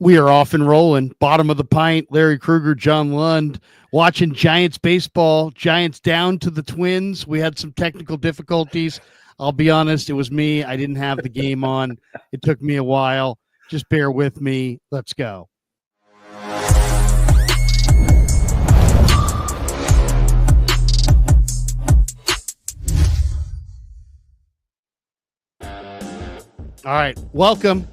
We are off and rolling. Bottom of the pint, Larry Kruger, John Lund, watching Giants baseball. Giants down to the Twins. We had some technical difficulties. I'll be honest, it was me. I didn't have the game on. It took me a while. Just bear with me. Let's go. All right, welcome.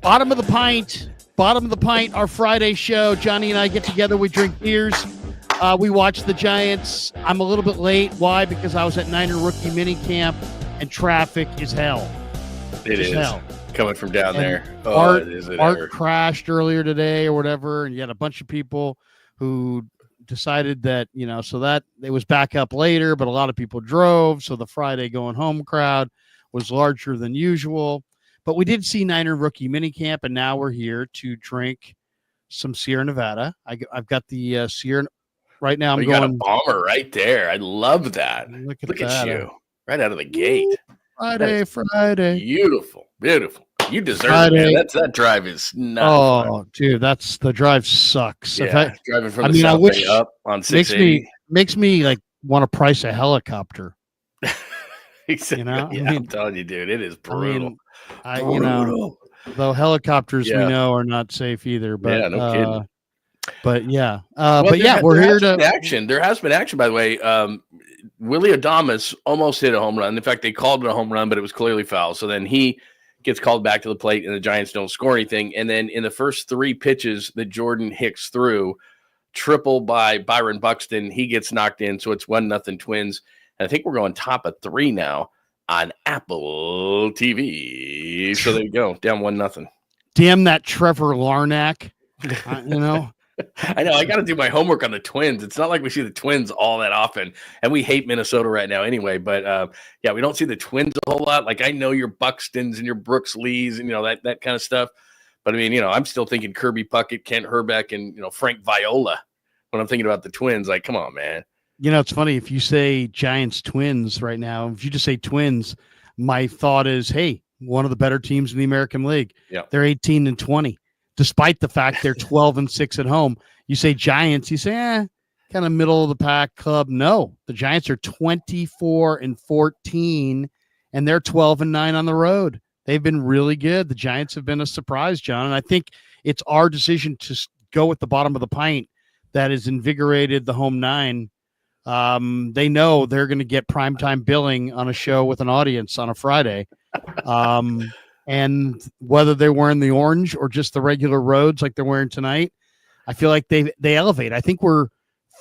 Bottom of the pint. Bottom of the pint, our Friday show. Johnny and I get together. We drink beers. We watch the Giants. I'm a little bit late. Why? Because I was at Niner rookie minicamp, and traffic is hell. It is hell. Coming from down and there. Art crashed earlier today or whatever, and you had a bunch of people who decided that, so that it was back up later, but a lot of people drove. So the Friday going home crowd was larger than usual. But we did see Niner rookie minicamp, and now we're here to drink some Sierra Nevada. I've got the Sierra right now. You got a bomber right there. I love that. Look at you right out of the gate. Friday. Beautiful. You deserve it, man. That drive is not fun. Dude, the drive sucks. Yeah, driving from the South Bay up on 680 makes me like want to price a helicopter. Exactly. I'm telling you, dude, it is brutal. Though helicopters we know are not safe either. But no kidding. We're here to action. There has been action, by the way. Willie Adames almost hit a home run. In fact, they called it a home run, but it was clearly foul. So then he gets called back to the plate, and the Giants don't score anything. And then in the first 3 pitches that Jordan Hicks threw, triple by Byron Buxton, he gets knocked in. So it's 1-0 Twins. And I think we're going top of 3 now on Apple TV. So there you go, down 1-0. Damn that Trevor Larnach. I know. I got to do my homework on the Twins. It's not like we see the Twins all that often, and we hate Minnesota right now anyway. But we don't see the Twins a whole lot. Like I know your Buxtons and your Brooks Lees and that kind of stuff. But I mean, I'm still thinking Kirby Puckett, Kent Herbeck, and Frank Viola when I'm thinking about the Twins. Like, come on, man. It's funny if you say Giants Twins right now. If you just say Twins, my thought is, hey, one of the better teams in the American League. Yeah, they're 18-20, despite the fact they're 12-6 at home. You say Giants, you say, kind of middle of the pack club. No, the Giants are 24-14, and they're 12-9 on the road. They've been really good. The Giants have been a surprise, John, and I think it's our decision to go with the bottom of the pint that has invigorated the home 9. They know they're going to get primetime billing on a show with an audience on a Friday. And whether they're wearing the orange or just the regular roads like they're wearing tonight, I feel like they elevate. I think we're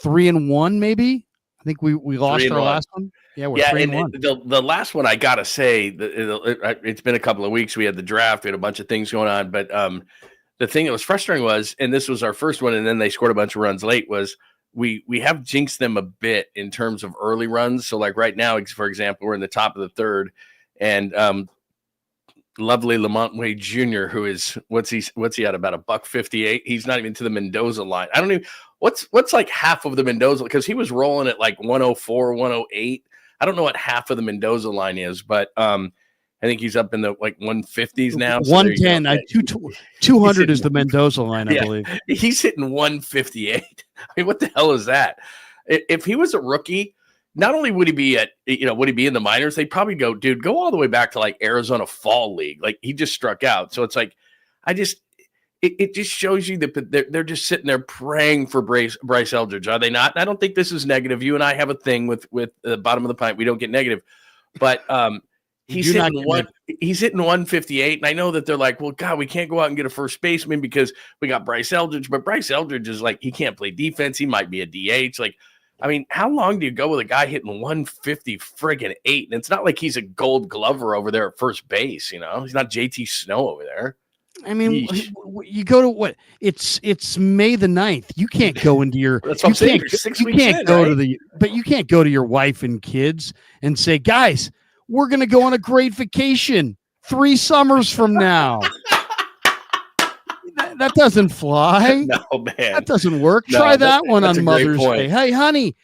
3-1, maybe. I think we lost our last one. Yeah, we're 3-1. The last one, I got to say, it's been a couple of weeks. We had the draft. We had a bunch of things going on. But the thing that was frustrating was, and this was our first one, and then they scored a bunch of runs late, was we have jinxed them a bit in terms of early runs. So like right now, for example, we're in the top of the 3rd, and lovely Lamont Wade Jr., who is what's he at, about $158? He's not even to the Mendoza line. I don't even what's like half of the Mendoza, because he was rolling at like 104, 108. I don't know what half of the Mendoza line is, but I think he's up in the like 150s now. So 110. 200 is the Mendoza line, I believe. He's hitting 158. I mean, what the hell is that? If he was a rookie, not only would he be would he be in the minors, they'd probably go all the way back to like Arizona Fall League. Like he just struck out. So it's like, it just shows you that they're just sitting there praying for Bryce Eldridge. Are they not? And I don't think this is negative. You and I have a thing with the bottom of the pint. We don't get negative, but he's hitting 158. And I know that they're like, well, God, we can't go out and get a first baseman because we got Bryce Eldridge, but Bryce Eldridge is like, he can't play defense. He might be a DH. Like, I mean, how long do you go with a guy hitting 150 friggin' 8? And it's not like he's a Gold Glover over there at first base. He's not JT Snow over there. I mean, you go to what? It's May the 9th. You can't go into your. That's what I'm saying. 6 weeks in, but you can't go to your wife and kids and say, guys, we're going to go on a great vacation 3 summers from now. That doesn't fly. No, man. That doesn't work. Try that one on Mother's Day. Hey, honey,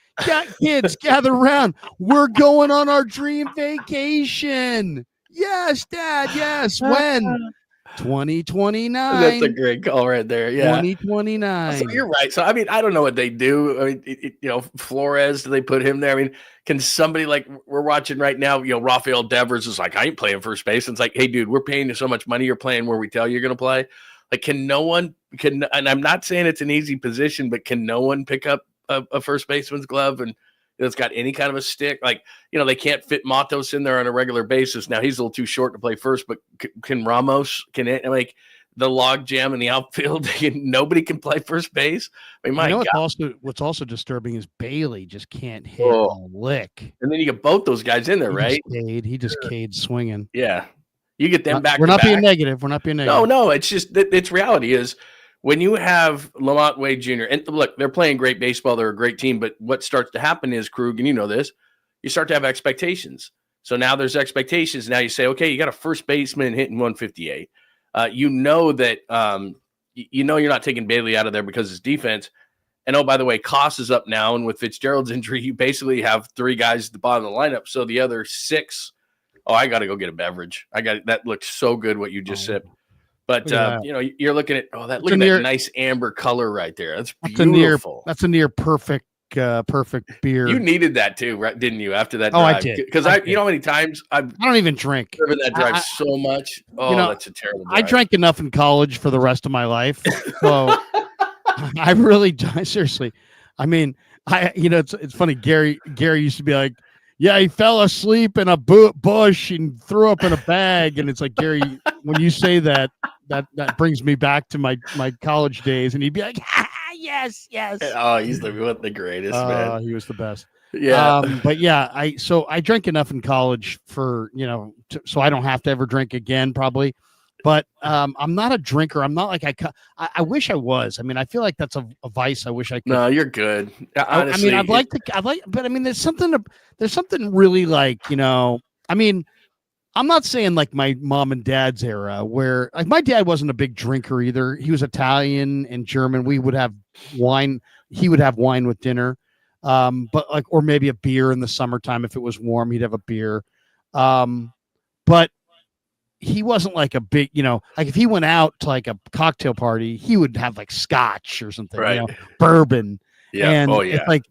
kids, gather around. We're going on our dream vacation. Yes, Dad. Yes. When? 2029. That's a great call right there. Yeah. 2029. So you're right. So, I mean, I don't know what they do. I mean, Flores, do they put him there? I mean, can somebody like we're watching right now, Rafael Devers is like, I ain't playing first base. And it's like, hey, dude, we're paying you so much money. You're playing where we tell you're going to play. Like, can no one, and I'm not saying it's an easy position, but can no one pick up a first baseman's glove and it's got any kind of a stick? Like, they can't fit Matos in there on a regular basis. Now he's a little too short to play first, but can Ramos, like the log jam in the outfield? Nobody can play first base. I mean, my God. What's also disturbing is Bailey just can't hit a lick. And then you get both those guys in there, right? He just Cade swinging. Yeah. You get them back. We're not being negative. We're not being negative. No, it's just it's reality is when you have Lamont Wade Jr. and look, they're playing great baseball. They're a great team, but what starts to happen is, Krug, and you know this, you start to have expectations. So now there's expectations. Now you say, okay, you got a first baseman hitting 158. You know that you're not taking Bailey out of there because it's defense. And oh, by the way, Koss is up now, and with Fitzgerald's injury, you basically have 3 guys at the bottom of the lineup. So the other 6, I got to go get a beverage. That looks so good what you just said. But you're looking at look at that nice amber color right there. That's beautiful. That's a near perfect beer. You needed that too, right? Didn't you? After that drive? I did. Because you know how many times I don't even drink. Driven that drive so much. That's a terrible drive. I drank enough in college for the rest of my life. So I really seriously. I mean, it's funny. Gary used to be like, yeah, he fell asleep in a bush and threw up in a bag. And it's like, Gary, when you say that brings me back to my college days. And he'd be like, yes. Oh, he's the greatest, man. He was the best. Yeah. But yeah, I drank enough in college for, so I don't have to ever drink again, probably. But I'm not a drinker. I'm not like I wish I was. I mean, I feel like that's a vice. I wish I could. No, you're good. Honestly, I mean, but I mean, there's something really like, I mean, I'm not saying like my mom and dad's era where like my dad wasn't a big drinker either. He was Italian and German. We would have wine. He would have wine with dinner. But like, or maybe a beer in the summertime. If it was warm, he'd have a beer. But he wasn't like a big, like if he went out to like a cocktail party, he would have like scotch or something, right? Bourbon. Yeah. And yeah. It's like,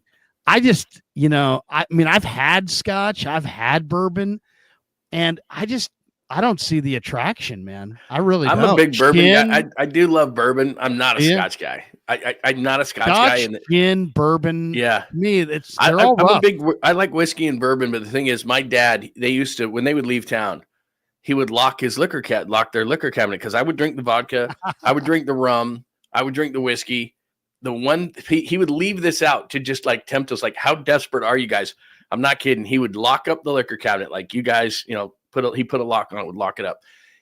I just, I mean, I've had scotch, I've had bourbon, and I don't see the attraction, man. I really don't. I'm a big bourbon guy. I do love bourbon. I'm not a scotch guy. I'm not a scotch guy. Gin, bourbon. Yeah. Me, they're all rough. I like whiskey and bourbon, but the thing is, my dad, they used to, when they would leave town, he would lock their liquor cabinet, because I would drink the vodka, I would drink the rum, I would drink the whiskey. He would leave this out to just like tempt us. Like, how desperate are you guys? I'm not kidding. He would lock up the liquor cabinet, like you guys, he put a lock on it, would lock it up.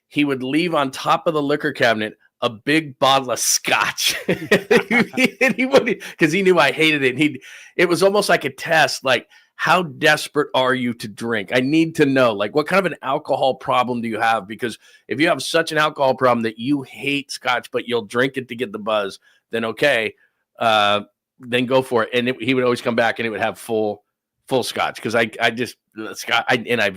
He would leave on top of the liquor cabinet a big bottle of scotch. And he would, because he knew I hated it. It was almost like a test, like, how desperate are you to drink? I need to know, like, what kind of an alcohol problem do you have? Because if you have such an alcohol problem that you hate scotch, but you'll drink it to get the buzz, then okay, then go for it. And he would always come back and it would have full scotch, because I've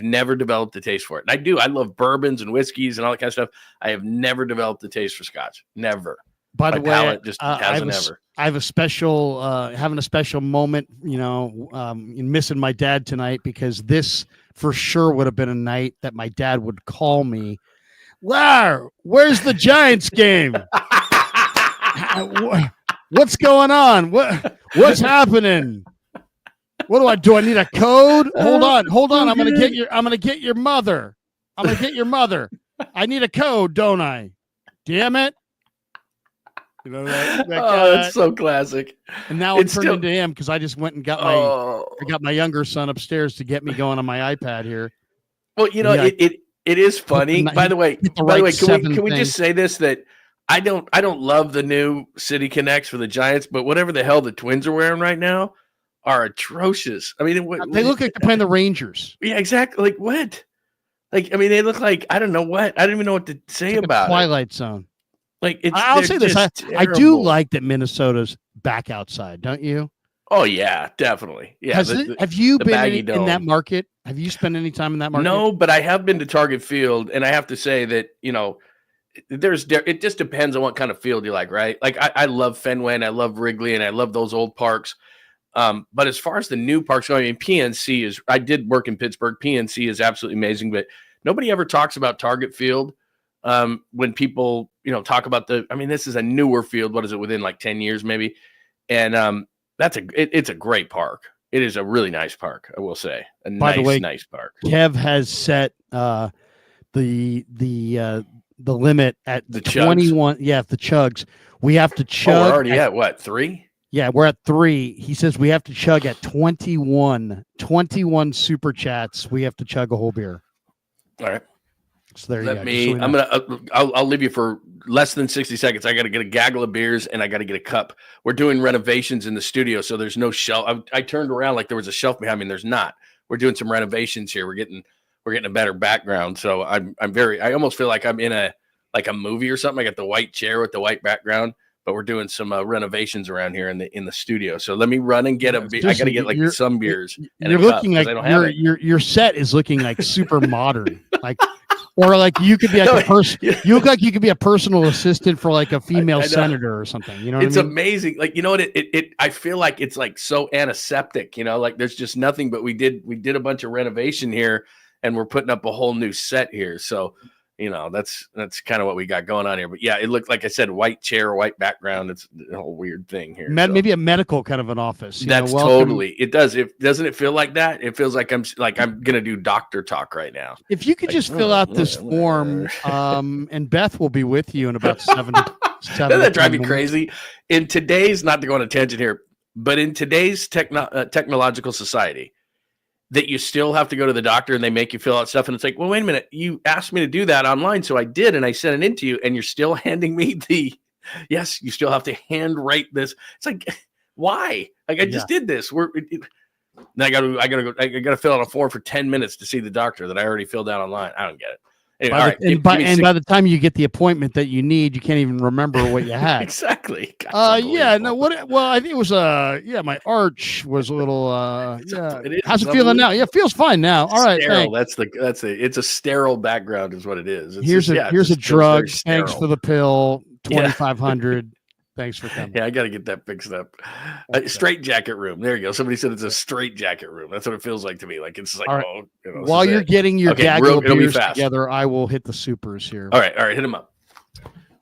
never developed the taste for it. And I love bourbons and whiskeys and all that kind of stuff. I have never developed the taste for scotch. Never. By the way, just hasn't ever. I have a special, having a special moment, in missing my dad tonight, because this for sure would have been a night that my dad would call me. Lar, where's the Giants game? What's going on? What's happening? What do I do? I need a code. Hold on. I'm gonna get your mother. I need a code, don't I? Damn it. That that's so classic. And now I'm turning to him because I just went and got my younger son upstairs to get me going on my iPad here. Well, it is funny. By the way, can we just say this, that I don't love the new City Connects for the Giants, but whatever the hell the Twins are wearing right now are atrocious. I mean, they look like they're playing the Rangers. Yeah, exactly. Like what? Like, I mean, they look like, I don't know what. I don't even know what to say about Twilight Zone. Like, I'll say this. I do like that Minnesota's back outside, don't you? Oh, yeah, definitely. Yeah. Have you been in that market? Have you spent any time in that market? No, but I have been to Target Field, and I have to say that, it just depends on what kind of field you like, right? Like I love Fenway and I love Wrigley and I love those old parks. But as far as the new parks go, I mean, PNC is, I did work in Pittsburgh. PNC is absolutely amazing, but nobody ever talks about Target Field. When people, talk about this is a newer field. What is it, within like 10 years, maybe? And it's a great park. It is a really nice park, I will say. By the way, nice park. Kev has set the limit at the 21. Chugs. Yeah, the chugs. We have to chug. Oh, we're already at what, 3? Yeah, we're at 3. He says we have to chug at 21 super chats. We have to chug a whole beer. All right. So there you go. I'll leave you for less than 60 seconds. I got to get a gaggle of beers and I got to get a cup. We're doing renovations in the studio, so there's no shelf. I turned around like there was a shelf behind me, and there's not. We're doing some renovations here. We're getting a better background. So I almost feel like I'm in a movie or something. I got the white chair with the white background, but we're doing some renovations around here in the studio. So let me run and get a beer. I got to get some beers. You're looking like your set is looking like super modern, or like you could be like a person. You look like you could be a personal assistant for like a female senator or something. You know, it's amazing. Like, what I feel like it's like so antiseptic. Like there's just nothing. But we did a bunch of renovation here, and we're putting up a whole new set here. So that's kind of what we got going on here. But yeah, it looked, like I said, white chair, white background. It's a whole weird thing here. Maybe a medical kind of an office. Totally. It does. Doesn't it feel like that? It feels like I'm gonna do doctor talk right now. If you could just fill out this form, and Beth will be with you in about 7. Doesn't that drive me crazy? In today's, not to go on a tangent here, but in today's technological society, that you still have to go to the doctor and they make you fill out stuff. And it's like, well, wait a minute. You asked me to do that online. So I did. And I sent it in to you, and you're still handing me yes, you still have to handwrite this. It's like, why? Like, I just did this. Then I gotta fill out a form for 10 minutes to see the doctor that I already filled out online. I don't get it. Anyway, by the time you get the appointment that you need, you can't even remember what you had. Exactly. Well, I think it was my arch was a little how's it feeling now? Yeah, it feels fine now. All right, sterile. It's a sterile background is what it is. Here's a drug. Thanks for the pill. 2,500. Thanks for coming. Yeah, I got to get that fixed up. Straight jacket room. There you go. Somebody said it's a straight jacket room. That's what it feels like to me. Like, it's like, right. While you're getting your gaggle of beers together, I will hit the supers here. All right, hit him up.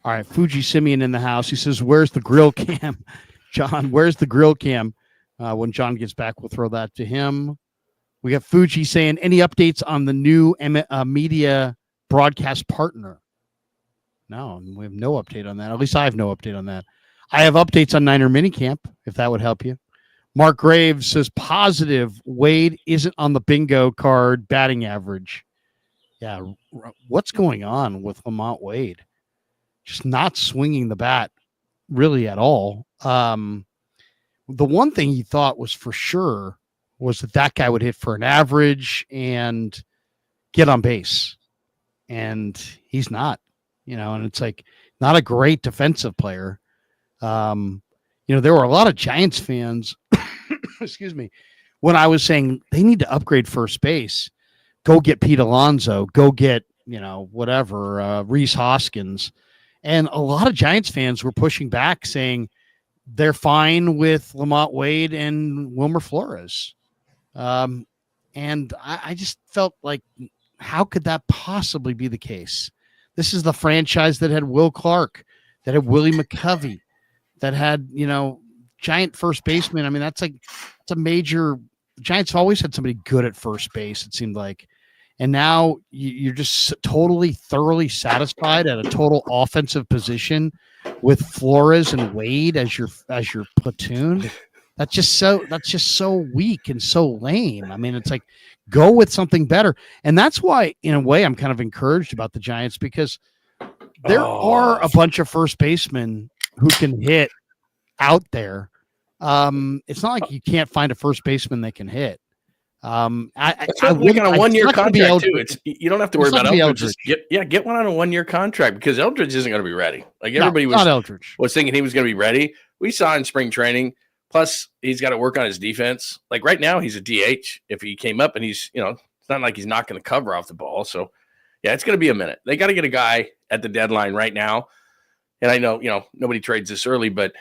All right, Fuji Simeon in the house. He says, "Where's the grill cam, John? Where's the grill cam?" When John gets back, we'll throw that to him. We got Fuji saying, "Any updates on the new media broadcast partner?" No, we have no update on that. At least I have no update on that. I have updates on Niner Minicamp, if that would help you. Mark Graves says, positive, Wade isn't on the bingo card batting average. Yeah, what's going on with Lamont Wade? Just not swinging the bat really at all. The one thing he thought was for sure was that guy would hit for an average and get on base. And he's not, and it's like not a great defensive player. There were a lot of Giants fans, excuse me, when I was saying they need to upgrade first base, go get Pete Alonso, go get, Reese Hoskins. And a lot of Giants fans were pushing back saying they're fine with Lamont Wade and Wilmer Flores. And I just felt like, how could that possibly be the case? This is the franchise that had Will Clark, that had Willie McCovey, that had, Giant first baseman. I mean, it's a major. The Giants have always had somebody good at first base, it seemed like. And now you're just totally, thoroughly satisfied at a total offensive position with Flores and Wade as your platoon. That's just so weak and so lame. I mean, it's like, go with something better. And that's why, in a way, I'm kind of encouraged about the Giants, because there are a bunch of first basemen who can hit out there. It's not like you can't find a first baseman that can hit. I on a 1-year contract too. You don't have to worry about Eldridge. Get one on a 1-year contract, because Eldridge isn't going to be ready. Like, everybody was thinking he was going to be ready. We saw in spring training. Plus, he's got to work on his defense. Like, right now, he's a DH. If he came up and he's, it's not like he's not going to cover off the ball. So, Yeah, it's going to be a minute. They got to get a guy at the deadline right now. And I know, nobody trades this early, but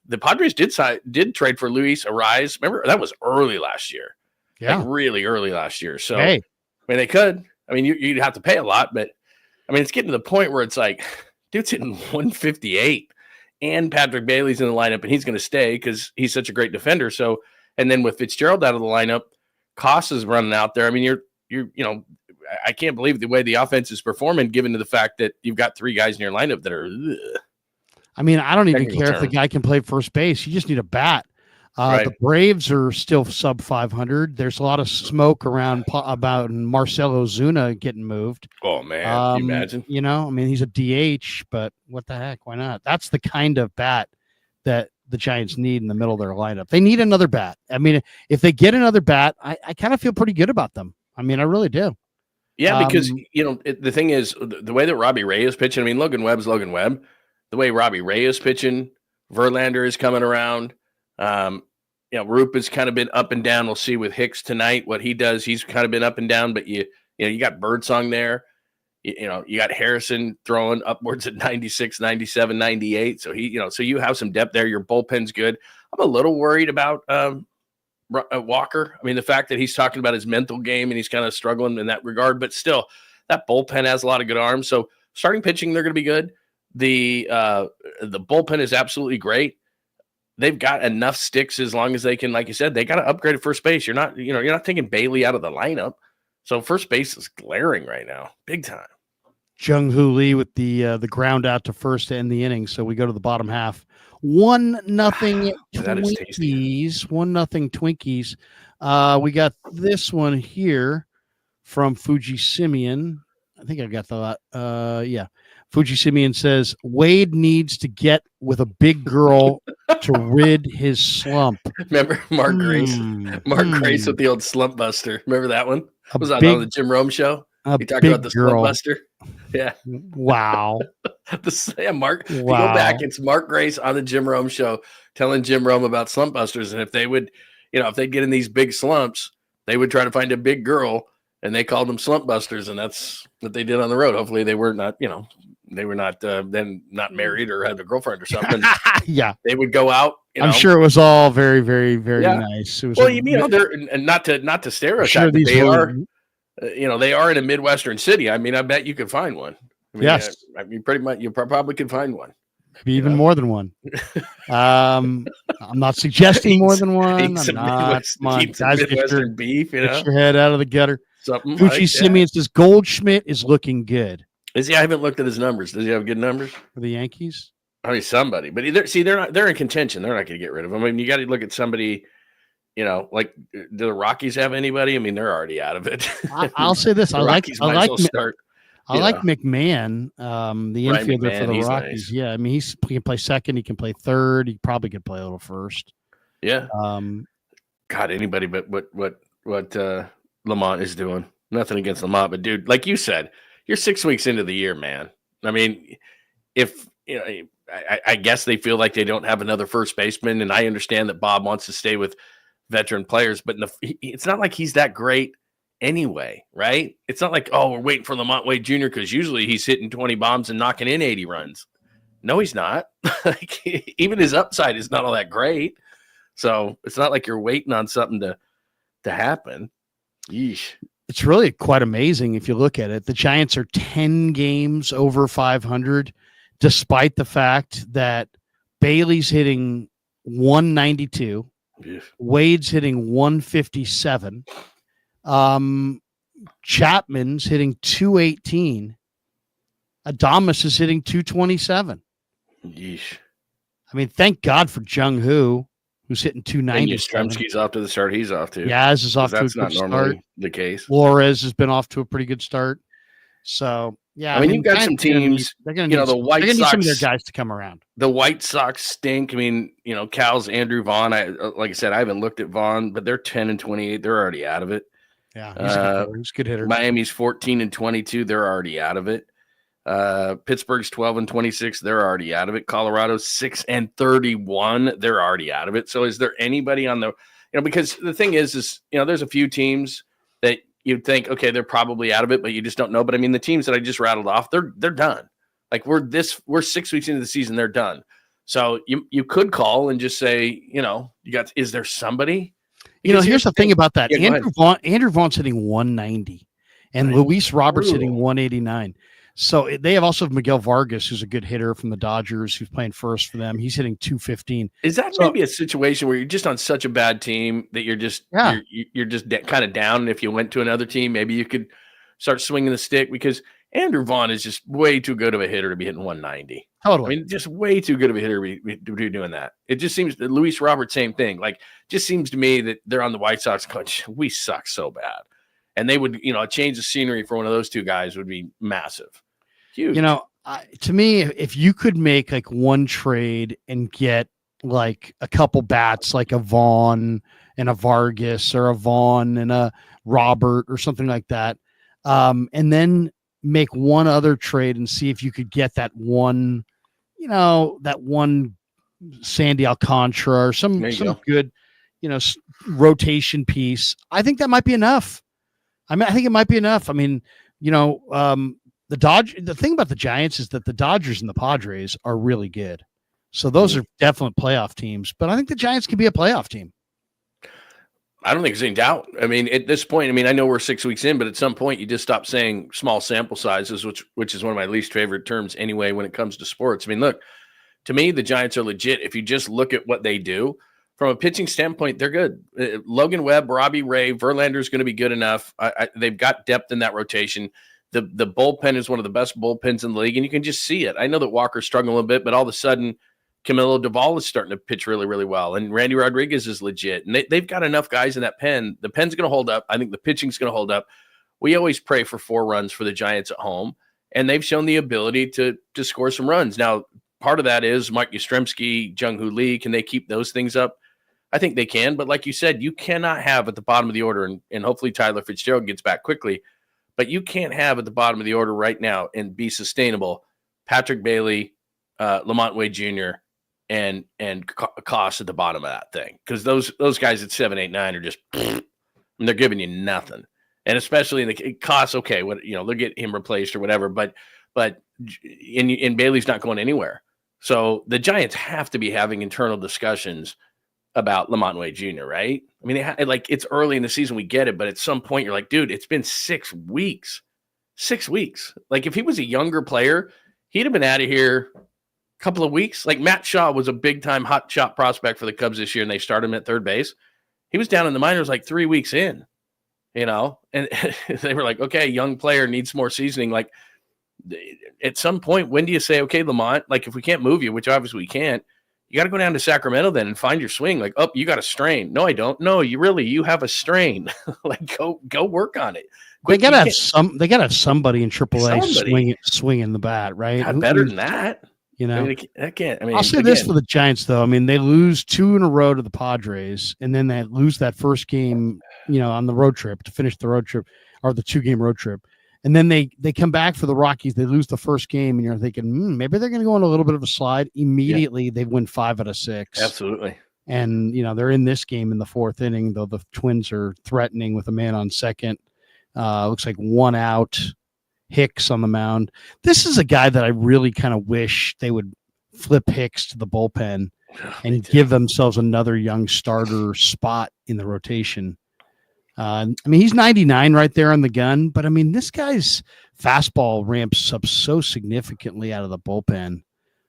the Padres did trade for Luis Ariz. Remember, that was early last year. Yeah. Like really early last year. So, hey. I mean, they could. I mean, you'd have to pay a lot, but I mean, it's getting to the point where it's like, dude's hitting 158 and Patrick Bailey's in the lineup and he's going to stay because he's such a great defender. So, and then with Fitzgerald out of the lineup, Costa's running out there. I mean, I can't believe the way the offense is performing, given to the fact that you've got 3 guys in your lineup that are. I mean, I don't even care if the guy can play first base. You just need a bat. Right. The Braves are still sub 500. There's a lot of smoke around about Marcell Ozuna getting moved. Oh, man. Can you imagine? I mean, he's a DH, but what the heck? Why not? That's the kind of bat that the Giants need in the middle of their lineup. They need another bat. I mean, if they get another bat, I kind of feel pretty good about them. I mean, I really do. Yeah, because, the thing is, the way that Robbie Ray is pitching, I mean, Logan Webb's Logan Webb. The way Robbie Ray is pitching, Verlander is coming around. Roop has kind of been up and down. We'll see with Hicks tonight what he does. He's kind of been up and down, but you got Birdsong there. You got Harrison throwing upwards at 96, 97, 98. So so you have some depth there. Your bullpen's good. I'm a little worried about Walker. I mean, the fact that he's talking about his mental game and he's kind of struggling in that regard, but still, that bullpen has a lot of good arms. So starting pitching, they're going to be good. The bullpen is absolutely great. They've got enough sticks as long as they can, like you said, they got to upgrade at first base. You're not taking Bailey out of the lineup. So first base is glaring right now, big time. Jung-Hoo Lee with the ground out to first to end the inning. So we go to the bottom half. 1-0 Twinkies. 1-0 Twinkies. We got this one here from Fuji Simeon. I think I got the yeah. Fuji Simeon says Wade needs to get with a big girl to rid his slump. Remember Mark Grace? Mark Grace with the old slump buster. Remember that one? Was that on the Jim Rome show? He talked about the slump buster. Yeah. Wow. Mark. Wow. You go back. It's Mark Grace on the Jim Rome show telling Jim Rome about slump busters, and if they would, if they get in these big slumps, they would try to find a big girl, and they called them slump busters, and that's what they did on the road. Hopefully, they were not, they were not then not married or had a girlfriend or something. Yeah, they would go out. I'm sure it was all very, very, very nice. It was they're and not to stereotype. Sure they are. They are in a Midwestern city. I mean, I bet you could find one. I mean, yes, I mean, pretty much you probably could find one. Maybe even more than one. I'm not suggesting more than one. I'm not. Come on, guys, get your head out of the gutter. Fuji Simeon says Goldschmidt is looking good. Is he? I haven't looked at his numbers. Does he have good numbers for the Yankees? I mean, somebody, but they're in contention. They're not going to get rid of him. I mean, you got to look at somebody. Like, do the Rockies have anybody? I mean, they're already out of it. I'll say this: I like McMahon, the infielder for the Rockies. Nice. Yeah, I mean, he can play second, he can play third, he probably could play a little first. Yeah. God, anybody but what Lamont is doing. Nothing against Lamont, but dude, like you said, you're 6 weeks into the year, man. I mean, if I guess they feel like they don't have another first baseman, and I understand that Bob wants to stay with veteran players, but it's not like he's that great anyway, right? It's not like, we're waiting for Lamont Wade Jr. because usually he's hitting 20 bombs and knocking in 80 runs. No, he's not. Like, even his upside is not all that great. So it's not like you're waiting on something to happen. Yeesh. It's really quite amazing if you look at it. The Giants are 10 games over 500, despite the fact that Bailey's hitting 192. Yeah. Wade's hitting 157. Chapman's hitting 218. Adames is hitting 227. Yeesh. I mean, thank God for Jung-Hoo, who's hitting 290. And Yastrzemski's off to the start. He's off to. Yaz is off to a good start. That's not normally the case. Flores has been off to a pretty good start. So, yeah. I mean, you've got some teams, the White Sox. Need some of their guys to come around. The White Sox stink. I mean, Cal's Andrew Vaughn. Like I said, I haven't looked at Vaughn, but they're 10-28. They're already out of it. Yeah, he's a good hitter. Miami's 14-22. They're already out of it. Pittsburgh's 12-26. They're already out of it. Colorado's 6-31. They're already out of it. So is there anybody on the, because the thing is, there's a few teams that you'd think, okay, they're probably out of it, but you just don't know. But I mean, the teams that I just rattled off, they're done. Like we're 6 weeks into the season, they're done. So you could call and just say, is there somebody? Because here's the thing about that. Yeah, Andrew Vaughn's hitting 190 and Luis Roberts hitting 189. So they have also Miguel Vargas, who's a good hitter from the Dodgers, who's playing first for them. He's hitting 215. Is that maybe a situation where you're just on such a bad team that you're just you're just kind of down? And if you went to another team, maybe you could start swinging the stick, because Andrew Vaughn is just way too good of a hitter to be hitting 190. Totally. I mean, just way too good of a hitter to be doing that. It just seems that Luis Roberts, same thing. Like, just seems to me that they're on the White Sox going, we suck so bad. And they would, a change of scenery for one of those two guys would be massive. Huge. To me, if you could make like one trade and get like a couple bats, like a Vaughn and a Vargas, or a Vaughn and a Robert or something like that, and then make one other trade and see if you could get that one, that one Sandy Alcantara or some good, rotation piece. I think that might be enough. I think it might be enough. I mean, the thing about the Giants is that the Dodgers and the Padres are really good. So those are definite playoff teams, but I think the Giants can be a playoff team. I don't think there's any doubt. I mean, at this point, I know we're 6 weeks in, but at some point you just stop saying small sample sizes, which is one of my least favorite terms anyway when it comes to sports. I mean, look, to me, the Giants are legit. If you just look at what they do from a pitching standpoint, they're good. Logan Webb, Robbie Ray, Verlander is going to be good enough. They've got depth in that rotation. The bullpen is one of the best bullpens in the league, and you can just see it. I know that Walker's struggling a little bit, but all of a sudden, Camilo Doval is starting to pitch really, really well, and Randy Rodriguez is legit. And they've got enough guys in that pen. The pen's going to hold up. I think the pitching's going to hold up. We always pray for 4 runs for the Giants at home, and they've shown the ability to score some runs. Now, part of that is Mike Yastrzemski, Jung-Hoo Lee. Can they keep those things up? I think they can, but like you said, you cannot have at the bottom of the order, and hopefully Tyler Fitzgerald gets back quickly, but you can't have at the bottom of the order right now and be sustainable Patrick Bailey, Lamont Wade Jr., and Koss at the bottom of that thing, because those guys at 7, 8, 9 are just they're giving you nothing. And especially in the Koss, okay, they'll get him replaced or whatever, but in Bailey's not going anywhere. So the Giants have to be having internal discussions about Lamont Wade Jr., right? I mean, it's early in the season, we get it, but at some point you're like, dude, it's been 6 weeks. 6 weeks. Like, if he was a younger player, he'd have been out of here a couple of weeks. Like, Matt Shaw was a big-time hot shot prospect for the Cubs this year, and they started him at third base. He was down in the minors like 3 weeks in, and they were like, okay, young player needs more seasoning. Like, at some point, when do you say, okay, Lamont, like, if we can't move you, which obviously we can't, you got to go down to Sacramento then and find your swing. Like, oh, you got a strain. No, I don't. No, you have a strain. Like, go work on it. They got to have somebody in AAA swinging the bat, right? Better than that. I'll say this for the Giants, though. I mean, they lose 2 in a row to the Padres, and then they lose that first game, on the road trip to finish the road trip, or the 2-game road trip. And then they come back for the Rockies. They lose the first game, and you're thinking, maybe they're going to go on a little bit of a slide. Immediately, they win 5 out of 6. Absolutely. And, they're in this game in the 4th inning, though the Twins are threatening with a man on second. Looks like 1 out. Hicks on the mound. This is a guy that I really kind of wish they would flip Hicks to the bullpen and give themselves another young starter spot in the rotation. He's 99 right there on the gun, but this guy's fastball ramps up so significantly out of the bullpen.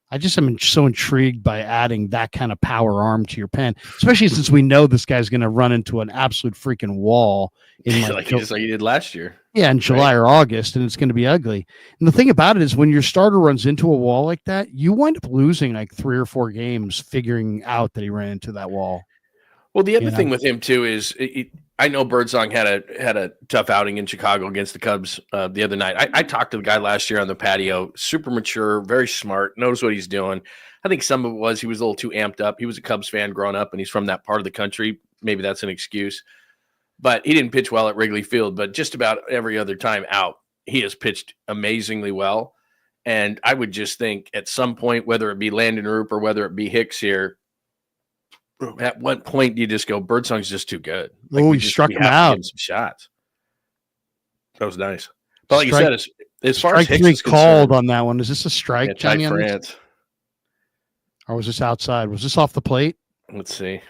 I just am so intrigued by adding that kind of power arm to your pen, especially since we know this guy's going to run into an absolute freaking wall in like he did last year. Yeah, in July or August, and it's going to be ugly. And the thing about it is, when your starter runs into a wall like that, you wind up losing like 3 or 4 games figuring out that he ran into that wall. Well, the other thing with him too is, I know Birdsong had a tough outing in Chicago against the Cubs the other night. I talked to the guy last year on the patio, super mature, very smart, knows what he's doing. I think some of it was he was a little too amped up. He was a Cubs fan growing up, and he's from that part of the country. Maybe that's an excuse. But he didn't pitch well at Wrigley Field, but just about every other time out, he has pitched amazingly well. And I would just think at some point, whether it be Landon Roop or whether it be Hicks here, at what point do you just go, Birdsong's just too good? He struck him out. Some shots. That was nice. But like Strike, you said, as far as strike Hicks three is called concerned, on that one. Is this a strike, Ty Johnny? France. Or was this outside? Was this off the plate? Let's see.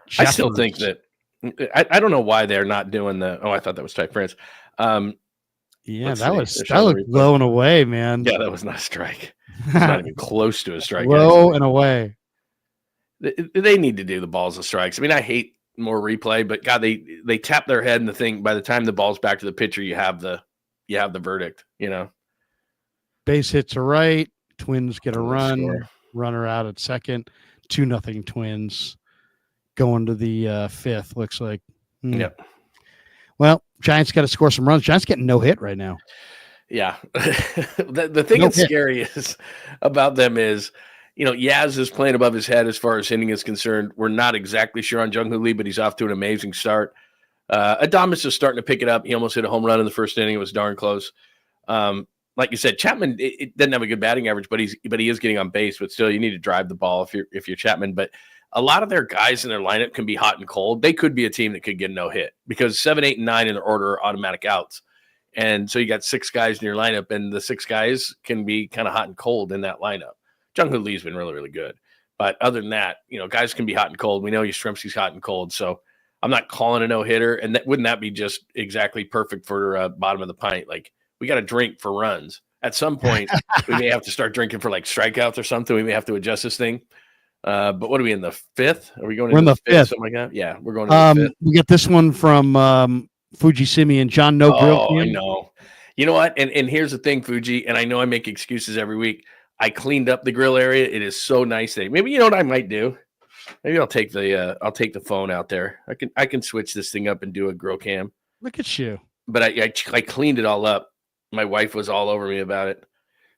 Jeffers. I still think that I don't know why they're not doing the. Oh, I thought that was Ty France. Yeah, Let's that see. was looked low and away, man. Yeah, that was not a strike. It's not even close to a strike. Low and away. They need to do the balls of strikes. I mean, I hate more replay, but God, they tap their head in the thing. By the time the ball's back to the pitcher, you have the verdict. You know, base hits are right. Twins get a run. Score. Runner out at second. 2-0 Twins. Going to the fifth. Looks like. Yep. Well, Giants got to score some runs. Giants getting no hit right now. Yeah. the thing that's scary is about them is, you know, Yaz is playing above his head as far as hitting is concerned. We're not exactly sure on Jung Hoo Lee, but he's off to an amazing start. Adames is starting to pick it up. He almost hit a home run in the first inning. It was darn close. Like you said, Chapman it doesn't have a good batting average, but he is getting on base. But still, you need to drive the ball if you're Chapman. But a lot of their guys in their lineup can be hot and cold. They could be a team that could get no hit because 7, 8, and 9 in their order are automatic outs. And so you got 6 guys in your lineup, and the 6 guys can be kind of hot and cold in that lineup. Jung Hoo Lee's been really, really good. But other than that, you know, guys can be hot and cold. We know Yastrzemski's hot and cold. So I'm not calling a no-hitter. And wouldn't that be just exactly perfect for bottom of the pint? Like, we got to drink for runs. At some point, we may have to start drinking for like strikeouts or something. We may have to adjust this thing. But what are we in the 5th? Are we going in the fifth? Something like that? Yeah, we're going in the 5th. We got this one from Fuji Simeon, John No Grill. Oh, I know. You know what? And here's the thing, Fuji, and I know I make excuses every week. I cleaned up the grill area. It is so nice today. Maybe you know what I might do? Maybe I'll take the phone out there. I can switch this thing up and do a grill cam. Look at you. But I cleaned it all up. My wife was all over me about it.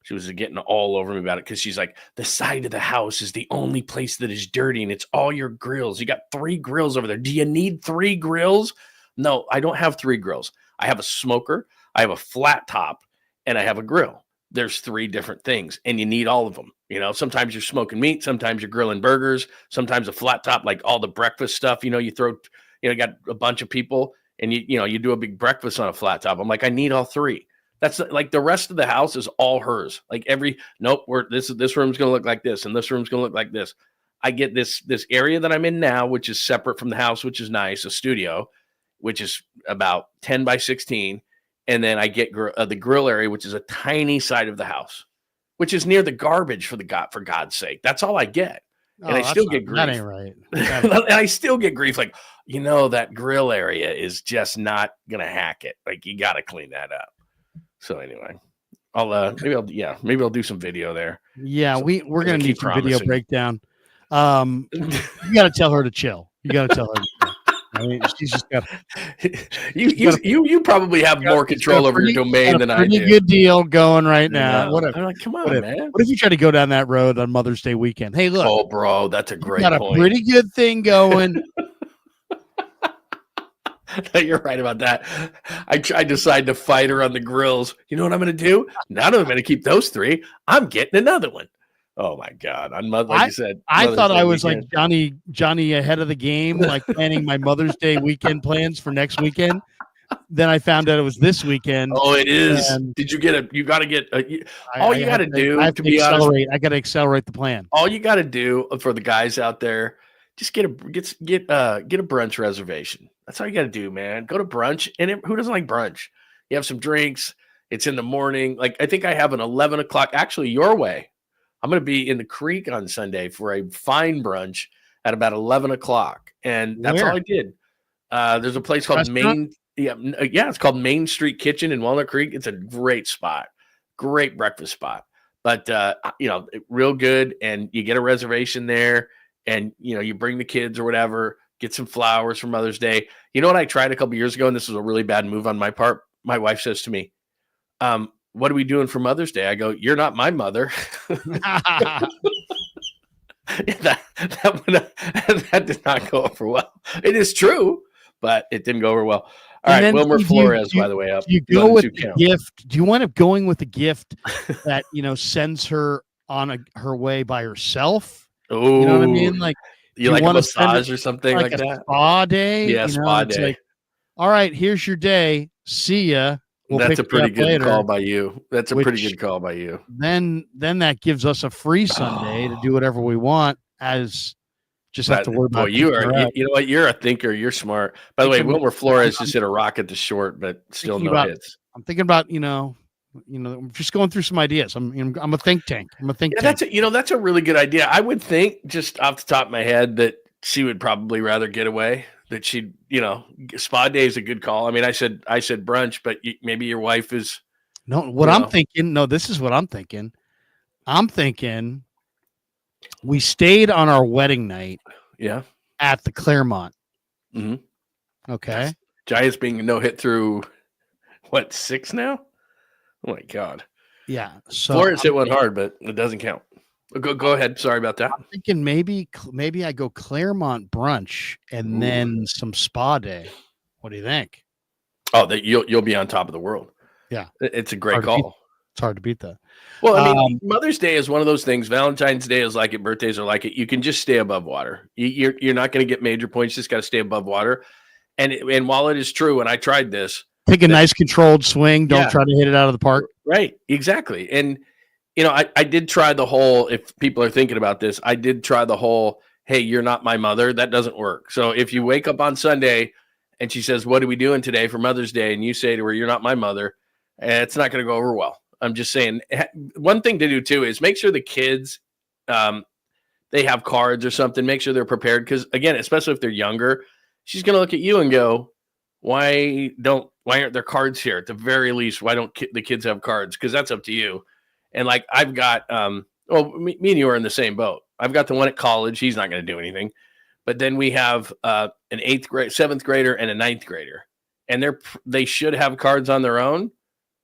She was getting all over me about it because she's like, the side of the house is the only place that is dirty, and it's all your grills. You got 3 grills over there. Do you need 3 grills? No, I don't have 3 grills. I have a smoker, I have a flat top, and I have a grill. There's 3 different things, and you need all of them. You know, sometimes you're smoking meat, sometimes you're grilling burgers, sometimes a flat top, like all the breakfast stuff. You know, you got a bunch of people, and you do a big breakfast on a flat top. I'm like, I need all 3. That's like the rest of the house is all hers. Like this room's going to look like this, and this room's going to look like this. I get this area that I'm in now, which is separate from the house, which is nice, a studio, which is about 10 by 16. And then I get the grill area, which is a tiny side of the house, which is near the garbage for God's sake. That's all I get. And I still get grief. That ain't right. And I still get grief. Like, that grill area is just not going to hack it. Like, you got to clean that up. So anyway, maybe I'll do some video there. Yeah, so we're gonna need some video breakdown. You got to tell her to chill. You got to tell her to chill. I mean, she's just got. You probably have more control over your domain than I do. Pretty good deal going right now. Yeah. What? I'm like, come on, man. What if you try to go down that road on Mother's Day weekend? Hey, look. Oh, bro, that's a great point. Got a pretty good thing going. You're right about that. I decide to fight her on the grills. You know what I'm going to do? Not only am I going to keep those 3, I'm getting another one. Oh my God! You said, I thought I was like Johnny ahead of the game, like planning my Mother's Day weekend plans for next weekend. Then I found out it was this weekend. Oh, it is. Did you get you got to get all you got to do. I have to accelerate. I got to accelerate the plan. All you got to do for the guys out there, just get a brunch reservation. That's all you got to do, man. Go to brunch, and who doesn't like brunch? You have some drinks. It's in the morning. Like, I think I have an 11 o'clock. Actually, your way. I'm going to be in the Creek on Sunday for a fine brunch at about 11 o'clock, and that's all I did. There's a place called it's called Main Street Kitchen in Walnut Creek. It's a great spot, great breakfast spot. But real good, and you get a reservation there, and you bring the kids or whatever. Get some flowers for Mother's Day. You know what I tried a couple years ago, and this was a really bad move on my part? My wife says to me, what are we doing for Mother's Day? I go, you're not my mother. that did not go over well. It is true, but it didn't go over well. All right, Wilmer Flores, by the way, up. You go with the gift. Do you wind up going with a gift that sends her on her way by herself? Oh, you know what I mean? Like, you like a massage or something like that? Spa day? Yeah, spa day. Like, all right, here's your day. See ya. That's a pick you pretty up good later, call by you. That's a pretty which good call by you. then that gives us a free Sunday to do whatever we want. As just have to worry Boy, about you picking her up. know what? You're a thinker. You're smart. By the way, Wilmer Flores just hit a rocket to short, but still no hits. I'm thinking about, I'm just going through some ideas. I'm a think tank. I'm a think tank. That's a really good idea. I would think, just off the top of my head, that she would probably rather get away. That she'd, spa day is a good call. I mean, I said brunch, but maybe your wife is. No, I'm thinking. No, this is what I'm thinking. I'm thinking we stayed on our wedding night. Yeah. At the Claremont. Mm-hmm. Okay. Giants being no hit through what, 6 now? Oh my God. Yeah. So Flores hit one hard, but it doesn't count. Go ahead. Sorry about that. I'm thinking maybe I go Claremont brunch and then some spa day. What do you think? Oh, that you'll be on top of the world. Yeah. It's a great call. It's hard to beat that. Well, I mean, Mother's Day is one of those things. Valentine's Day is like it. Birthdays are like it. You can just stay above water. You're not going to get major points. Just got to stay above water. And while it is true, and I tried this, take a nice controlled swing. Don't try to hit it out of the park. Right. Exactly. And I did try the whole. If people are thinking about this, I did try the whole. Hey, you're not my mother. That doesn't work. So if you wake up on Sunday and she says, "What are we doing today for Mother's Day?" and you say to her, "You're not my mother," it's not going to go over well. I'm just saying, one thing to do too is make sure the kids, they have cards or something. Make sure they're prepared, because again, especially if they're younger, she's going to look at you and go, why aren't there cards here? At the very least, why don't the kids have cards? Because that's up to you. And like I've got, me and you are in the same boat. I've got the one at college. He's not going to do anything. But then we have an 7th grader and a 9th grader, and they should have cards on their own,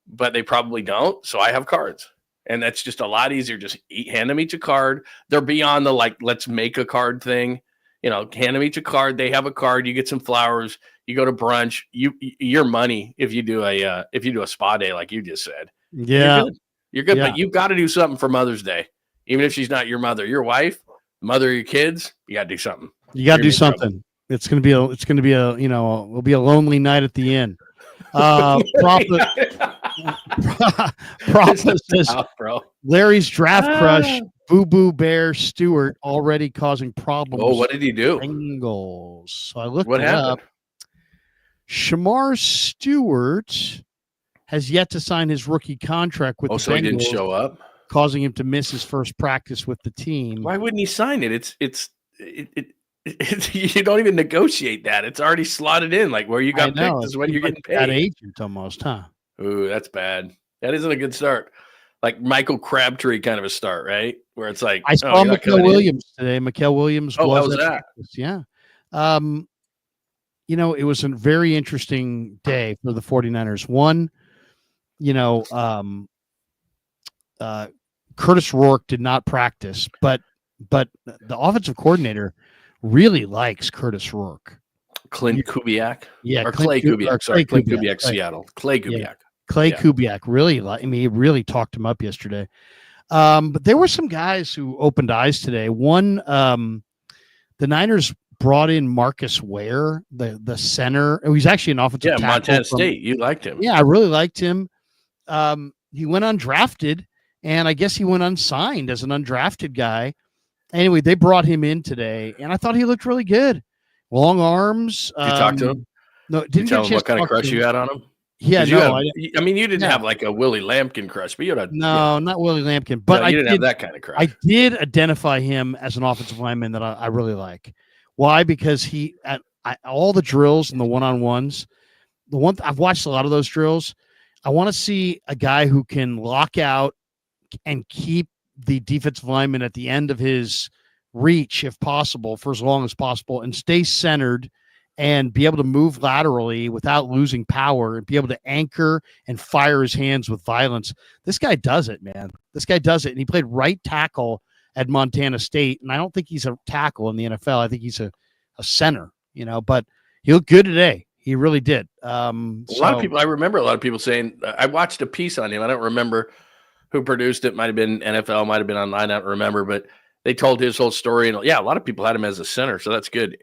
but they probably don't. So I have cards, and that's just a lot easier. Just hand them each a card. They're beyond the let's make a card thing. Hand them each a card. They have a card. You get some flowers. You go to brunch. Your money if you do a spa day like you just said. Yeah, you're good. Yeah. But you've got to do something for Mother's Day, even if she's not your mother, your wife, mother of your kids. You got to do something. You got to do something. It's gonna be it'll be a lonely night at the inn. Prophet says, Larry's draft crush, Boo Boo Bear Stewart, already causing problems. Oh, what did he do? Bengals. So I looked what it happened? up. Shamar Stewart has yet to sign his rookie contract with the so Bengals, he didn't show up, causing him to miss his first practice with the team. Why wouldn't he sign it? You don't even negotiate that. It's already slotted in. Like where you got picked is when you're getting paid. That agent almost, huh? Ooh, that's bad. That isn't a good start. Like Michael Crabtree kind of a start, right? Where it's like, I saw Mikael Williams today. Mikael Williams. Oh, was that? Yeah. It was a very interesting day for the 49ers. One, Curtis Rourke did not practice, but the offensive coordinator really likes Curtis Rourke. Clint Kubiak? Yeah. Or Clay Kubiak. Sorry, Clint Kubiak, Seattle. Clay Kubiak. Yeah. Clay Kubiak really he really talked him up yesterday. But there were some guys who opened eyes today. One, the Niners brought in Marcus Ware, the center. He's actually an offensive tackle. Montana State. You liked him. Yeah, I really liked him. He went undrafted, and I guess he went unsigned as an undrafted guy. Anyway, they brought him in today, and I thought he looked really good. Long arms. Did you talk to him? No, didn't you tell him what kind of crush you had on him? Yeah, no. You didn't have like a Willie Lampkin crush, but you had not Willie Lampkin. But I didn't have that kind of crush. I did identify him as an offensive lineman that I really like. Why? Because he at all the drills and the one-on-ones. I've watched a lot of those drills. I want to see a guy who can lock out and keep the defensive lineman at the end of his reach, if possible, for as long as possible, and stay centered and be able to move laterally without losing power and be able to anchor and fire his hands with violence. This guy does it, man. This guy does it. And he played right tackle at Montana State. And I don't think he's a tackle in the NFL. I think he's a center, but he looked good today. He really did. I remember a lot of people saying, I watched a piece on him. I don't remember who produced it. Might've been NFL, might've been online. I don't remember, but they told his whole story, and a lot of people had him as a center, so that's good.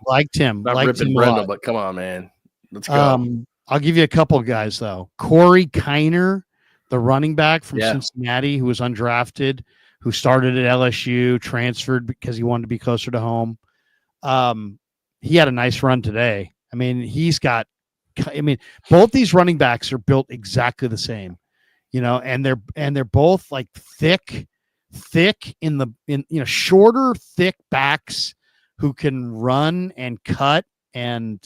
Liked him. Not liked ripping him Brendel, but come on, man, let's go. I'll give you a couple of guys though. Corey Kiner, the running back from Cincinnati, who was undrafted, who started at LSU, transferred because he wanted to be closer to home. He had a nice run today. I mean, both these running backs are built exactly the same, and they're both like thick shorter, thick backs who can run and cut and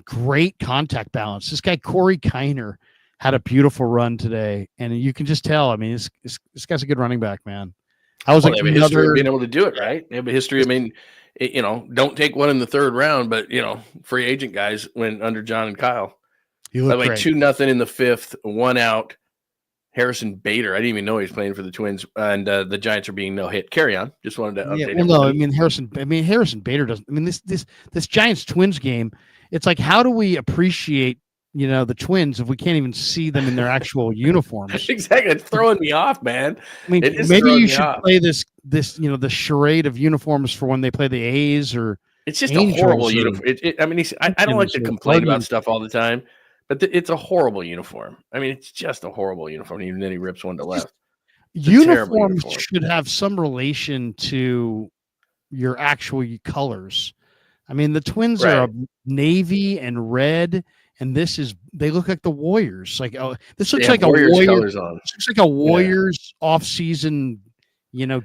great contact balance. This guy, Corey Kiner, had a beautiful run today, and you can just tell. I mean, this guy's a good running back, man. I was they have a history of being able to do it, right? They have a history. I mean, don't take one in the third round, but free agent guys went under John and Kyle. By the way, 2-0 in the fifth, 1 out. Harrison Bader. I didn't even know he was playing for the Twins, and the Giants are being no hit. Carry on. Just wanted to update. Well, no, I mean Harrison Bader doesn't. I mean this Giants Twins game. It's like, how do we appreciate the Twins if we can't even see them in their actual uniforms? Exactly. It's throwing me off, man. I mean, maybe you should play this the charade of uniforms for when they play the A's or. It's just a horrible uniform. I don't like to complain about stuff all the time. But it's a horrible uniform. I mean, it's just a horrible uniform. Even then, he rips one to left. Uniforms should have some relation to your actual colors. I mean, the Twins are a navy and red, and they look like the Warriors. Like, this looks like a Warriors on. This looks like a Warriors off-season,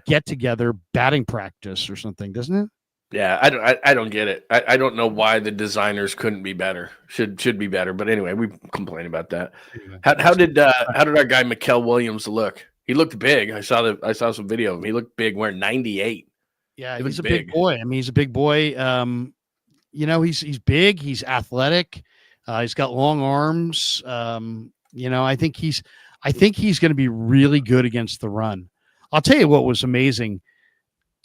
get together batting practice or something, doesn't it? Yeah, I don't get it. I don't know why the designers couldn't be better. Should be better. But anyway, we complain about that. How did our guy Mikael Williams look? He looked big. I saw some video of him. He looked big, wearing 98. Yeah, he's a big boy. I mean, he's a big boy. He's big. He's athletic. He's got long arms. I think he's going to be really good against the run. I'll tell you what was amazing.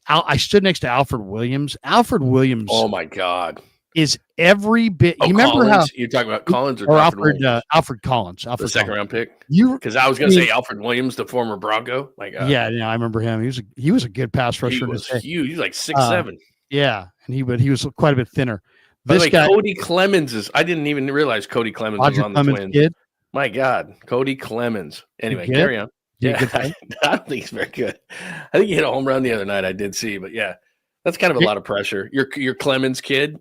I stood next to Alfred Williams. Alfred Williams. Oh my God. Is every bit. You remember how you're talking about Collins or Alfred Collins? The second round pick. Because I was going to say Alfred Williams, the former Bronco. Yeah, I remember him. He was a good pass rusher. He was huge. He was like 6'7". Yeah, and he was quite a bit thinner. By the way, Cody Clemens is. I didn't even realize Cody Clemens was on the Twins. Kid. My God, Cody Clemens. Anyway, carry on. Yeah, I don't think he's very good. I think he hit a home run the other night. I did see, but yeah, that's kind of a lot of pressure. Your Clemens kid.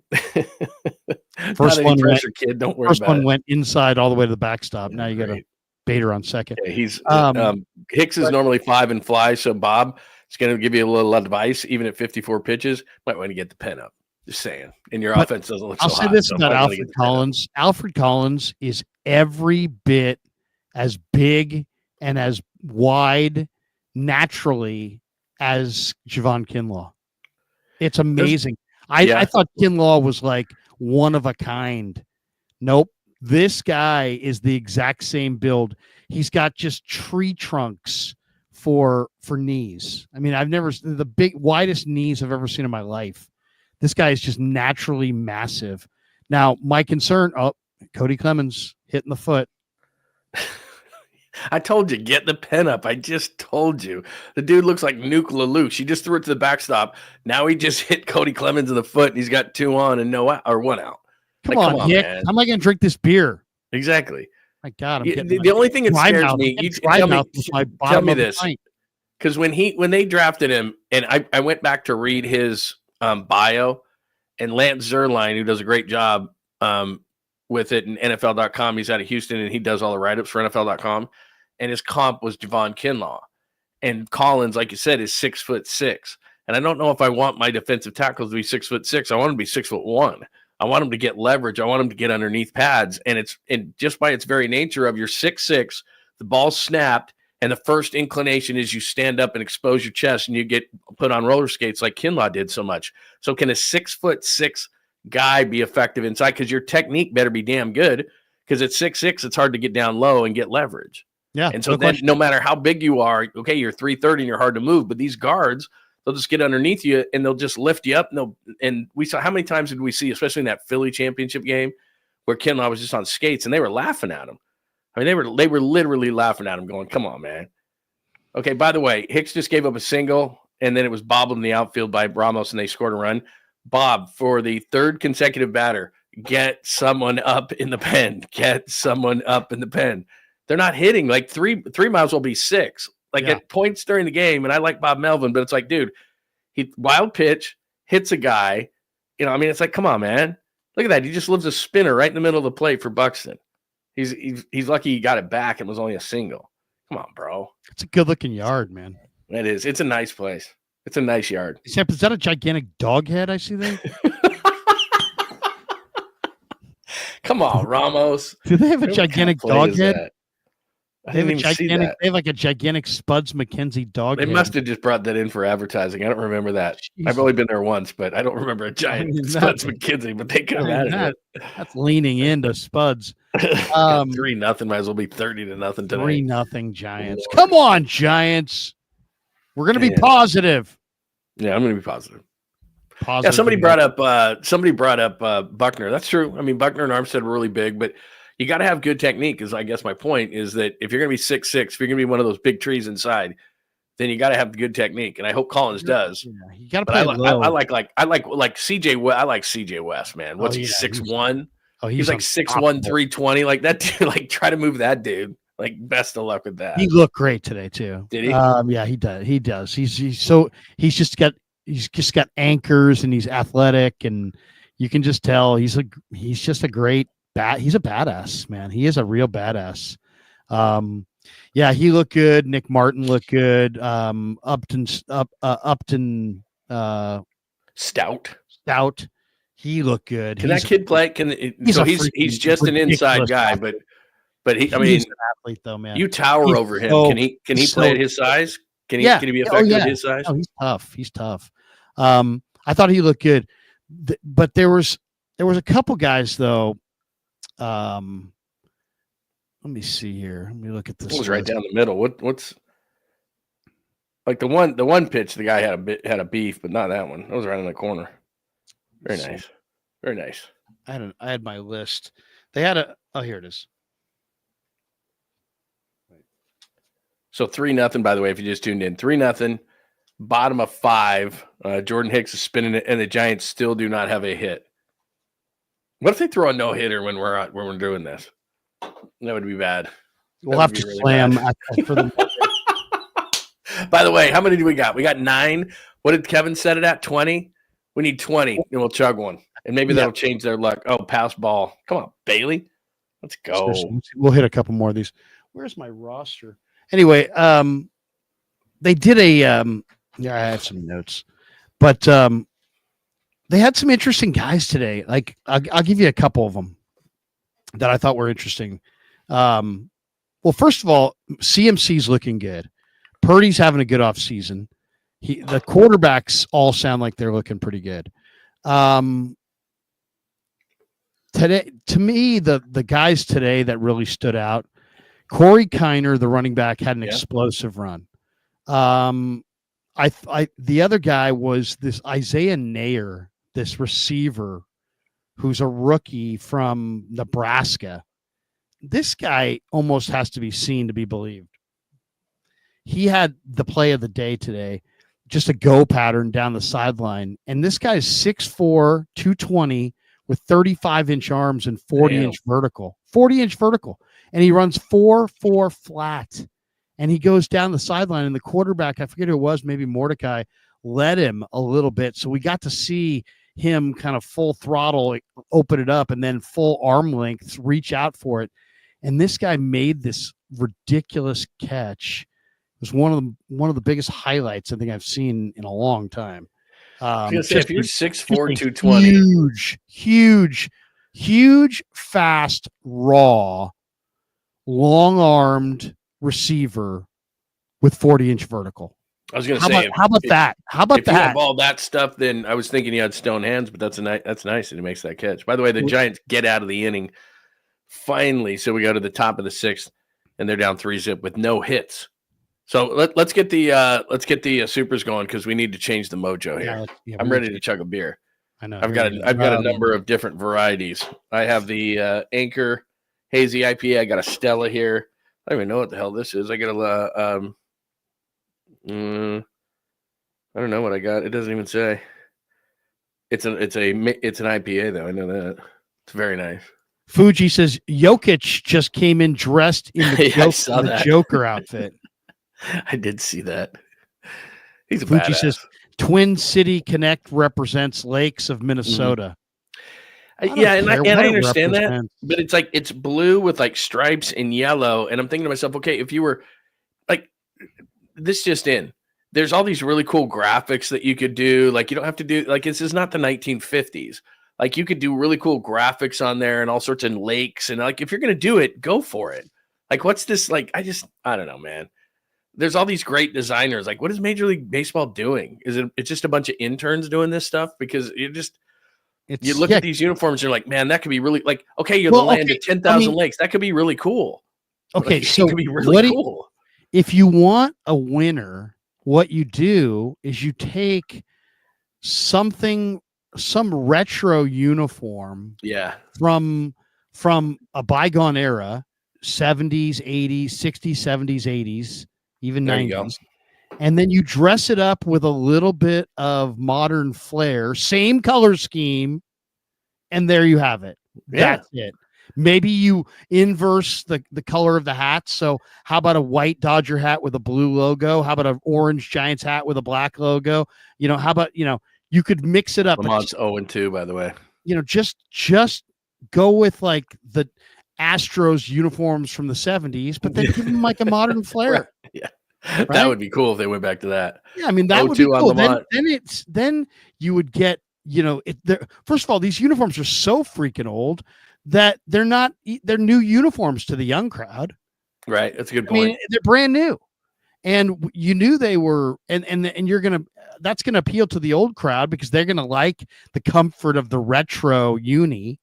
First one pressure, kid. Don't worry. First about one went inside all the way to the backstop. Now you got a Bader on second. Yeah, he's Hicks is normally 5 and fly, so Bob is going to give you a little advice. Even at 54 pitches, might want to get the pen up. Just saying. And your offense doesn't look. I'll say this about Alfred Collins. Alfred Collins is every bit as big and as wide naturally as Javon Kinlaw. It's amazing. I thought Kinlaw was like one of a kind. Nope. This guy is the exact same build. He's got just tree trunks for knees. I mean, I've never the widest knees I've ever seen in my life. This guy is just naturally massive. Now, my concern, Cody Clemens hitting the foot. I told you, get the pen up. I just told you. The dude looks like Nuke LaLue. She just threw it to the backstop. Now he just hit Cody Clemens in the foot, and he's got 2 on and no out, or 1 out. Come on, Nick. Man. How am I going to drink this beer? Exactly. My God, the only thing that scares me, tell me this, because when they drafted him, and I went back to read his bio, and Lance Zierlein, who does a great job with it in NFL.com, he's out of Houston, and he does all the write-ups for NFL.com, and his comp was Javon Kinlaw. And Collins, like you said, is 6'6". And I don't know if I want my defensive tackles to be 6'6". I want them to be 6'1". I want them to get leverage. I want them to get underneath pads. And just by its very nature of your 6'6", the ball's snapped, and the first inclination is you stand up and expose your chest, and you get put on roller skates like Kinlaw did so much. So can a 6'6" guy be effective inside? Because your technique better be damn good. Because at 6'6", it's hard to get down low and get leverage. Yeah. And so then no matter how big you are, okay, you're 330 and you're hard to move, but these guards, they'll just get underneath you and they'll just lift you up. And we saw, how many times did we see, especially in that Philly championship game, where Kinlaw was just on skates and they were laughing at him. I mean, they were literally laughing at him, going, "Come on, man." Okay, by the way, Hicks just gave up a single, and then it was bobbled in the outfield by Ramos, and they scored a run. Bob, for the third consecutive batter, get someone up in the pen. Get someone up in the pen. They're not hitting. Like three might as well be 6. Like at points during the game, and I like Bob Melvin, but it's like, dude, he wild pitch, hits a guy. You know, I mean, it's like, come on, man. Look at that. He just lives a spinner right in the middle of the plate for Buxton. He's lucky he got it back and was only a single. Come on, bro. It's a good-looking yard, man. It is. It's a nice place. It's a nice yard. Except, is that a gigantic dog head I see there? Come on, Ramos. Do they have a gigantic dog head? That? I didn't even see that. They have like a gigantic Spuds McKenzie dog They head. must have just brought that in for advertising. I don't remember that. Jeez. I've only been there once, but I don't remember a giant Spuds McKenzie, but they could have added it. That's leaning into Spuds. 3-0 might as well be 30-0 today. 3-0 Giants. Come on, Giants. We're going to be positive. Yeah, I'm going to be positive. Positive. Yeah, somebody brought up Buckner. That's true. I mean, Buckner and Armstead were really big, but you got to have good technique. Is I guess my point is that if you're going to be 6'6", if you're going to be one of those big trees inside, then you got to have the good technique. And I hope Collins does. Yeah, you got to play I like CJ. I like CJ West, man. What's he 6'1"? He's like 6'1", 320. Like that dude. Like try to move that dude. Like best of luck with that. He looked great today too. Did he? Yeah, he does. He does. He's just got anchors and he's athletic and you can just tell he's just a great he's a badass, man. He is a real badass. Yeah, he looked good. Nick Martin looked good. Upton Stout. He looked good. Can that kid play? He's just an inside guy, but he's an athlete though, man. You tower over him. Can he play at his size? Can he be effective at his size? Oh, he's tough. I thought he looked good, but there was a couple guys though. Let me see here. Let me look at this. It was right down the middle. What's like the one pitch? The guy had a beef, but not that one. That was right in the corner. Very nice. Very nice. I had my list. They had here it is. So 3-0, by the way, if you just tuned in. 3-0, bottom of 5. Jordan Hicks is spinning it, and the Giants still do not have a hit. What if they throw a no-hitter when we're doing this? That would be bad. We'll have to really slam for the By the way, how many do we got? We got 9. What did Kevin set it at? 20? We need 20, and we'll chug one. And maybe that'll change their luck. Oh, pass ball. Come on, Bailey. Let's go. We'll hit a couple more of these. Where's my roster? Anyway, they did I have some notes, but they had some interesting guys today. Like I'll give you a couple of them that I thought were interesting. Well, first of all, CMC's looking good. Purdy's having a good off season. The quarterbacks all sound like they're looking pretty good. Today, to me, the guys today that really stood out, Corey Kiner, the running back, had an explosive run. The other guy was this Isaiah Nair, this receiver who's a rookie from Nebraska. This guy almost has to be seen to be believed. He had the play of the day today, just a go pattern down the sideline. And this guy's 6'4", 220 with 35-inch arms and 40-inch vertical. 40-inch vertical. And he runs 4.4 flat. And he goes down the sideline, and the quarterback, I forget who it was, maybe Mordecai, led him a little bit. So we got to see him kind of full throttle, open it up, and then full arm length, reach out for it. And this guy made this ridiculous catch. It was one of the biggest highlights I think I've seen in a long time. If you're 6'4", 220. Huge, fast, raw, long-armed receiver with 40-inch vertical. I was going to say, how about that? How about if that? You have all that stuff, then I was thinking you had stone hands, but that's nice that he makes that catch. By the way, the Giants get out of the inning finally, so we go to the top of the 6th, and they're down 3-0 with no hits. So let's get the supers going because we need to change the mojo here. I'm ready to chug a beer. I know. I've got a number of different varieties. I have the Anchor Hazy IPA. I got a Stella here. I don't even know what the hell this is. I got a I don't know what I got. It doesn't even say. It's an IPA though. I know that. It's very nice. Fuji says Jokic just came in dressed in the, I saw the that. Joker outfit. I did see that. He's a Fuji badass. says Twin City Connect represents Lakes of Minnesota. Yeah, and I understand that, but it's like it's blue with like stripes and yellow, and I'm thinking to myself, okay, if you were like this just in, there's all these really cool graphics that you could do. Like you don't have to do like this is not the 1950s. Like you could do really cool graphics on there and all sorts of lakes, and like if you're gonna do it, go for it. Like what's this? Like I don't know, man. There's all these great designers. Like what is Major League Baseball doing? It's just a bunch of interns doing this stuff because you look at these uniforms, you're like, man, that could be really like, okay, you're the land of 10,000 lakes. That could be really cool. Okay, like, so it could be really cool. If you want a winner, what you do is you take some retro uniform, from a bygone era, 70s, 80s, 60s, 70s, 80s, even 90s. And then you dress it up with a little bit of modern flair, same color scheme, and there you have it. Yeah. That's it. Maybe you inverse the color of the hat. So how about a white Dodger hat with a blue logo? How about an orange Giants hat with a black logo? How about, you could mix it up. Lamont's 0-2, by the way. Just go with like the Astros uniforms from the 70s, but then give them like a modern flair. Right. Yeah. Right? That would be cool if they went back to that. Yeah, I mean that would be cool. Then you would get, first of all, these uniforms are so freaking old that they're new uniforms to the young crowd. Right, that's a good point. I mean, they're brand new, and you knew they were, and that's gonna appeal to the old crowd because they're gonna like the comfort of the retro uni.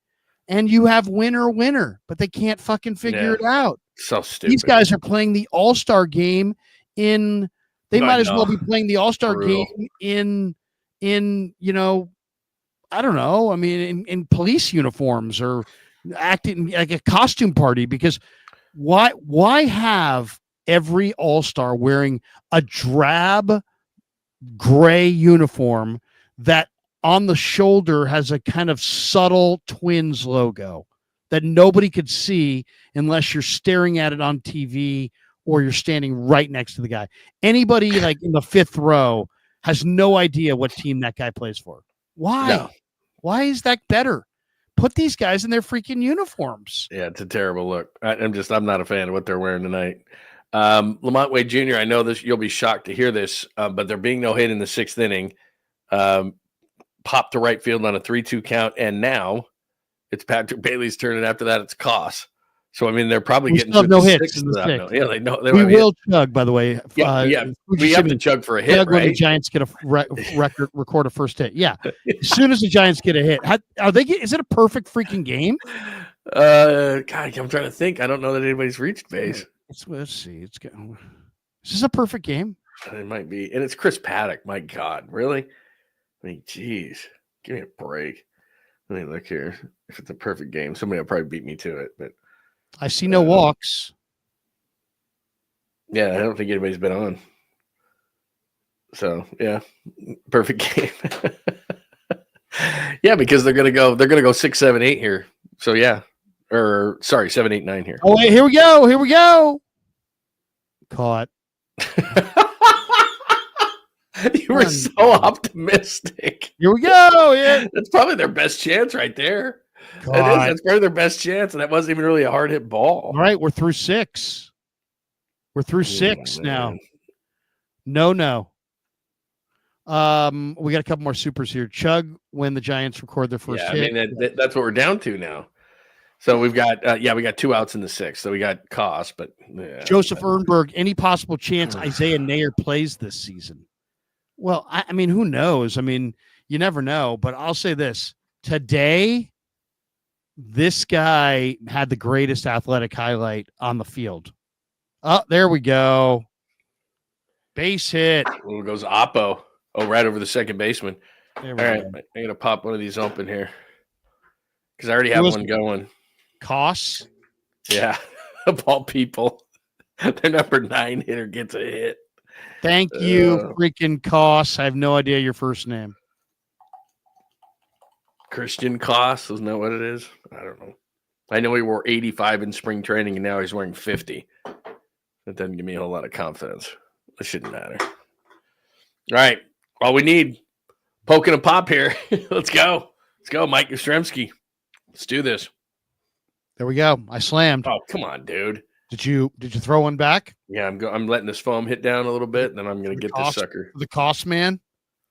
And you have winner, but they can't fucking figure it out. So stupid. These guys are playing the All-Star game might as well be playing the All-Star game in I don't know. I mean, in police uniforms or acting like a costume party, because why have every All-Star wearing a drab gray uniform that on the shoulder has a kind of subtle Twins logo that nobody could see unless you're staring at it on TV or you're standing right next to the guy. Anybody like in the fifth row has no idea what team that guy plays for. Why? No. Why is that better? Put these guys in their freaking uniforms. Yeah, it's a terrible look. I'm not a fan of what they're wearing tonight. Lamont Wade Jr., I know this, you'll be shocked to hear this, but there being no hit in the sixth inning, popped to right field on a 3-2 count, and now it's Patrick Bailey's turn, and after that, it's Koss. So I mean, they're probably getting no hits. Yeah, they know. We will chug, by the way. Yeah, we have to chug for a hit, right? When the Giants get a record a first hit. Yeah, as soon as the Giants get a hit, is it a perfect freaking game? God, I'm trying to think. I don't know that anybody's reached base. Let's see. Is this a perfect game? It might be, and it's Chris Paddock. My God, really? I mean, geez, give me a break. Let me look here. If it's a perfect game, somebody will probably beat me to it. But I see no walks. Yeah, I don't think anybody's been on. So yeah, perfect game. Yeah, because they're gonna go 6, 7, 8 here. So yeah, or sorry, 7, 8, 9 here. Oh wait, here we go. Caught. You were so optimistic. Here we go. Yeah. That's probably their best chance right there. That's probably their best chance, and that wasn't even really a hard hit ball. All right, we're through 6. We're through 6 now. No. We got a couple more supers here. Chug when the Giants record their first hit. I mean, that's what we're down to now. So we've got we got 2 outs in the 6th. So we got Koss, but Joseph Ehrenberg, any possible chance Isaiah Nayer plays this season? Well, I mean, who knows? I mean, you never know, but I'll say this. Today, this guy had the greatest athletic highlight on the field. Oh, there we go. Base hit. Well, goes Oppo. Oh, right over the second baseman. All right, I'm going to pop one of these open here because I already have one going. Koss? Yeah, of all people. Their number 9 hitter gets a hit. Thank you, freaking Koss. I have no idea your first name. Christian Koss, isn't that what it is? I don't know. I know he wore 85 in spring training, and now he's wearing 50. That doesn't give me a whole lot of confidence. It shouldn't matter. All right. All we need, poking a pop here. Let's go. Let's go, Mike Yastrzemski. Let's do this. There we go. I slammed. Oh, come on, dude. Did you throw one back? Yeah, I'm letting this foam hit down a little bit, and then I'm going to get this sucker. The cost man?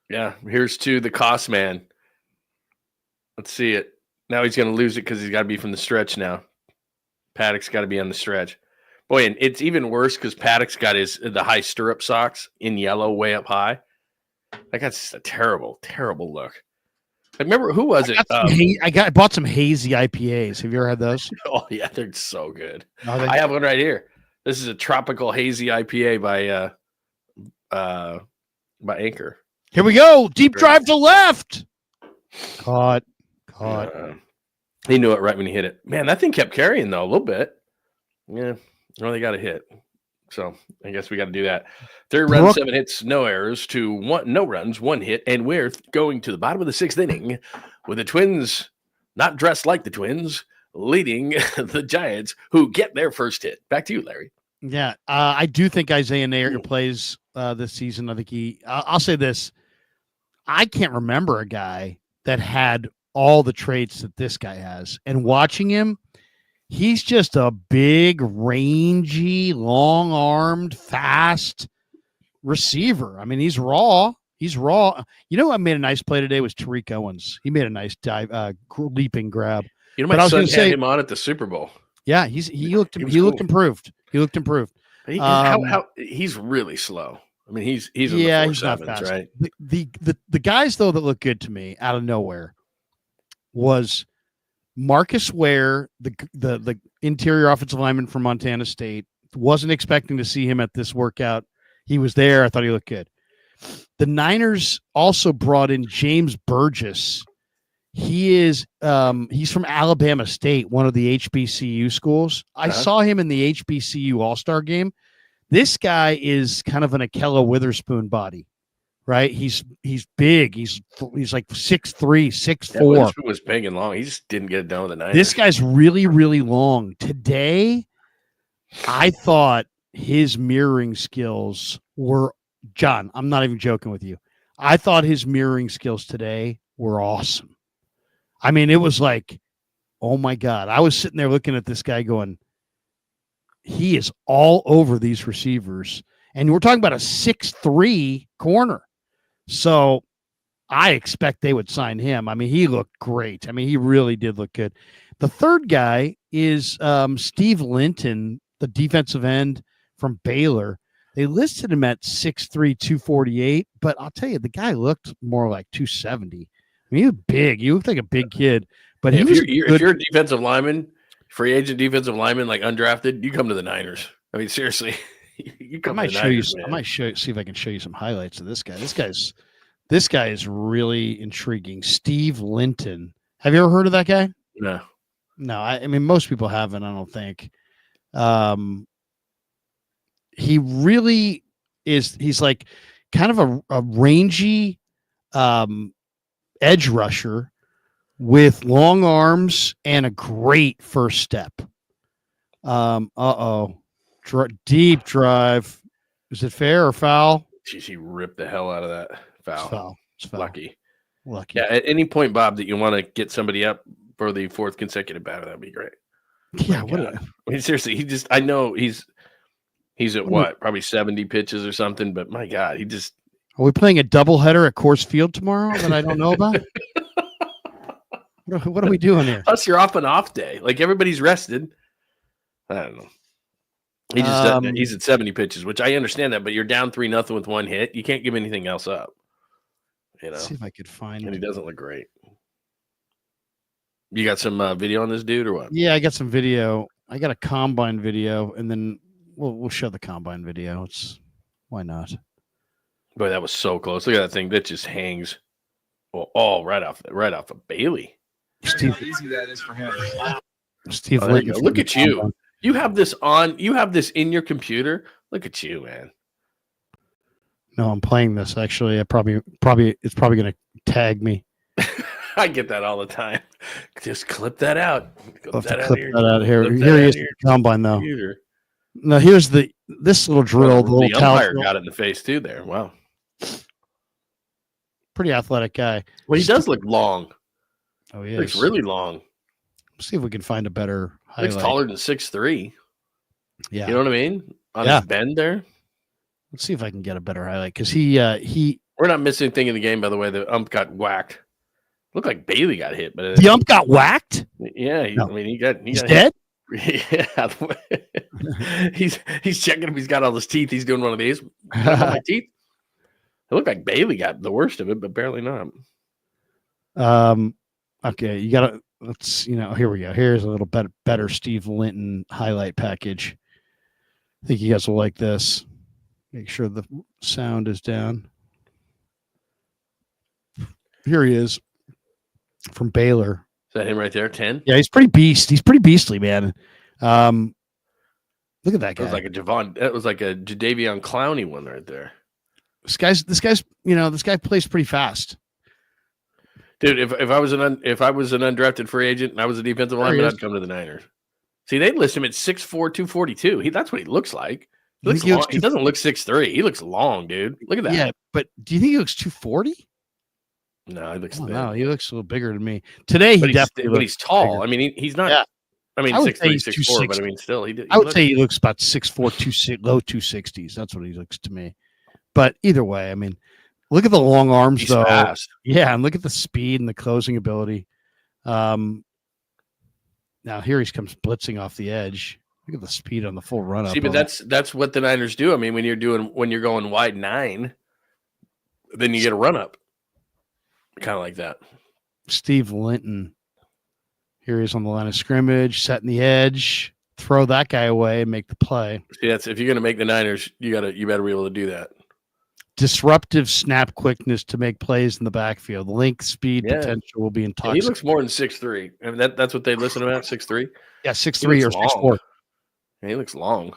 Yeah, here's to the cost man. Let's see it. Now he's going to lose it because he's got to be from the stretch now. Paddock's got to be on the stretch. Boy, and it's even worse because Paddock's got the high stirrup socks in yellow way up high. That got just a terrible, terrible look. I remember, who was it? I bought some hazy IPAs. Have you ever had those? Oh, yeah, they're so good. I have one right here. This is a tropical hazy IPA by Anchor. Here we go. Deep drive to left. Caught. He knew it right when he hit it. Man, that thing kept carrying, though, a little bit. Yeah, well, they got a hit. So I guess we got to do that. 3 runs, 7 hits, no errors to 1, no runs, 1 hit. And we're going to the bottom of the 6th inning with the Twins, not dressed like the Twins, leading the Giants, who get their first hit. Back to you, Larry. Yeah, I do think Isaiah Nayer plays this season. I think I'll say this. I can't remember a guy that had all the traits that this guy has. And watching him, he's just a big, rangy, long-armed, fast receiver. I mean, he's raw. You know what made a nice play today was Tariq Owens. He made a nice dive, leaping grab. You know, my son had him on at the Super Bowl. Yeah, he looked improved. He looked improved. He's really slow. I mean, he's in the 4.7s, right? The guys though that look good to me out of nowhere was Marcus Ware, the interior offensive lineman from Montana State. Wasn't expecting to see him at this workout. He was there. I thought he looked good. The Niners also brought in James Burgess. He's from Alabama State, one of the HBCU schools. I saw him in the HBCU All-Star game. This guy is kind of an Ahkello Witherspoon body, right? He's big. He's like 6'3", 6'4". Witherspoon was big and long. He just didn't get it done with the Niners. This guy's really, really long. Today, I thought his mirroring skills were, John, I'm not even joking with you. I thought his mirroring skills today were awesome. I mean, it was like, oh my God. I was sitting there looking at this guy going, he is all over these receivers. And we're talking about a 6'3" corner. So I expect they would sign him. I mean, he looked great. I mean, he really did look good. The third guy is Steve Linton, the defensive end from Baylor. They listed him at 6'3", 248, but I'll tell you, the guy looked more like 270. I mean, he was big. He looked like a big kid. But if you're a defensive lineman, free agent defensive lineman, like undrafted, you come to the Niners. I mean, seriously, you come to the Niners. I might see if I can show you some highlights of this guy. This guy is really intriguing. Steve Linton. Have you ever heard of that guy? No. I mean, most people haven't, I don't think. He really is. He's like kind of a rangy edge rusher with long arms and a great first step. Deep drive. Is it fair or foul? Jeez, he ripped the hell out of that. Foul. It's foul. Lucky. Yeah, at any point, Bob, that you want to get somebody up for the 4th consecutive batter, that'd be great. Yeah, I mean, seriously, I know he's at what? Probably 70 pitches or something, but my God, he just. Are we playing a doubleheader at Coors Field tomorrow that I don't know about? What are we doing here? Plus, you're off an off day. Like, everybody's rested. I don't know. He just he's at 70 pitches, which I understand that, but you're down 3-0 with 1 hit. You can't give anything else up. You know. Let's see if I could find. And he doesn't look great. You got some video on this dude or what? Yeah, I got some video. I got a combine video, and then we'll show the combine video. Why not? Boy, that was so close. Look at that thing that just hangs. Well, right off of Bailey. Steve, how easy that is for him. Steve, look at you. You have this on. You have this in your computer. Look at you, man. No, I'm playing this actually. It's probably going to tag me. I get that all the time. Just clip that out. I'll have to clip that out here. Here he is at the combine, though. Now, here's this little drill. The umpire got it in the face, too, there. Wow. Pretty athletic guy. Well, he does look long. Oh, he looks is. really long. Let's see if we can find a better highlight. Looks taller than 6'3". Yeah. You know what I mean? On his bend there. Let's see if I can get a better highlight, because he We're not missing anything in the game, by the way. The ump got whacked. Looked like Bailey got hit, but the ump got whacked. Yeah, I mean, he got dead. Yeah, he's checking if he's got all his teeth. He's doing one of these. My teeth. It looked like Bailey got the worst of it, but barely not. Okay, you gotta. Let's here we go. Here's a little better Steve Linton highlight package. I think you guys will like this. Make sure the sound is down. Here he is from Baylor. Is that him right there? 10? Yeah, he's pretty beastly, man. Look at that guy. That was like a Jadeveon Clowney one right there. This guy's this guy plays pretty fast. Dude, if I was an undrafted free agent and I was a defensive lineman, I'd come to the Niners. See, they'd list him at 6'4", 242. That's what he looks like. He doesn't look 6'3". He looks long, dude. Look at that. Yeah, but do you think he looks 240? No, he looks thin. No, he looks a little bigger than me. Today, but he's tall. Bigger. I mean, he's not. Yeah. I mean, 6'3", 6'4", but I mean, still, I would say he looks about 6'4", low 260s. That's what he looks to me. But either way, I mean, look at the long arms, though. Fast. Yeah, and look at the speed and the closing ability. Now here he comes blitzing off the edge. Look at the speed on the full run up. See, but that's what the Niners do. I mean, when you're going wide 9, then you get a run up, kind of like that. Steve Linton. Here he is on the line of scrimmage, setting the edge. Throw that guy away and make the play. See, if you're going to make the Niners, you better be able to do that. Disruptive snap quickness to make plays in the backfield. Length, speed, potential will be intoxicating. He looks more than 6'3". I mean, that's what they listen about, 6'3". Yeah, 6'3" or 6'4". He looks long.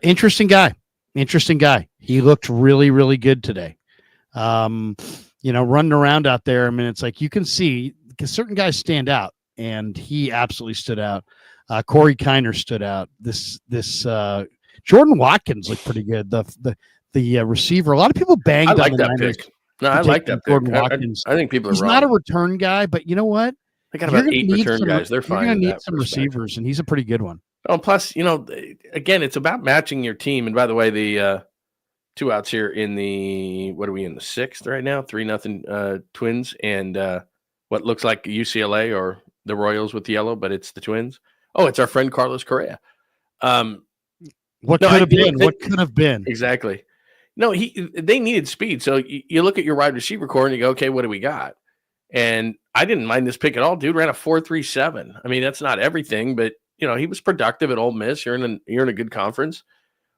Interesting guy. He looked really, really good today. Running around out there. I mean, it's like you can see because certain guys stand out, and he absolutely stood out. Corey Kiner stood out. This Jordan Watkins looked pretty good. The receiver. A lot of people banged on the Niners. Pick. No, I like that pick. I think people are wrong. He's not a return guy, but you know what? They got about 8 return guys. They're fine. You're going to need some receivers, and he's a pretty good one. Oh, plus, again, it's about matching your team. And by the way, the 2 outs here in the, what are we in, the 6th right now? 3-0 Twins and what looks like UCLA or the Royals with the yellow, but it's the Twins. Oh, it's our friend Carlos Correa. What could have been? Exactly. No, they needed speed. So you look at your wide receiver core and you go, okay, what do we got? And I didn't mind this pick at all. Dude ran a 4.37. I mean, that's not everything, but he was productive at Ole Miss. You're in a good conference.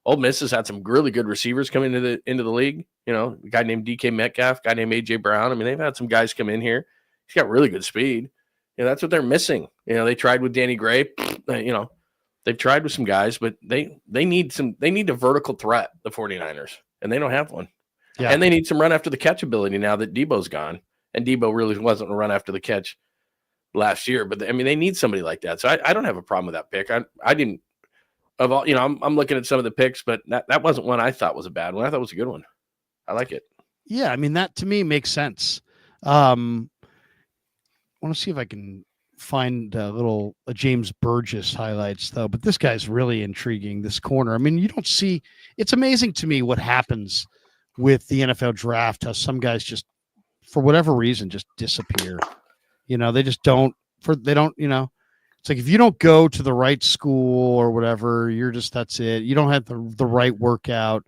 Ole Miss has had some really good receivers come into the league. A guy named DK Metcalf, a guy named AJ Brown. I mean, they've had some guys come in here. He's got really good speed. That's what they're missing. They tried with Danny Gray. They've tried with some guys, but they need a vertical threat, the 49ers, and they don't have one. Yeah. And they need some run after the catch ability now that Debo's gone. And Debo really wasn't a run after the catch last year, but they need somebody like that. So I don't have a problem with that pick. I didn't of all, I'm looking at some of the picks, but that wasn't one I thought was a bad one. I thought it was a good one. I like it. Yeah. I mean, that to me makes sense. I want to see if I can find a James Burgess highlights though, but this guy's really intriguing, this corner. I mean, you don't see, it's amazing to me what happens with the NFL draft, how some guys just, for whatever reason, just disappear. They just don't, it's like if you don't go to the right school or whatever, that's it. You don't have the right workout,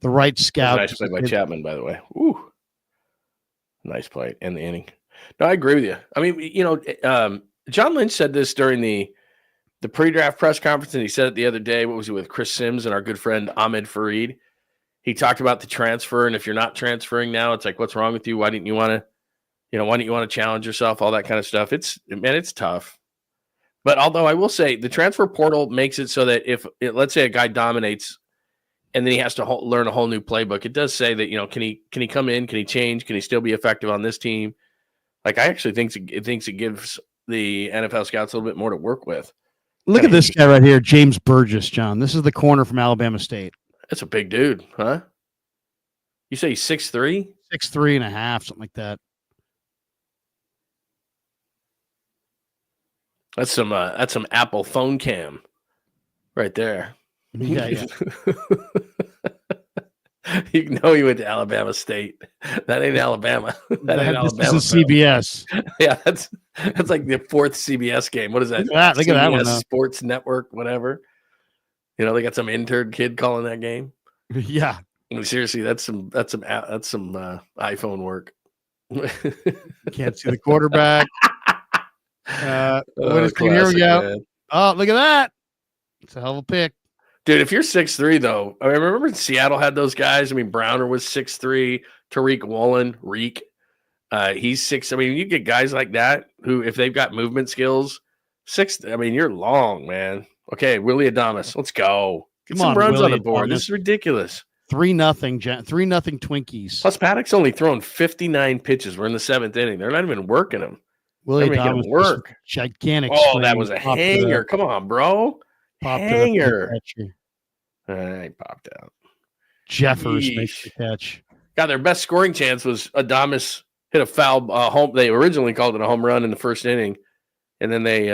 the right scout. Nice play by Chapman, by the way. Ooh, nice play in the inning. No, I agree with you. I mean, John Lynch said this during the pre-draft press conference, and he said it the other day. What was he with Chris Sims and our good friend Ahmed Fareed? He talked about the transfer, and if you're not transferring now, it's like, what's wrong with you? Why didn't you want to challenge yourself? All that kind of stuff. It's tough. But although I will say the transfer portal makes it so that let's say a guy dominates and then he has to learn a whole new playbook, it does say that, can he come in? Can he change? Can he still be effective on this team? Like, I actually think it gives the NFL scouts a little bit more to work with. Look at this guy right here, James Burgess, John. This is the corner from Alabama State. That's a big dude, huh? You say he's 6'3"? 6'3.5", something like that. That's some Apple phone cam right there. Yeah. You know he went to Alabama State. That ain't Alabama. That ain't Alabama. This is CBS. Yeah, that's like the fourth CBS game. What is that? Look at that one. Sports Network, whatever. You know, they got some intern kid calling that game. Yeah. I mean, seriously, that's some iPhone work. Can't see the quarterback. Here we go. Man. Oh, look at that. It's a hell of a pick. Dude, if you're 6'3", though, I remember Seattle had those guys. I mean, Browner was 6'3", Tariq Woolen, Reek. He's 6. I mean, you get guys like that who, if they've got movement skills, 6. I mean, you're long, man. Okay, Willie Adamas, let's go. Get some runs on the board. This is ridiculous. 3-0, 3-0 Twinkies. Plus, Paddock's only thrown 59 pitches. We're in the 7th inning. They're not even working him. Willie Adamas work. Gigantic. Oh, that was a hanger. Come on, bro. Hanger. I popped out. Jeffers makes the catch. God, their best scoring chance was Adamas hit a foul home. They originally called it a home run in the first inning, and then they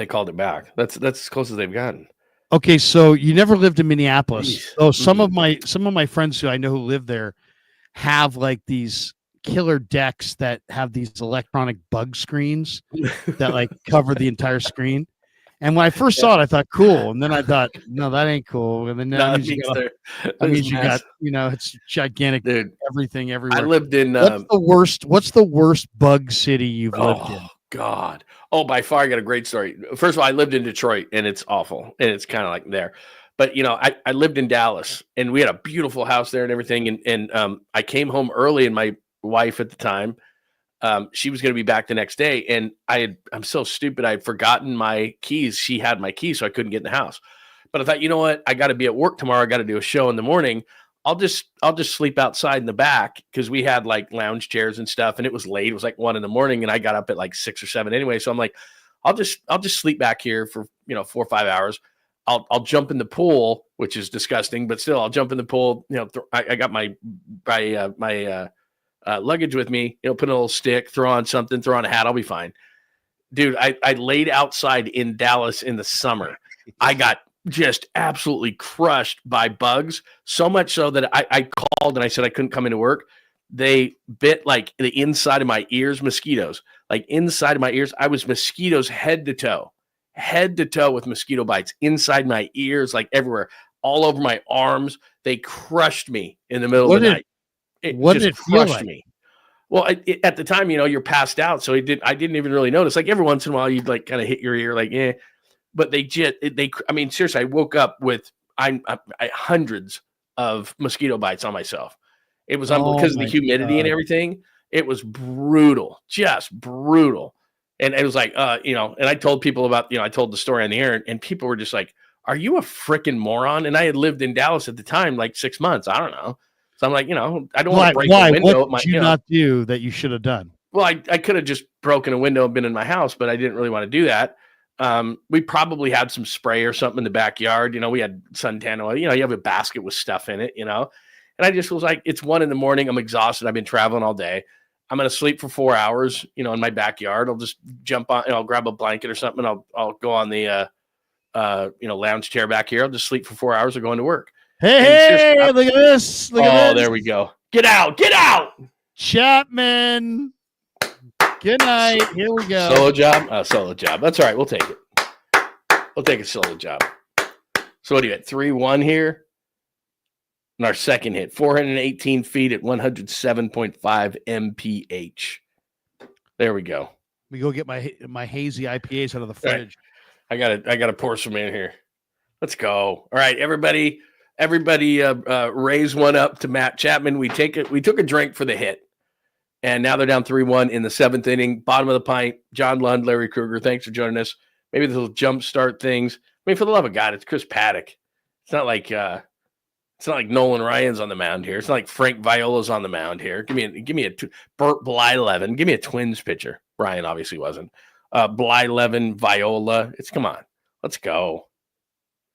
called it back. That's as close as they've gotten. Okay, so you never lived in Minneapolis. So some of my friends who I know who live there have like these killer decks that have these electronic bug screens that like cover the entire screen. And when I first saw it, I thought cool, and then I thought, no, that ain't cool. And then that means you got, it's gigantic, dude. Everything everywhere. I lived in. What's the worst bug city you've lived in? God. Oh, by far, I got a great story. First of all, I lived in Detroit, and it's awful, and it's kind of like there. But I lived in Dallas, and we had a beautiful house there and everything. And I came home early, and my wife at the time, she was going to be back the next day, and I'm so stupid. I had forgotten my keys. She had my keys, so I couldn't get in the house. But I thought, you know what? I got to be at work tomorrow. I got to do a show in the morning. I'll just sleep outside in the back because we had like lounge chairs and stuff, and it was late. It was like 1 a.m, and I got up at like 6 or 7 anyway. So I'm like, I'll just sleep back here for 4 or 5 hours. I'll jump in the pool, which is disgusting, but still, I'll jump in the pool. I got my luggage with me, put a little stick, throw on something, throw on a hat. I'll be fine. Dude, I laid outside in Dallas in the summer. I got just absolutely crushed by bugs, so much so that I called and I said I couldn't come into work. They bit like the inside of my ears, mosquitoes, like inside of my ears. I was mosquitoes head to toe with mosquito bites inside my ears, like everywhere, all over my arms. They crushed me in the middle of the night. What did it feel like? Me. Well, at the time, you're passed out, so I didn't even really notice. Like every once in a while, you'd like kind of hit your ear, like But seriously, I woke up with hundreds of mosquito bites on myself. It was because of the humidity and everything. It was brutal, just brutal. And it was like, and I told people about, I told the story on the air, and people were just like, "Are you a freaking moron?" And I had lived in Dallas at the time, like 6 months. I don't know. So I'm like, I don't want to break the window. What did you not do that you should have done? Well, I could have just broken a window and been in my house, but I didn't really want to do that. We probably had some spray or something in the backyard. We had suntan oil. You have a basket with stuff in it, And I just was like, it's 1 a.m. I'm exhausted. I've been traveling all day. I'm going to sleep for 4 hours, in my backyard. I'll just jump on and I'll grab a blanket or something. I'll go on the, lounge chair back here. I'll just sleep for 4 hours or go into work. Hey, look at this. Look at this. There we go. Get out. Chapman. Good night. Here we go. Solo job. Solo job. That's all right. We'll take it. We'll take a solo job. So what do you got? 3-1 here. And our second hit, 418 feet at 107.5 mph. There we go. We go get my hazy IPAs out of the fridge. Right. I gotta pour some in here. Let's go. All right, everybody, raise one up to Matt Chapman. We took a drink for the hit. And now they're down 3-1 in the 7th inning. Bottom of the pint. John Lund, Larry Kruger, thanks for joining us. Maybe this will jumpstart things. I mean, for the love of God, it's Chris Paddock. It's not like It's not like Nolan Ryan's on the mound here. It's not like Frank Viola's on the mound here. Give me a Burt Blyleven. Give me a Twins pitcher. Ryan obviously wasn't. Blyleven, Viola. Come on. Let's go.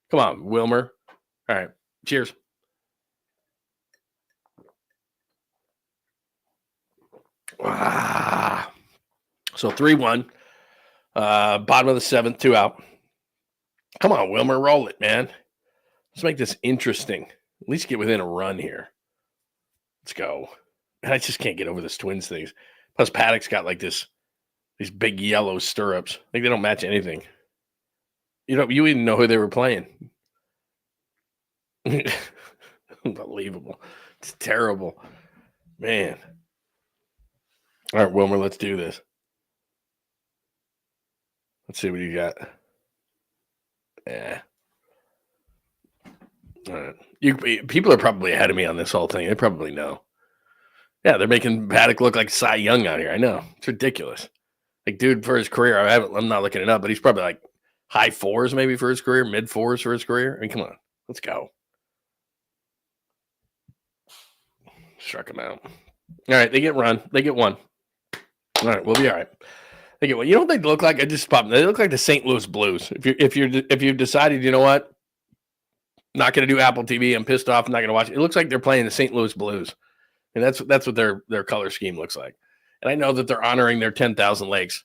Come on, Wilmer. All right. Cheers. So 3-1. Bottom of the 7th, 2 out. Come on, Wilmer. Roll it, man. Let's make this interesting. At least get within a run here. Let's go. I just can't get over this Twins things. Plus, Paddock's got like these big yellow stirrups. I think they don't match anything. You didn't know who they were playing. Unbelievable. It's terrible. Man. All right, Wilmer, let's do this. Let's see what you got. Yeah. All right. People are probably ahead of me on this whole thing. They probably know. Yeah, they're making Paddock look like Cy Young out here. I know. It's ridiculous. Like, dude, for his career, I'm not looking it up, but he's probably like high 4s maybe for his career, mid 4s for his career. I mean, come on. Let's go. Struck him out. All right, they get run. They get 1. All right, we'll be all right. They get 1. You know what they look like? I just popped. They look like the St. Louis Blues. If you've decided, you know what? Not going to do Apple TV. I'm pissed off. I'm not going to watch it. It looks like they're playing the St. Louis Blues. And that's what their color scheme looks like. And I know that they're honoring their 10,000 lakes.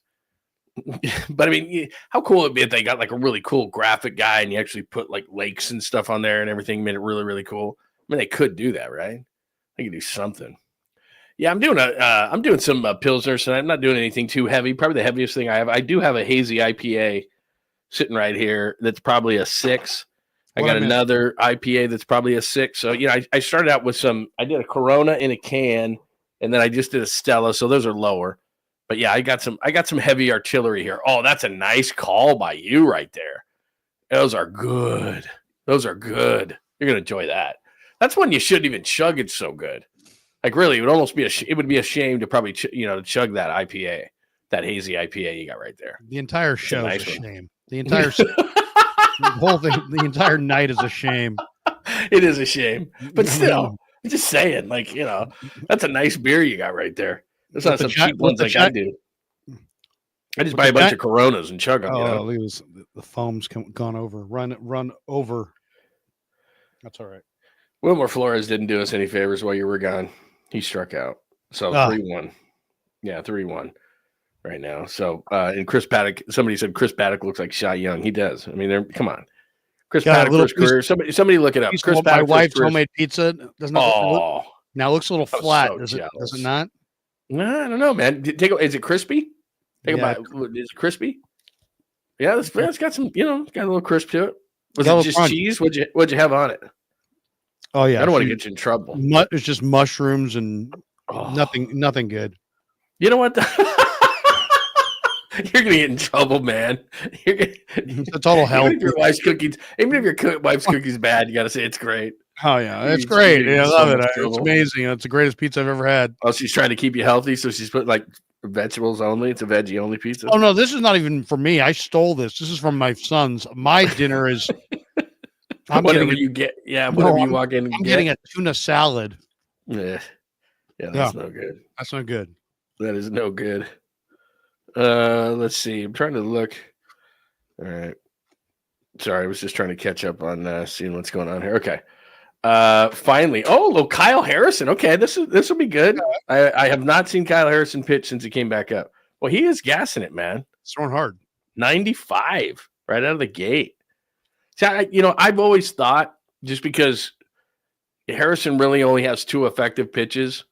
But I mean, how cool would it be if they got like a really cool graphic guy and you actually put like lakes and stuff on there and everything, made it really, really cool. I mean, they could do that, right? They could do something. Yeah, I'm doing some Pilsners, and I'm not doing anything too heavy. Probably the heaviest thing I have. I do have a hazy IPA sitting right here that's probably a 6. I got another IPA that's probably a 6. So, I started out with I did a Corona in a can, and then I just did a Stella. So those are lower. But yeah, I got some heavy artillery here. Oh, that's a nice call by you right there. Those are good. Those are good. You're going to enjoy that. That's one you shouldn't even chug. It's so good. Like really, it would almost be it would be a shame to probably, to chug that IPA, that hazy IPA you got right there. The entire show is a shame. The entire the whole thing, the entire night is a shame. It is a shame, but still, I'm just saying, like, that's a nice beer you got right there. That's not some cheap ones like I do. I just buy a bunch of Coronas and chug them. Oh, look at this. The foam's gone over. Run over. That's all right. Wilmer Flores didn't do us any favors while you were gone. He struck out. So 3-1. Yeah, 3-1 right now. So, and Chris Paddock, somebody said Chris Paddock looks like Cy Young. He does. I mean, come on. Chris Paddock first career. Somebody look it up. Chris Paddock. My wife's homemade pizza doesn't look, now it looks a little flat. So does it not? No, I don't know, man. Is it crispy? Is it crispy? Yeah, it's got some, got a little crisp to it. Was it just cheese? What'd you have on it? Oh yeah, I don't want to get you in trouble. It's just mushrooms and nothing good. You know what? You're gonna get in trouble, man. It's a total hell. Even if your wife's cookies bad, you got to say it's great. Oh yeah, it's great. Yeah, I love it. It's amazing. It's the greatest pizza I've ever had. Oh, she's trying to keep you healthy, so she's put like vegetables only. It's a veggie only pizza. Oh no, this is not even for me. I stole this. This is from my sons. My dinner is. Whatever you get, whatever you walk in. I'm getting a tuna salad. Yeah, that's no good. That's not good. That is no good. Let's see. I'm trying to look. All right. Sorry, I was just trying to catch up on seeing what's going on here. Okay. Finally. Oh, Kyle Harrison. Okay, this will be good. I have not seen Kyle Harrison pitch since he came back up. Well, he is gassing it, man. It's throwing hard. 95 right out of the gate. So, I've always thought just because Harrison really only has 2 effective pitches,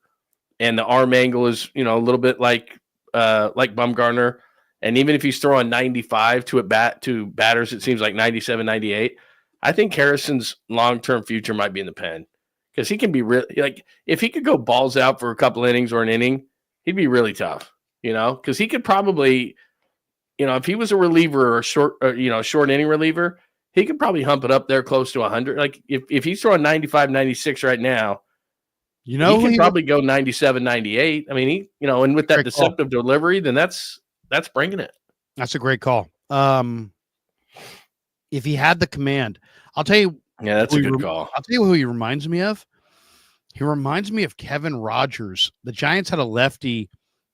and the arm angle is, a little bit like Bumgarner, and even if he's throwing 95 to batters, it seems like 97, 98. I think Harrison's long-term future might be in the pen because he can be really like if he could go balls out for a couple innings or an inning, he'd be really tough. Because he could probably, if he was a reliever or a short inning reliever. He could probably hump it up there close to 100. Like if he's throwing 95, 96 right now, he could probably go 97, 98. I mean, and with that deceptive delivery, then that's bringing it. That's a great call. If he had the command, I'll tell you Yeah, that's a good call. I'll tell you who he reminds me of. He reminds me of Kevin Rogers. The Giants had a lefty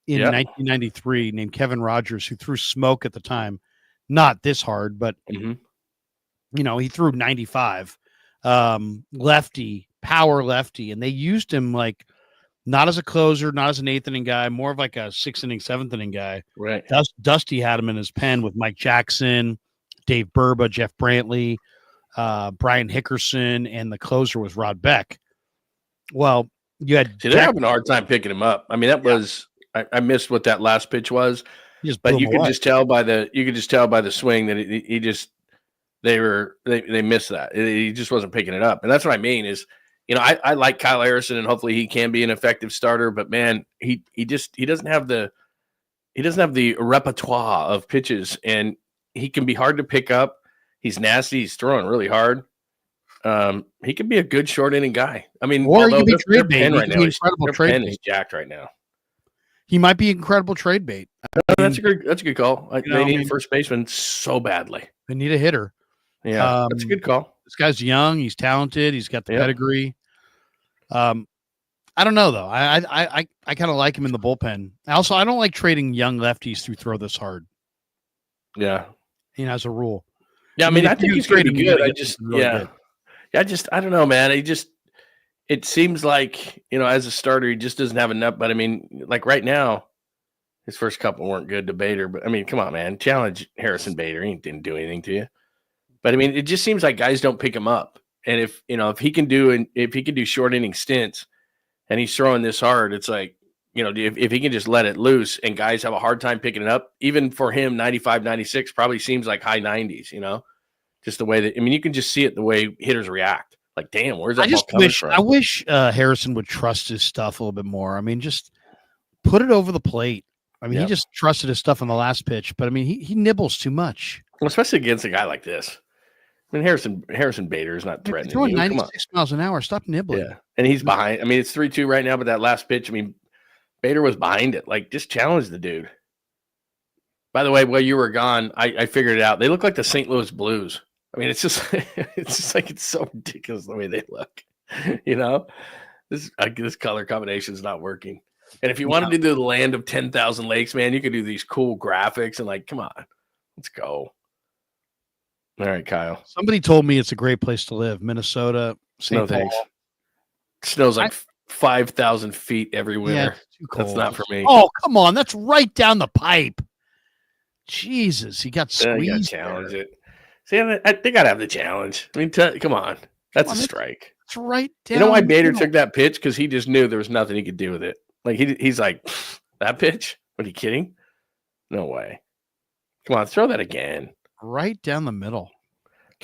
in 1993 named Kevin Rogers who threw smoke at the time. Not this hard, but, he threw 95. Lefty, power lefty. And they used him like not as a closer, not as an eighth inning guy, more of like a sixth inning, seventh inning guy. Right. Dusty had him in his pen with Mike Jackson, Dave Burba, Jeff Brantley, Brian Hickerson, and the closer was Rod Beck. Well, you had they're having a hard time picking him up. I mean, that was I missed what that last pitch was, but you could just tell by the swing that they missed that. He just wasn't picking it up, and that's what I mean. Is I like Kyle Harrison, and hopefully he can be an effective starter. But man, he doesn't have the repertoire of pitches, and he can be hard to pick up. He's nasty. He's throwing really hard. He could be a good short inning guy. I mean, or he could be trade bait right now. Incredible trade bait. He's jacked right now. He might be incredible trade bait. That's a good call. They need a first baseman so badly. They need a hitter. Yeah, that's a good call. This guy's young. He's talented. He's got the pedigree. I don't know though. I kind of like him in the bullpen. Also, I don't like trading young lefties who throw this hard. Yeah, as a rule. Yeah, I mean, I think he's going to be good. I don't know, man. It seems like, as a starter, he just doesn't have enough. But I mean, like right now, his first couple weren't good to Bader. But I mean, come on, man. Challenge Harrison Bader. He didn't do anything to you. But I mean, it just seems like guys don't pick him up. And if he can do short inning stints and he's throwing this hard, it's like, if he can just let it loose and guys have a hard time picking it up, even for him, 95, 96 probably seems like high 90s, just the way that, I mean, you can just see it the way hitters react. Like, damn, where's that ball coming from? I wish Harrison would trust his stuff a little bit more. I mean, just put it over the plate. I mean, he just trusted his stuff on the last pitch, but I mean, he nibbles too much. Well, especially against a guy like this. I mean, Harrison Bader is not threatening. He's throwing 96 miles an hour. Stop nibbling. Yeah, and he's behind. I mean, it's 3-2 right now, but that last pitch, I mean, Bader was behind it. Like, just challenge the dude. By the way, while you were gone, I figured it out. They look like the St. Louis Blues. I mean, it's just like it's so ridiculous the way they look. This color combination is not working. And if you wanted to do the land of 10,000 lakes, man, you could do these cool graphics and like, come on, let's go. All right, Kyle. Somebody told me it's a great place to live. Minnesota, St. Paul. Thanks. Snow's like 5,000 feet every winter. Too cold. That's not for me. Oh, come on. That's right down the pipe. Jesus, he got squeezed. Challenge it. See, they got to have the challenge. I mean, come on. That's a strike. It's right down. You know why Bader took that pitch? Because he just knew there was nothing he could do with it. Like, he's like, that pitch? What, are you kidding? No way. Come on, throw that again. Right down the middle.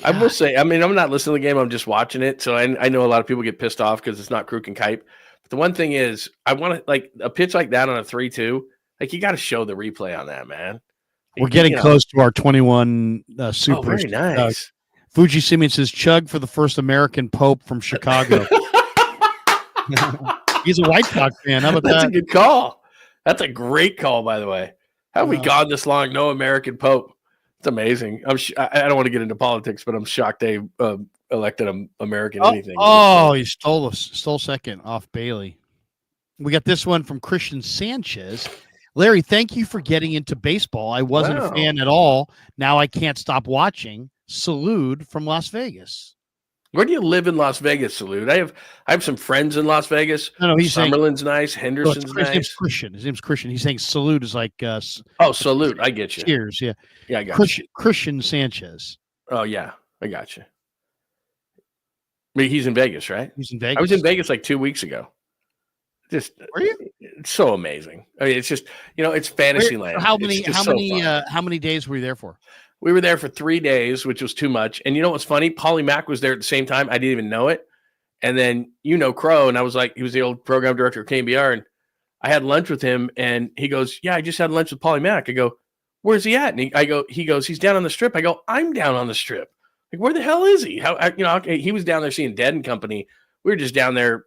God. I will say, I mean, I'm not listening to the game. I'm just watching it. So I know a lot of people get pissed off because it's not Krueg and Kipe. But the one thing is, I want to, like, a pitch like that on a 3-2, like, you got to show the replay on that, man. We're getting close to our 21 super. Oh, very nice. Fuji Simeon says, Chug for the first American Pope from Chicago. He's a White Sox fan. How about that? That's a good call. That's a great call, by the way. How have we gone this long? No American Pope. It's amazing. I don't want to get into politics, but I'm shocked they elected an American anything. Oh, he stole second off Bailey. We got this one from Christian Sanchez. Larry, thank you for getting into baseball. I wasn't a fan at all. Now I can't stop watching. Salute from Las Vegas. Where do you live in Las Vegas, Salute? I have some friends in Las Vegas. No, he's Summerlin's nice. Henderson's nice. His name's Christian. His name's Christian. He's saying salute is like salute. I get you. Cheers. Yeah. Yeah, I got you. Christian Sanchez. Oh, yeah. I got you. I mean, he's in Vegas, right? He's in Vegas. I was in Vegas like 2 weeks ago. Were you? It's so amazing. I mean, it's just, it's fantasy land. How many days were you there for? We were there for 3 days, which was too much. And you know what's funny? Paulie Mack was there at the same time. I didn't even know it. And then Crow, and I was like, he was the old program director of KBR, and I had lunch with him, and he goes, "Yeah, I just had lunch with Paulie Mack." I go, "Where's he at?" And he goes, "He's down on the Strip." I go, "I'm down on the Strip." Like, where the hell is he? He was down there seeing Dead and Company. We were just down there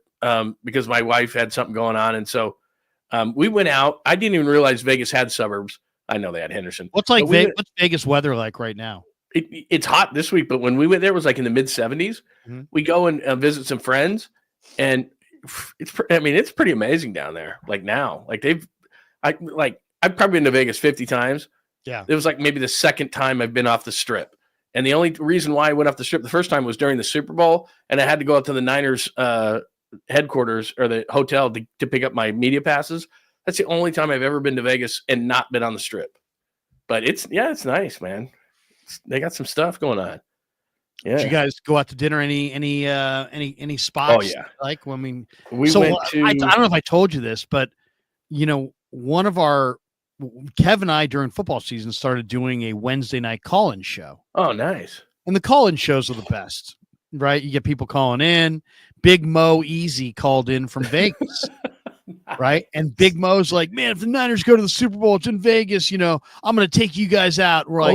because my wife had something going on, and so we went out. I didn't even realize Vegas had suburbs. I know they had Henderson. What's Vegas weather like right now? It's hot this week, but when we went there, it was like in the mid 70s. Mm-hmm. We go and visit some friends, and it's pretty amazing down there. Like now, like I've probably been to Vegas 50 times. Yeah. It was like maybe the second time I've been off the strip. And the only reason why I went off the strip the first time was during the Super Bowl, and I had to go out to the Niners headquarters or the hotel to pick up my media passes. That's the only time I've ever been to Vegas and not been on the strip. But it's nice, man. They got some stuff going on. Yeah. Did you guys go out to dinner? Any spots? Oh yeah. Like when we went to. I don't know if I told you this, but one of our Kev and I during football season started doing a Wednesday night call-in show. Oh, nice. And the call-in shows are the best, right? You get people calling in. Big Mo Easy called in from Vegas, right? And Big Mo's like, man, if the Niners go to the Super Bowl, it's in Vegas, I'm going to take you guys out. We're like,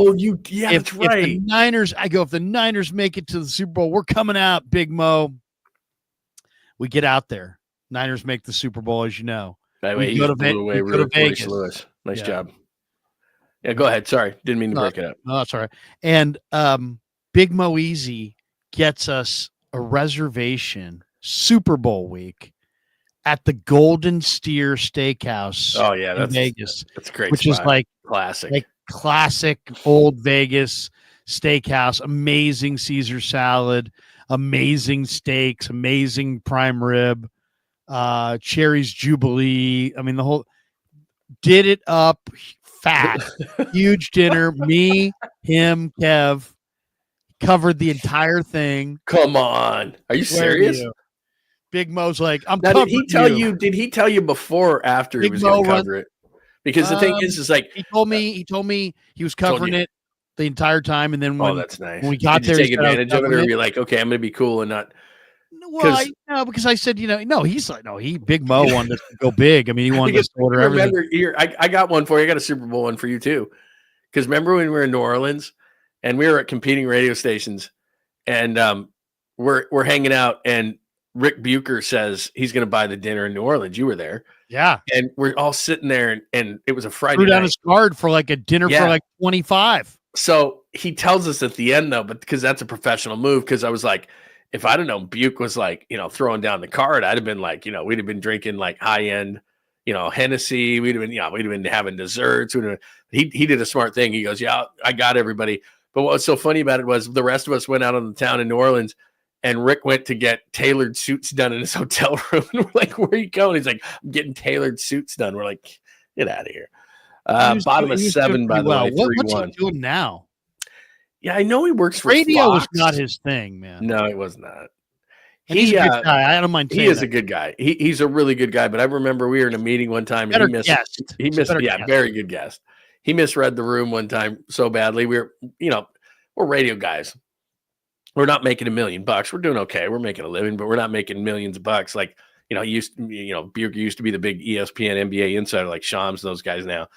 that's right. If the Niners make it to the Super Bowl, we're coming out, Big Mo. We get out there. Niners make the Super Bowl, as you know. By the way, you go to Vegas. Lewis. Nice job. Yeah, go ahead. Sorry. Didn't mean to break it up. No, that's all right. And Big Mo Easy gets us a reservation Super Bowl week at the Golden Steer Steakhouse. Oh, yeah. In Vegas. That's a great which spot. Is like classic old Vegas steakhouse. Amazing Caesar salad, amazing steaks, amazing prime rib. Cherry's Jubilee. I mean, the whole did it up fat, huge dinner. Me, him, Kev covered the entire thing. Come on, are you serious? Big Mo's like, I'm. Now, did he tell you? Did he tell you before or after he was going to cover it? Because the thing is like he told me he was covering it the entire time, and then when that's nice. When we got did you there, take advantage of it, or you're like, okay, I'm going to be cool and not. Well, because I said, he's like, Big Mo wanted to go big. I mean, he wanted to order everything. Remember, I got one for you. I got a Super Bowl one for you too. Because remember when we were in New Orleans and we were at competing radio stations, and we're hanging out, and Rick Bucher says he's going to buy the dinner in New Orleans. You were there, yeah. And we're all sitting there, and it was a Friday. Threw down his card for like a dinner for like 25. So he tells us at the end though, but because that's a professional move. Because I was like, if I'd have known Buke was like, throwing down the card, I'd have been like, we'd have been drinking like high end, Hennessy. We'd have been having desserts. He did a smart thing. He goes, yeah, I got everybody. But what was so funny about it was the rest of us went out on the town in New Orleans, and Rick went to get tailored suits done in his hotel room. And we're like, where are you going? He's like, I'm getting tailored suits done. We're like, get out of here. Bottom of 7, by the way. What's he doing now? Yeah, I know he works for radio. Fox. Was not his thing, man. No, it was not. He's a good guy. I don't mind. He is a good guy. He's a really good guy. But I remember we were in a meeting one time, and he missed. Very good guest. He misread the room one time so badly. We're radio guys. We're not making $1 million. We're doing okay. We're making a living, but we're not making millions of bucks. Like Bucher used to be the big ESPN NBA insider, like Shams, those guys now.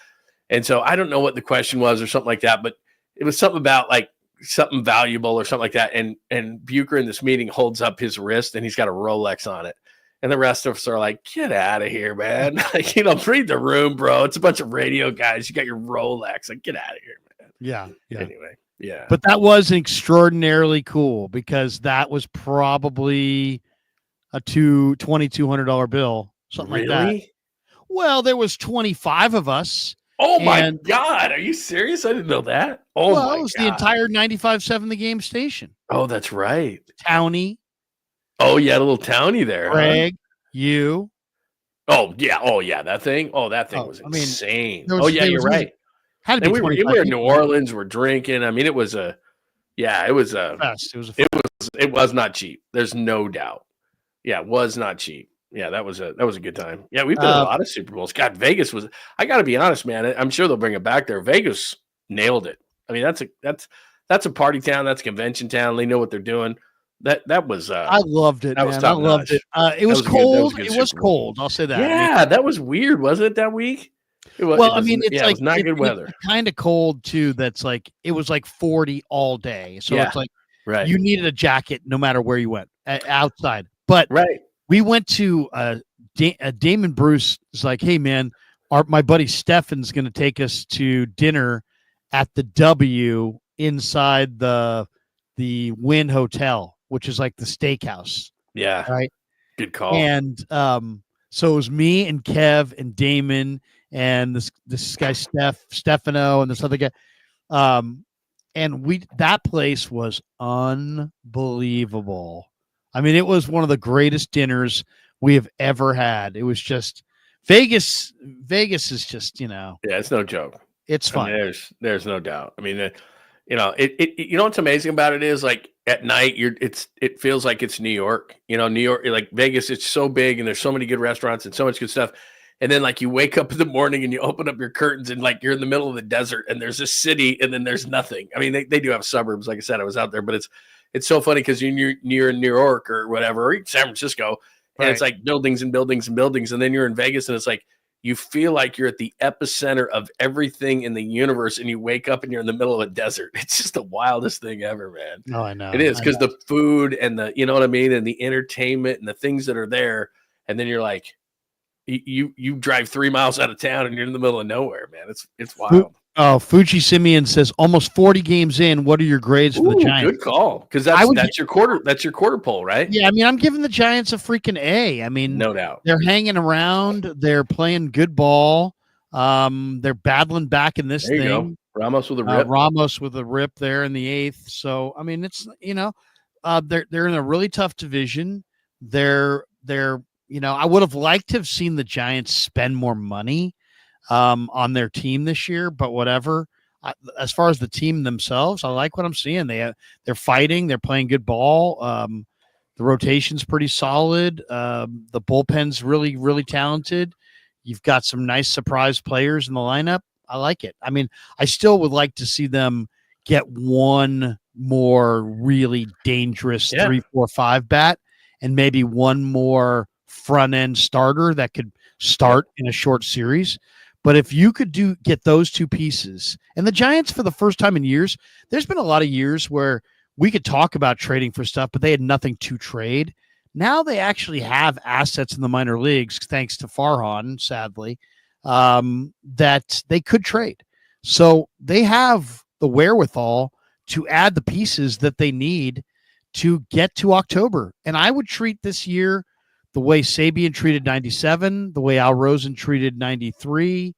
And so I don't know what the question was or something like that, but it was something about like something valuable or something like that. And Bucher in this meeting holds up his wrist, and he's got a Rolex on it. And the rest of us are like, get out of here, man. Like, read the room, bro. It's a bunch of radio guys. You got your Rolex. Like, get out of here, man. Yeah. Anyway, yeah. But that was extraordinarily cool, because that was probably a $2,200 bill, something like that. Well, there was 25 of us. Oh my God. Are you serious? I didn't know that. Oh, well, it was the entire 95.7 The Game station. Oh, that's right. Townie. Oh, yeah. A little Townie there. Craig, you. Oh, yeah. That thing. Oh, that thing was insane. You're right. Had to be we were in New Orleans. We're drinking. I mean, it was it was not cheap. There's no doubt. Yeah, it was not cheap. Yeah, that was a good time. Yeah, we've been to a lot of Super Bowls. God, Vegas was. I got to be honest, man. I'm sure they'll bring it back there. Vegas nailed it. I mean, that's a party town. That's a convention town. They know what they're doing. That was. I loved it. Man. I loved it. It was cold. It was cold. I'll say that. Yeah, that was weird, wasn't it? That week. It was not good weather. Kind of cold too. That's like it was like 40 all day. So it's like you needed a jacket no matter where you went outside. But we went to Damon Bruce is like, hey man, my buddy Stefan's going to take us to dinner at the W inside the Wynn Hotel, which is like the steakhouse, Yeah. right? Good call. And so it was me and Kev and Damon and this guy Stefano and this other guy. And that place was unbelievable. I mean, it was one of the greatest dinners we have ever had. It was just Vegas. Vegas is just, Yeah, it's no joke. it's fun. I mean, there's no doubt. I mean, you know what's amazing about it is like at night it feels like it's New York. New York, like Vegas, it's so big and there's so many good restaurants and so much good stuff. And then like you wake up in the morning and you open up your curtains and like you're in the middle of the desert and there's a city and then there's nothing. I mean, they do have suburbs. Like I said, I was out there, but it's so funny because you're in New York or whatever, or San Francisco, and it's like buildings and buildings and buildings. And then you're in Vegas and it's like, you feel like you're at the epicenter of everything in the universe and you wake up and you're in the middle of a desert. It's just the wildest thing ever, man. Oh, I know. It is because the food and the, you know what I mean? And the entertainment and the things that are there. And then you're like, you drive 3 miles out of town and you're in the middle of nowhere, man. It's wild. Oh, Fuji Simeon says almost 40 games in. What are your grades for the Giants? Good call, because that's your quarter poll, right? Yeah, I mean, I'm giving the Giants a freaking A. I mean, no doubt. They're hanging around. They're playing good ball. They're battling back in this there you thing. Go. Ramos with a rip there in the 8th. So I mean, it's they're in a really tough division. They're I would have liked to have seen the Giants spend more money on their team this year, but whatever. As far as the team themselves, I like what I'm seeing. They're fighting. They're playing good ball. The rotation's pretty solid. The bullpen's really, really talented. You've got some nice surprise players in the lineup. I like it. I mean, I still would like to see them get one more really dangerous 3, 4, 5 bat and maybe one more front end starter that could start in a short series. But if you could get those two pieces, and the Giants, for the first time in years, there's been a lot of years where we could talk about trading for stuff, but they had nothing to trade. Now they actually have assets in the minor leagues, thanks to Farhan, sadly, that they could trade. So they have the wherewithal to add the pieces that they need to get to October. And I would treat this year the way Sabian treated 97, the way Al Rosen treated 93,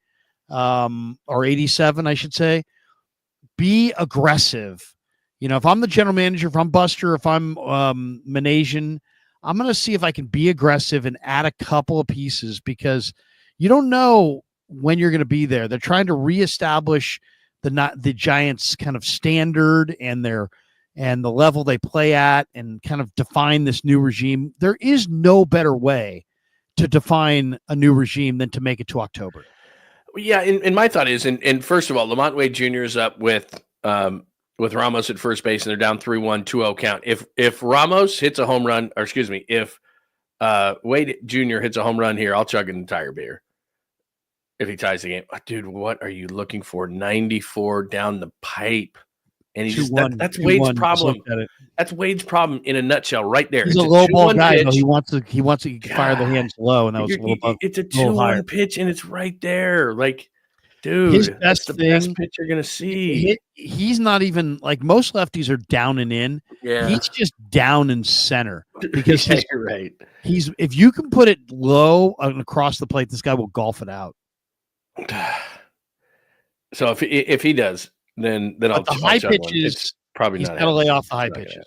or 87, I should say. Be aggressive. If I'm the general manager, if I'm Buster, if I'm Manasian, I'm going to see if I can be aggressive and add a couple of pieces, because you don't know when you're going to be there. They're trying to reestablish the Giants' kind of standard and the level they play at, and kind of define this new regime. There is no better way to define a new regime than to make it to October. Yeah, and my thought is, and first of all, Lamont Wade Jr. is up with Ramos at first base, and they're down 3-1, 2-0 count. If Ramos hits a home run, or excuse me, if Wade Jr. hits a home run here, I'll chug an entire beer. If he ties the game, dude, what are you looking for? 94 down the pipe. And that's Wade's problem. That's Wade's problem in a nutshell, right there. He's a low ball guy. Though. He wants to fire the hands low, and that was a little. It's a 2-1 pitch, and it's right there. Like, dude, that's the best pitch you're gonna see. He's not even like most lefties are down and in. Yeah, he's just down and center because you're right. If you can put it low and across the plate, this guy will golf it out. So if he does. Then I'll the high pitches. It's probably he's not. Got to lay off the high pitches.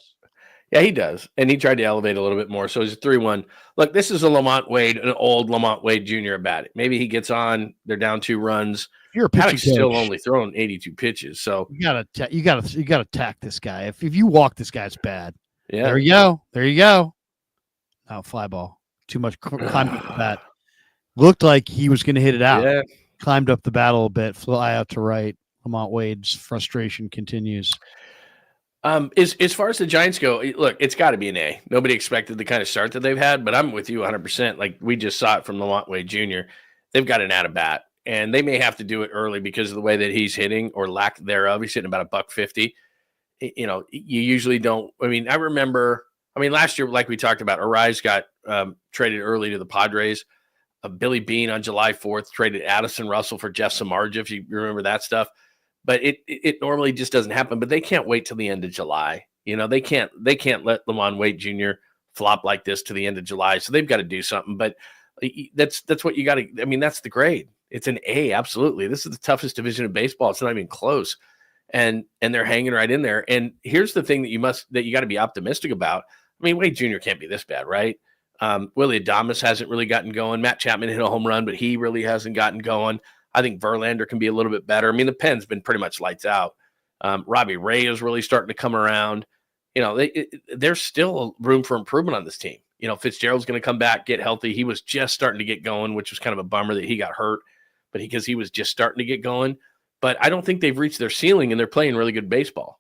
Yeah, he does, and he tried to elevate a little bit more. So it's a 3-1. Look, this is a Lamont Wade, an old Lamont Wade Jr. at bat. Maybe he gets on. They're down 2 runs. You're a pitching coach. Still only throwing 82 pitches. So you gotta attack this guy. If you walk this guy, it's bad. Yeah. There you go. Oh, fly ball. Too much climbed up the bat. Looked like he was going to hit it out. Yeah. Climbed up the bat a little bit. Fly out to right. Lamont Wade's frustration continues. As far as the Giants go, look, it's got to be an A. Nobody expected the kind of start that they've had, but I'm with you 100%. Like we just saw it from Lamont Wade Jr. They've got an out-of-bat, and they may have to do it early because of the way that he's hitting or lack thereof. He's hitting about $150. You usually don't. I mean, I remember. Last year, like we talked about, Arise got traded early to the Padres. Billy Bean on July 4th traded Addison Russell for Jeff Samardzija, if you remember that stuff. but it normally just doesn't happen. But they can't wait till the end of July. They can't let Lamont Wade Jr. flop like this to the end of July. So they've got to do something. But that's what you got to. I mean, that's the grade. It's an A, absolutely. This is the toughest division of baseball. It's not even close, and they're hanging right in there. And here's the thing that you got to be optimistic about. I mean, Wade Jr. can't be this bad, right? Willie Adames hasn't really gotten going. Matt Chapman hit a home run, but he really hasn't gotten going. I think Verlander can be a little bit better. I mean, the pen's been pretty much lights out. Robbie Ray is really starting to come around. There's still room for improvement on this team. Fitzgerald's going to come back, get healthy. He was just starting to get going, which was kind of a bummer that he got hurt, but because he was just starting to get going. But I don't think they've reached their ceiling, and they're playing really good baseball.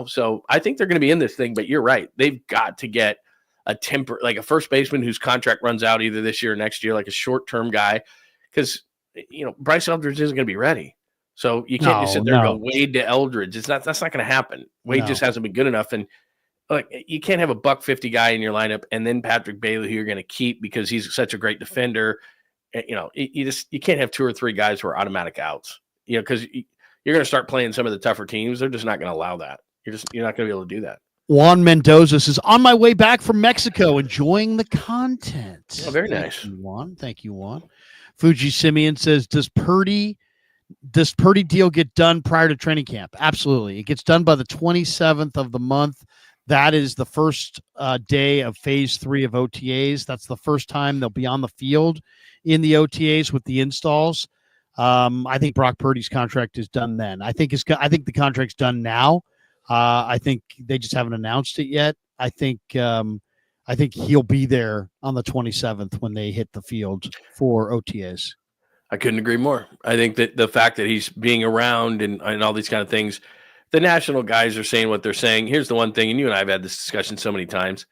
So I think they're going to be in this thing. But you're right; they've got to get like a first baseman whose contract runs out either this year or next year, like a short-term guy, because Bryce Eldridge isn't going to be ready. So you can't just sit there and go Wade to Eldridge. That's not going to happen. Wade just hasn't been good enough, and you can't have a $150 guy in your lineup and then Patrick Bailey, who you're going to keep because he's such a great defender. You can't have 2 or 3 guys who are automatic outs. Because you're going to start playing some of the tougher teams. They're just not going to allow that. You're not going to be able to do that. Juan Mendoza says, on my way back from Mexico, enjoying the content. Oh, very nice. Thank you, Juan. Fuji Simeon says, does Purdy deal get done prior to training camp? Absolutely. It gets done by the 27th of the month. That is the first day of phase 3 of OTAs. That's the first time they'll be on the field in the OTAs with the installs. I think Brock Purdy's contract is done then. I think the contract's done now. I think they just haven't announced it yet. I think he'll be there on the 27th when they hit the field for OTAs. I couldn't agree more. I think that the fact that he's being around and all these kind of things, the national guys are saying what they're saying. Here's the one thing, and you and I have had this discussion so many times.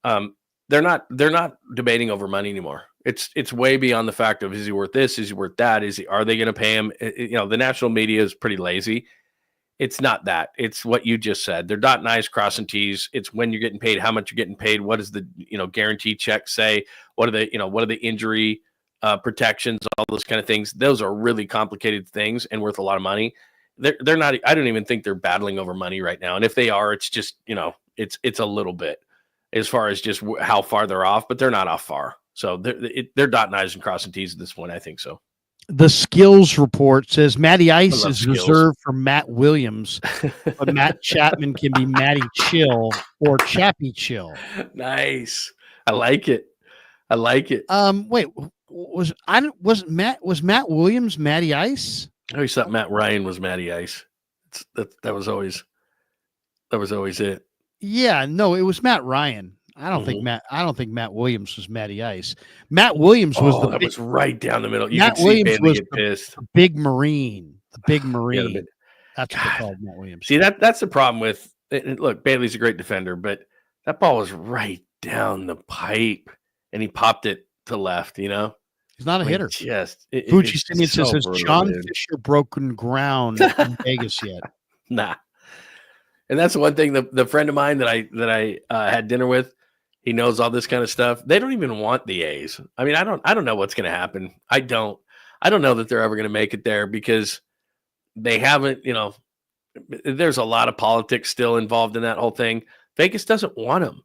They're not debating over money anymore. It's way beyond the fact of, is he worth this? Is he worth that? Are they going to pay him? The national media is pretty lazy. It's not that. It's what you just said. They're dotting I's, crossing T's. It's when you're getting paid, how much you're getting paid. What does the guarantee check say? What are the injury protections? All those kind of things. Those are really complicated things and worth a lot of money. They're not. I don't even think they're battling over money right now. And if they are, it's just it's a little bit as far as just how far they're off, but they're not off far. So they're dotting I's and crossing T's at this point. I think so. The skills report says Matty Ice is reserved for Matt Williams, but Matt Chapman can be Matty Chill or Chappie Chill. Nice. I like it. Wait, was Matt Williams Matty Ice? I always thought Matt Ryan was Matty Ice. That was always it. Yeah, no, it was Matt Ryan. I don't think Matt Williams was Matty Ice. Matt Williams was was right down the middle. Matt Williams was get pissed. The big Marine. The big Marine. Yeah, that's what they called Matt Williams. See, that's the problem with it. Look, Bailey's a great defender, but that ball was right down the pipe, and he popped it to left. He's not a hitter. Fuji Simeon says, has John Fisher broken ground in Vegas yet? Nah. And that's the one thing. The friend of mine that I had dinner with, he knows all this kind of stuff. They don't even want the A's. I mean, I don't know what's going to happen. I don't know that they're ever going to make it there because they haven't, there's a lot of politics still involved in that whole thing. Vegas doesn't want them.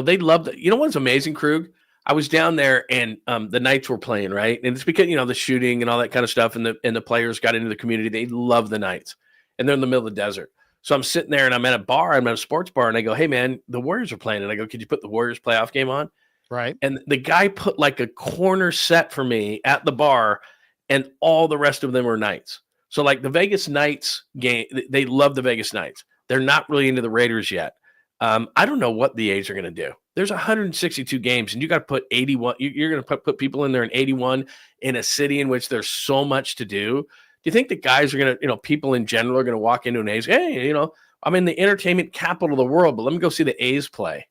They love that. What's amazing, Krug? I was down there and the Knights were playing, right? And it's because, the shooting and all that kind of stuff and the players got into the community. They love the Knights and they're in the middle of the desert. So I'm sitting there and I'm at a bar. I'm at a sports bar and I go, hey, man, the Warriors are playing. And I go, could you put the Warriors playoff game on? Right. And the guy put like a corner set for me at the bar and all the rest of them were Knights. So like the Vegas Knights game, they love the Vegas Knights. They're not really into the Raiders yet. I don't know what the A's are going to do. There's 162 games and you got to put 81. You're going to put people in there in 81 in a city in which there's so much to do. Do you think that guys are going to, people in general are going to walk into an A's? Hey, I'm in the entertainment capital of the world, but let me go see the A's play.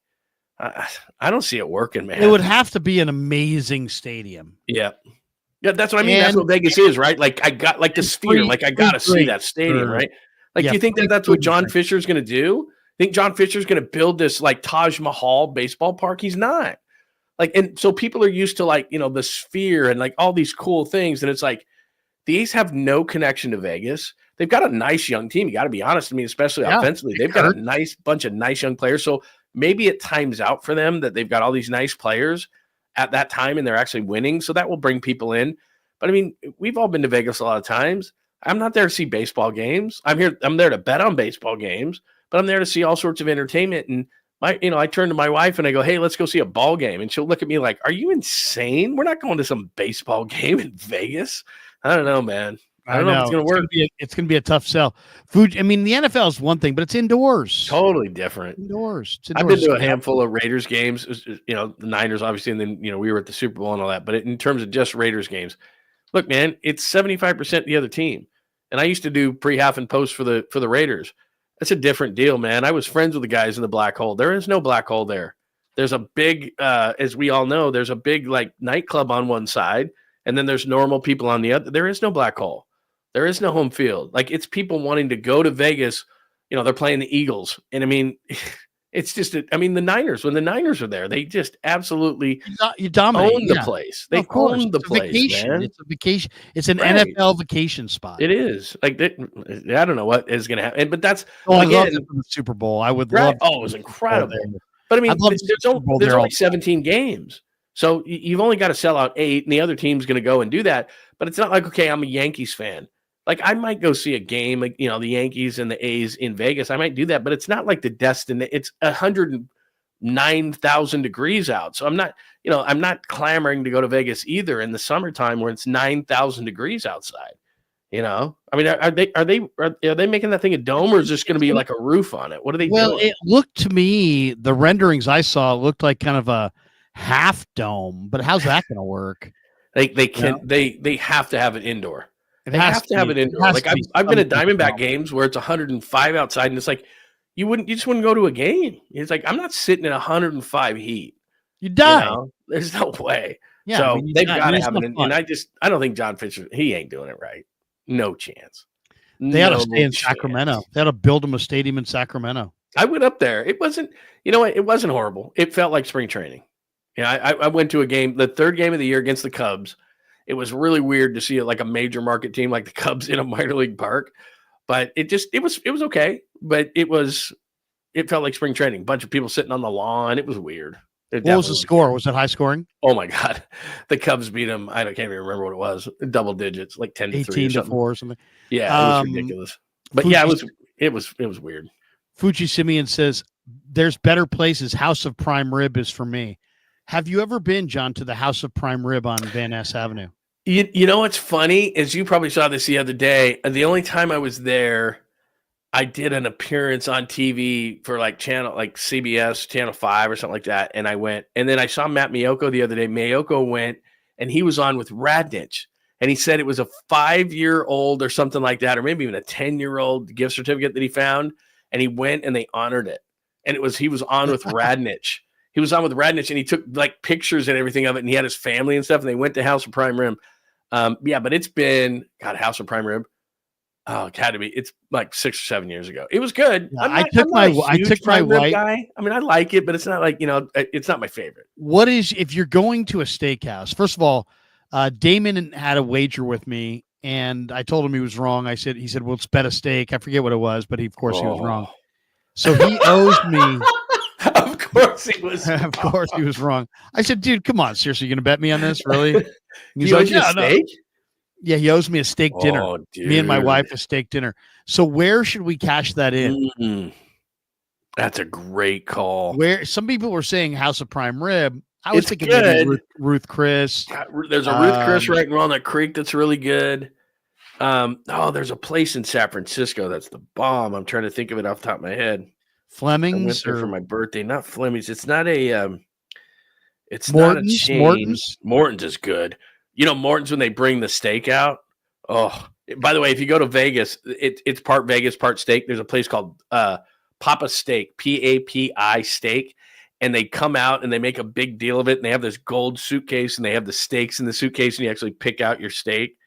I don't see it working, man. It would have to be an amazing stadium. Yeah. Yeah, that's what I mean. That's what Vegas is, right? Like I got like the Sphere, like I got to see that stadium, right? Like, do you think that's what John Fisher's going to do? Think John Fisher's going to build this like Taj Mahal baseball park? He's not. Like, and so people are used to like, the Sphere and like all these cool things. And it's like, the A's have no connection to Vegas. they've got a nice young team. You got to be honest. I mean, especially offensively, they've got a nice bunch of nice young players. So maybe it times out for them that they've got all these nice players at that time and they're actually winning. So that will bring people in. But I mean, we've all been to Vegas a lot of times. I'm not there to see baseball games. I'm there to bet on baseball games, but I'm there to see all sorts of entertainment. And I turn to my wife and I go, "Hey, let's go see a ball game." And she'll look at me like, "Are you insane? We're not going to some baseball game in Vegas." I don't know, man. I don't know if it's going to work. It's going to be a tough sell. Food. I mean, the NFL is one thing, but it's indoors. Totally different. Indoors. I've been to a handful of Raiders games. The Niners, obviously, and then we were at the Super Bowl and all that. But in terms of just Raiders games, look, man, it's 75% the other team. And I used to do pre-half and post for the Raiders. That's a different deal, man. I was friends with the guys in the black hole. There is no black hole there. There's a big, as we all know, there's a big like nightclub on one side, and then there's normal people on the other. There is no black hole. There is no home field. Like, it's people wanting to go to Vegas. They're playing the Eagles. And I mean, it's just, the Niners, when the Niners are there, they just absolutely you dominate. Own the place. They own the place, vacation. man. It's a vacation. It's an NFL vacation spot. It is. Like, I don't know what is going to happen. But that's, I love it from the Super Bowl. I would love it was incredible. But I mean, there's only 17 games. So you've only got to sell out 8, and the other team's going to go and do that. But it's not like, okay, I'm a Yankees fan. Like, I might go see a game, like, the Yankees and the A's in Vegas. I might do that, but it's not like the destination. It's 109,000 degrees out. So I'm not clamoring to go to Vegas either in the summertime where it's 9,000 degrees outside. I mean, are they making that thing a dome, or is this going to be like a roof on it? What are they doing? Well, it looked to me, the renderings I saw looked like kind of a half dome, but how's that going to work? They have to have it indoor. They have to have it indoor. Like, I've been at Diamondback games where it's 105 outside, and it's like you just wouldn't go to a game. It's like, I'm not sitting in 105 heat. You die. There's no way. Yeah, so they've got to have it. And I don't think John Fisher, he ain't doing it right. No chance. They ought to stay in Sacramento. They ought to build them a stadium in Sacramento. I went up there. It wasn't, it wasn't horrible. It felt like spring training. I went to a game, the third game of the year against the Cubs. It was really weird to see like a major market team like the Cubs in a minor league park, but it was okay. But it felt like spring training. Bunch of people sitting on the lawn. It was weird. What was the score? Was it high scoring? Oh my God. The Cubs beat them. I can't even remember what it was. Double digits, like 10-3 18-4 or something. Yeah, it was ridiculous. But yeah, it was weird. Fuji Simeon says there's better places. House of Prime Rib is for me. Have you ever been, John, to the House of Prime Rib on Van Ness Avenue? You know what's funny is you probably saw this the other day. The only time I was there, I did an appearance on TV for like CBS Channel 5 or something like that. And I went, and then I saw Matt Miyoko the other day. Miyoko went and he was on with Radnich. And he said it was a 5-year-old or something like that, or maybe even a 10-year-old gift certificate that he found. And he went and they honored it. And he was on with Radnich. He was on with Radnich and he took like pictures and everything of it. And he had his family and stuff. And they went to House of Prime Rib. But it's been, House of Prime Rib. Oh, it had to be. It's like 6 or 7 years ago. It was good. Yeah, I took my wife. Guy. I mean, I like it, but it's not like, it's not my favorite. What is, if you're going to a steakhouse, first of all, Damon had a wager with me and I told him he was wrong. He said, well, let's bet a steak. I forget what it was, but of course he was wrong. So he owes me. Of course he was. Of course he was wrong. I said, dude, come on. Seriously, you're going to bet me on this? Really? He's like, yeah, steak? No. Yeah, he owes me a steak dinner. Dude. Me and my wife a steak dinner. So where should we cash that in? Mm-hmm. That's a great call. Where some people were saying House of Prime Rib. I was thinking maybe Ruth Chris. There's a Ruth Chris right in Walnut Creek that's really good. There's a place in San Francisco that's the bomb. I'm trying to think of it off the top of my head. Fleming's I went there for my birthday. Not Fleming's. It's not a. It's Morton's, not a chain. Morton's is good. Morton's when they bring the steak out. Oh, by the way, if you go to Vegas, it's part Vegas, part steak. There's a place called Papa Steak, PAPI Steak, and they come out and they make a big deal of it. And they have this gold suitcase and they have the steaks in the suitcase and you actually pick out your steak.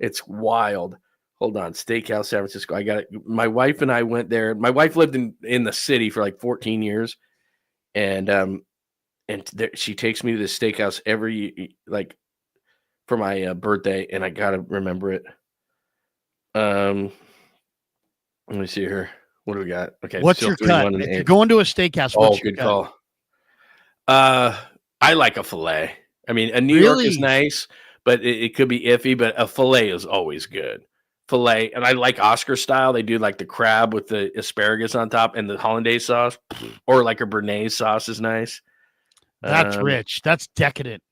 It's wild. Hold on, Steakhouse San Francisco. I got it. My wife and I went there. My wife lived in the city for like 14 years, and she takes me to this steakhouse every for my birthday, and I gotta remember it. Let me see here. What do we got? Okay, What's still your cut? 3-1 and If you're 8. going to a steakhouse, what's your Good cut? call. I like a filet. I mean, a New York is Really? nice, but it could be iffy. But a filet is always good. Filet, and I like Oscar style. They do like the crab with the asparagus on top and the hollandaise sauce, or like a béarnaise sauce is nice. That's rich. That's decadent.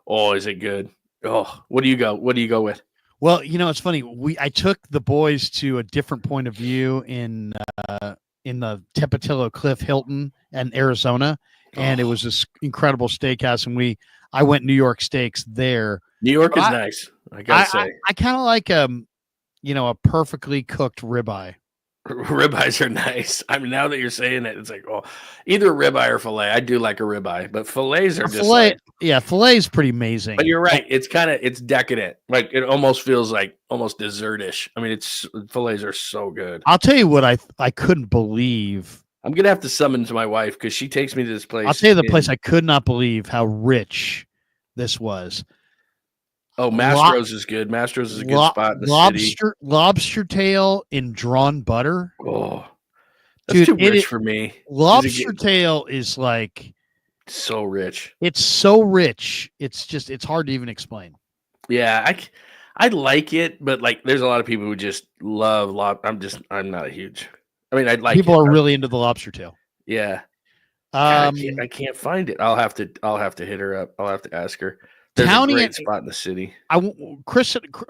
Oh, is it good? Oh, what do you go? What do you go with? Well, you know, it's funny. I took the boys to a different point of view in the Tepatello Cliff Hilton in Arizona, and it was this incredible steakhouse. And I went New York steaks there. New York is nice. I gotta say, I kind of like a perfectly cooked ribeye. Ribeyes are nice. I mean, now that you're saying it, it's like, either ribeye or filet. I do like a ribeye, but fillets are just filet is pretty amazing. But you're right. It's decadent. Like it almost feels like almost dessertish. I mean, fillets are so good. I'll tell you what I couldn't believe. I'm gonna have to summon to my wife because she takes me to this place. I'll tell you the place I could not believe how rich this was. Oh, Mastro's is good. Mastro's is a good spot in the city. Lobster tail in drawn butter. Oh, that's too rich for me. Lobster tail is like so rich. It's so rich. It's hard to even explain. Yeah, I like it, but like, there's a lot of people who just love I'm not a huge. I mean, I'd like people are really into the lobster tail. Yeah. I can't find it. I'll have to hit her up. I'll have to ask her. There's a great spot in the city.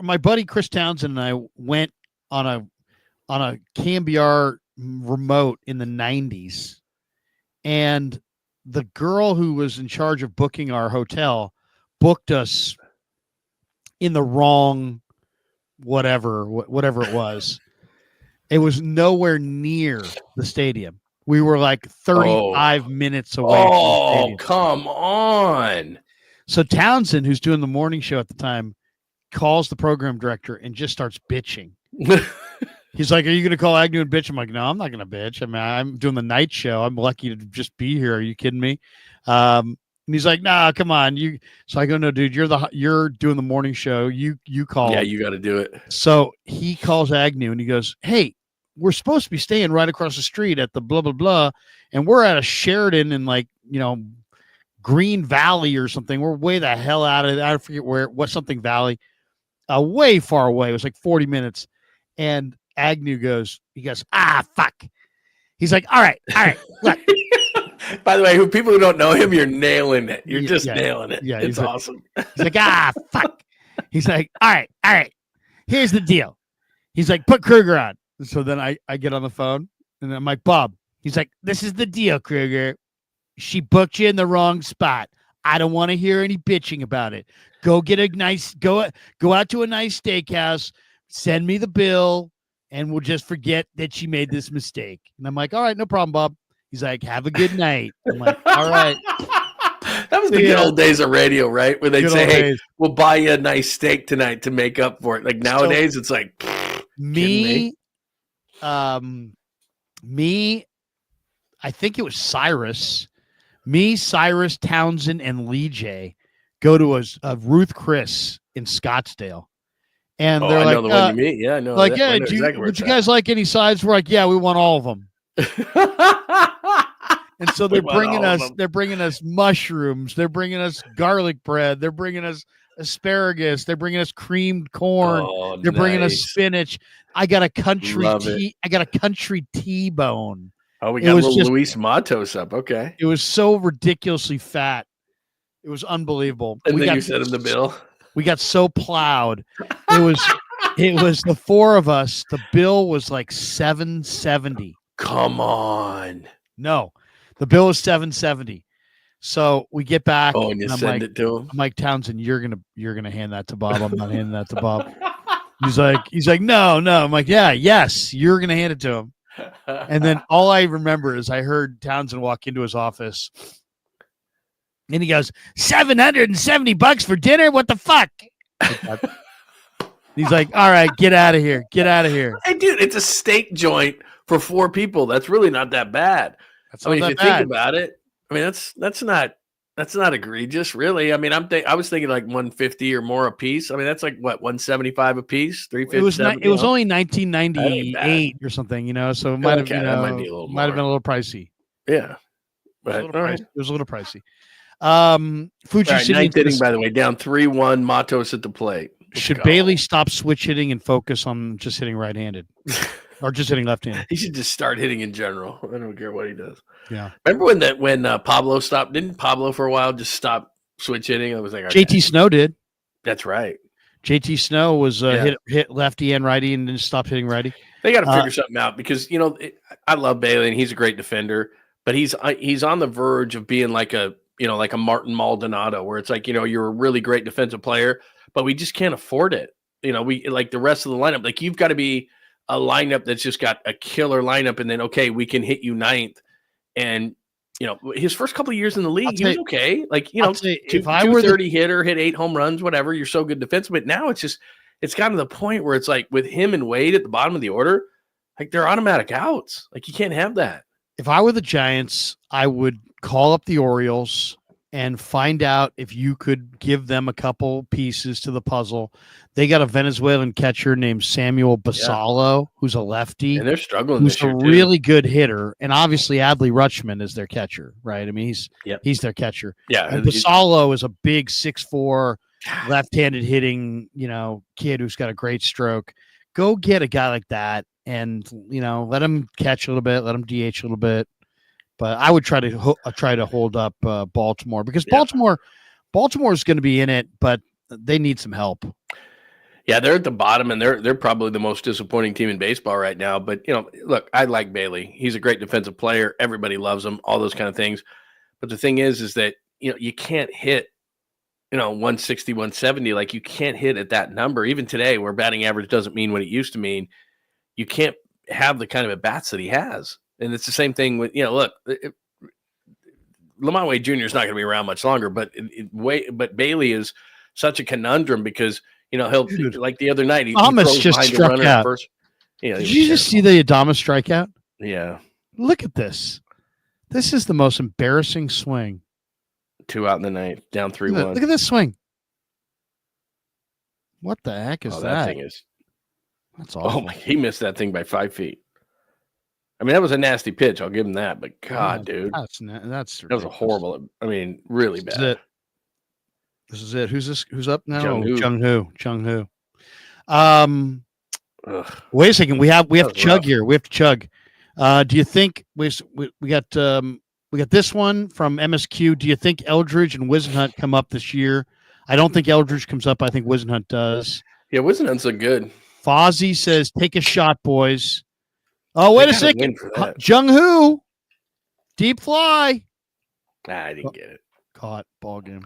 My buddy Chris Townsend and I went on a Cambiar remote in the 90s, and the girl who was in charge of booking our hotel booked us in the wrong whatever it was. It was nowhere near the stadium. We were like 35 minutes away from the stadium. Come on. So Townsend, who's doing the morning show at the time, calls the program director and just starts bitching. He's like, "Are you going to call Agnew and bitch?" I'm like, "No, I'm not going to bitch. I mean, I'm doing the night show. I'm lucky to just be here. Are you kidding me?" And he's like, "Nah, come on, you." So I go, "No, dude, you're doing the morning show. You call." Yeah, you got to do it. So he calls Agnew and he goes, "Hey, we're supposed to be staying right across the street at the blah blah blah, and we're at a Sheridan in Green Valley or something. We're way the hell out of it. I forget what something Valley, way far away. It was like 40 minutes." And Agnew goes, fuck. He's like, all right, look. By the way, people who don't know him, you're nailing it. You're just nailing it. Yeah, it's awesome. He's like, fuck. He's like, all right. Here's the deal. He's like, put Kruger on. So then I get on the phone and I'm like, Bob. He's like, this is the deal, Kruger. She booked you in the wrong spot. I don't want to hear any bitching about it. Go get go out to a nice steakhouse, send me the bill, and we'll just forget that she made this mistake. And I'm like, all right, no problem, Bob. He's like, have a good night. I'm like, all right. That was the good old days of radio, right? Where they'd say, hey, we'll buy you a nice steak tonight to make up for it. Like nowadays, it's like, me, I think it was Cyrus. Me, Cyrus, Townsend, and Lee J go to a Ruth Chris in Scottsdale. And they're like, I know the one you meet. Yeah, I know. Like, yeah, would you guys like any sides? We're like, yeah, we want all of them. And so they're bringing us mushrooms. They're bringing us garlic bread. They're bringing us asparagus. They're bringing us creamed corn. They're bringing us spinach. I got a country T-bone. Oh, we got a little Luis Matos up. Okay. It was so ridiculously fat. It was unbelievable. And then you sent him the bill. We got so plowed. It was the four of us. The bill was like $770. Come on. No, the bill was $770. So we get back. Oh, and you send it to him. I'm like, Townsend, you're gonna hand that to Bob. I'm not handing that to Bob. He's like, no. I'm like, yes, you're gonna hand it to him. And then all I remember is I heard Townsend walk into his office. And he goes, $770 for dinner? What the fuck? He's like, all right, get out of here. Get out of here. Hey, dude, it's a steak joint for 4 people. That's really not that bad. If you think about it, I mean, that's not That's not egregious, really. I mean, I was thinking like 150 or more a piece. I mean, that's like what 175 a piece, 350. It was only That ain't bad. 1998 or something, so it might have, Okay, that might be a little might have been a more. little pricey. Yeah, It was a but little all pricey. right. It was a little pricey. All Fuji right, City ninth inning, by the way, down 3-1. Matos at the plate. Let's should go. Bailey stop switch hitting and focus on just hitting right-handed or just hitting left-handed? He should just start hitting in general. I don't care what he does. Yeah. Remember when Pablo stopped? Didn't Pablo for a while just stop switch hitting? I was like, okay. JT Snow did. That's right. JT Snow was hit lefty and righty and then stopped hitting righty. They got to figure something out because I love Bailey and he's a great defender, but he's on the verge of being like a Martin Maldonado, where it's like you're a really great defensive player, but we just can't afford it. We like the rest of the lineup. Like you've got to be a lineup that's just got a killer lineup, and then we can hit you ninth. And his first couple of years in the league, he was okay. Like if I were 230 hitter, hit 8 home runs, whatever. You're so good defensive, but now it's gotten to the point where it's like with him and Wade at the bottom of the order, like they're automatic outs. Like you can't have that. If I were the Giants, I would call up the Orioles and find out if you could give them a couple pieces to the puzzle. They got a Venezuelan catcher named Samuel Basallo, who's a lefty. And they're struggling who's this year, a really good hitter. And obviously Adley Rutschman is their catcher, right? I mean, he's their catcher. Yeah. And Basallo is a big 6'4", left-handed hitting, kid who's got a great stroke. Go get a guy like that and, let him catch a little bit, let him DH a little bit. But I would try to hold up Baltimore because Baltimore is going to be in it, but they need some help. Yeah, they're at the bottom, and they're probably the most disappointing team in baseball right now. But look, I like Bailey. He's a great defensive player. Everybody loves him. All those kind of things. But the thing is that you can't hit 160, 170. Like you can't hit at that number. Even today, where batting average doesn't mean what it used to mean, you can't have the kind of at bats that he has. And it's the same thing with, look, Lamont Wade Jr. is not going to be around much longer, but Bailey is such a conundrum because, he'll like the other night, he just struck out. First. Did you just see the Adames strikeout? Yeah. Look at this. This is the most embarrassing swing. 2 out in the ninth, down 3-1. Look at this swing. What the heck is that? That thing is. That's awful. Oh my! He missed that thing by 5 feet. I mean, that was a nasty pitch. I'll give him that. But God, dude, that was a horrible. I mean, really bad. This is it. Who's this? Who's up now? Jung Hoo. Wait a second. We have to chug here. We have to chug. Do you think we got this one from MSQ? Do you think Eldridge and Wisenhunt come up this year? I don't think Eldridge comes up. I think Wisenhunt does. Yeah, Wisenhunt's a good. Fozzie says, "Take a shot, boys." Oh, wait a second. Jung Hoo, deep fly. I didn't get it. Caught. Ball game.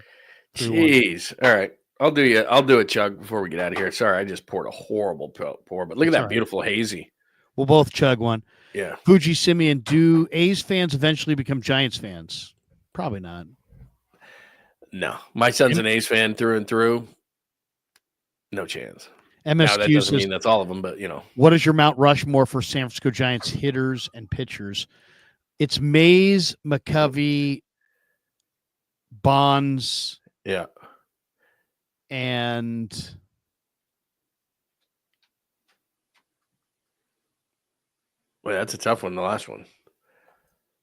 Jeez. All right. I'll do a chug before we get out of here. Sorry, I just poured a horrible pour, but look at that beautiful hazy. We'll both chug one. Yeah. Fuji Simeon, do A's fans eventually become Giants fans? Probably not. No. My son's an A's fan through and through. No chance. MSQ now, that doesn't mean that's all of them, but What is your Mount Rushmore for San Francisco Giants hitters and pitchers? It's Mays, McCovey, Bonds. Yeah. And well, that's a tough one, the last one.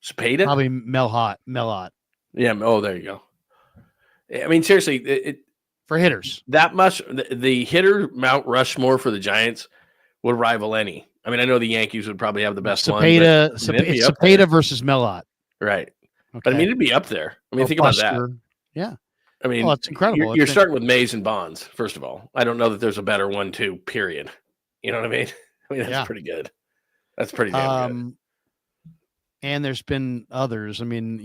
Spada? Probably Melhot. Yeah, there you go. I mean, seriously, for hitters, that much the hitter Mount Rushmore for the Giants would rival any. I mean, I know the Yankees would probably have the best one. It's Cepeda versus Melot, right? Okay. But I mean, it'd be up there. I mean, think about that. Yeah, I mean, it's incredible. You're starting with Mays and Bonds. First of all, I don't know that there's a better 1-2. Period. You know what I mean? I mean, that's pretty good. That's pretty damn good. And there's been others. I mean,